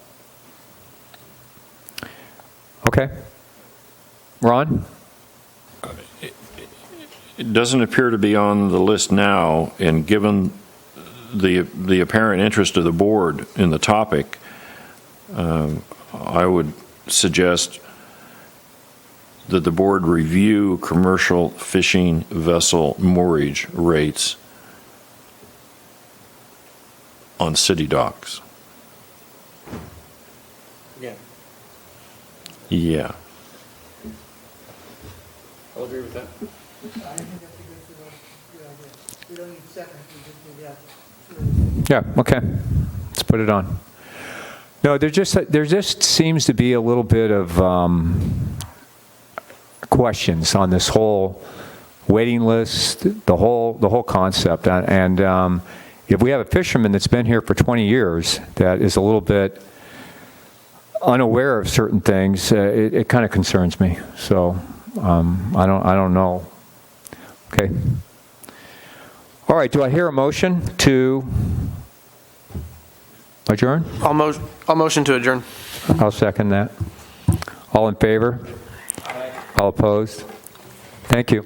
Okay. Ron? It doesn't appear to be on the list now, and given the apparent interest of the board in the topic, I would suggest that the board review commercial fishing vessel moorage rates on city docks. Yeah. Yeah. I'll agree with that. I think that's a good idea. We don't need seconds, we just need that. Yeah, okay. Let's put it on. No, there just seems to be a little bit of questions on this whole waiting list, the whole concept. And if we have a fisherman that's been here for 20 years that is a little bit unaware of certain things, it kind of concerns me. So I don't know. Okay. All right. Do I hear a motion to adjourn? I'll motion to adjourn. I'll second that. All in favor? All opposed? Thank you.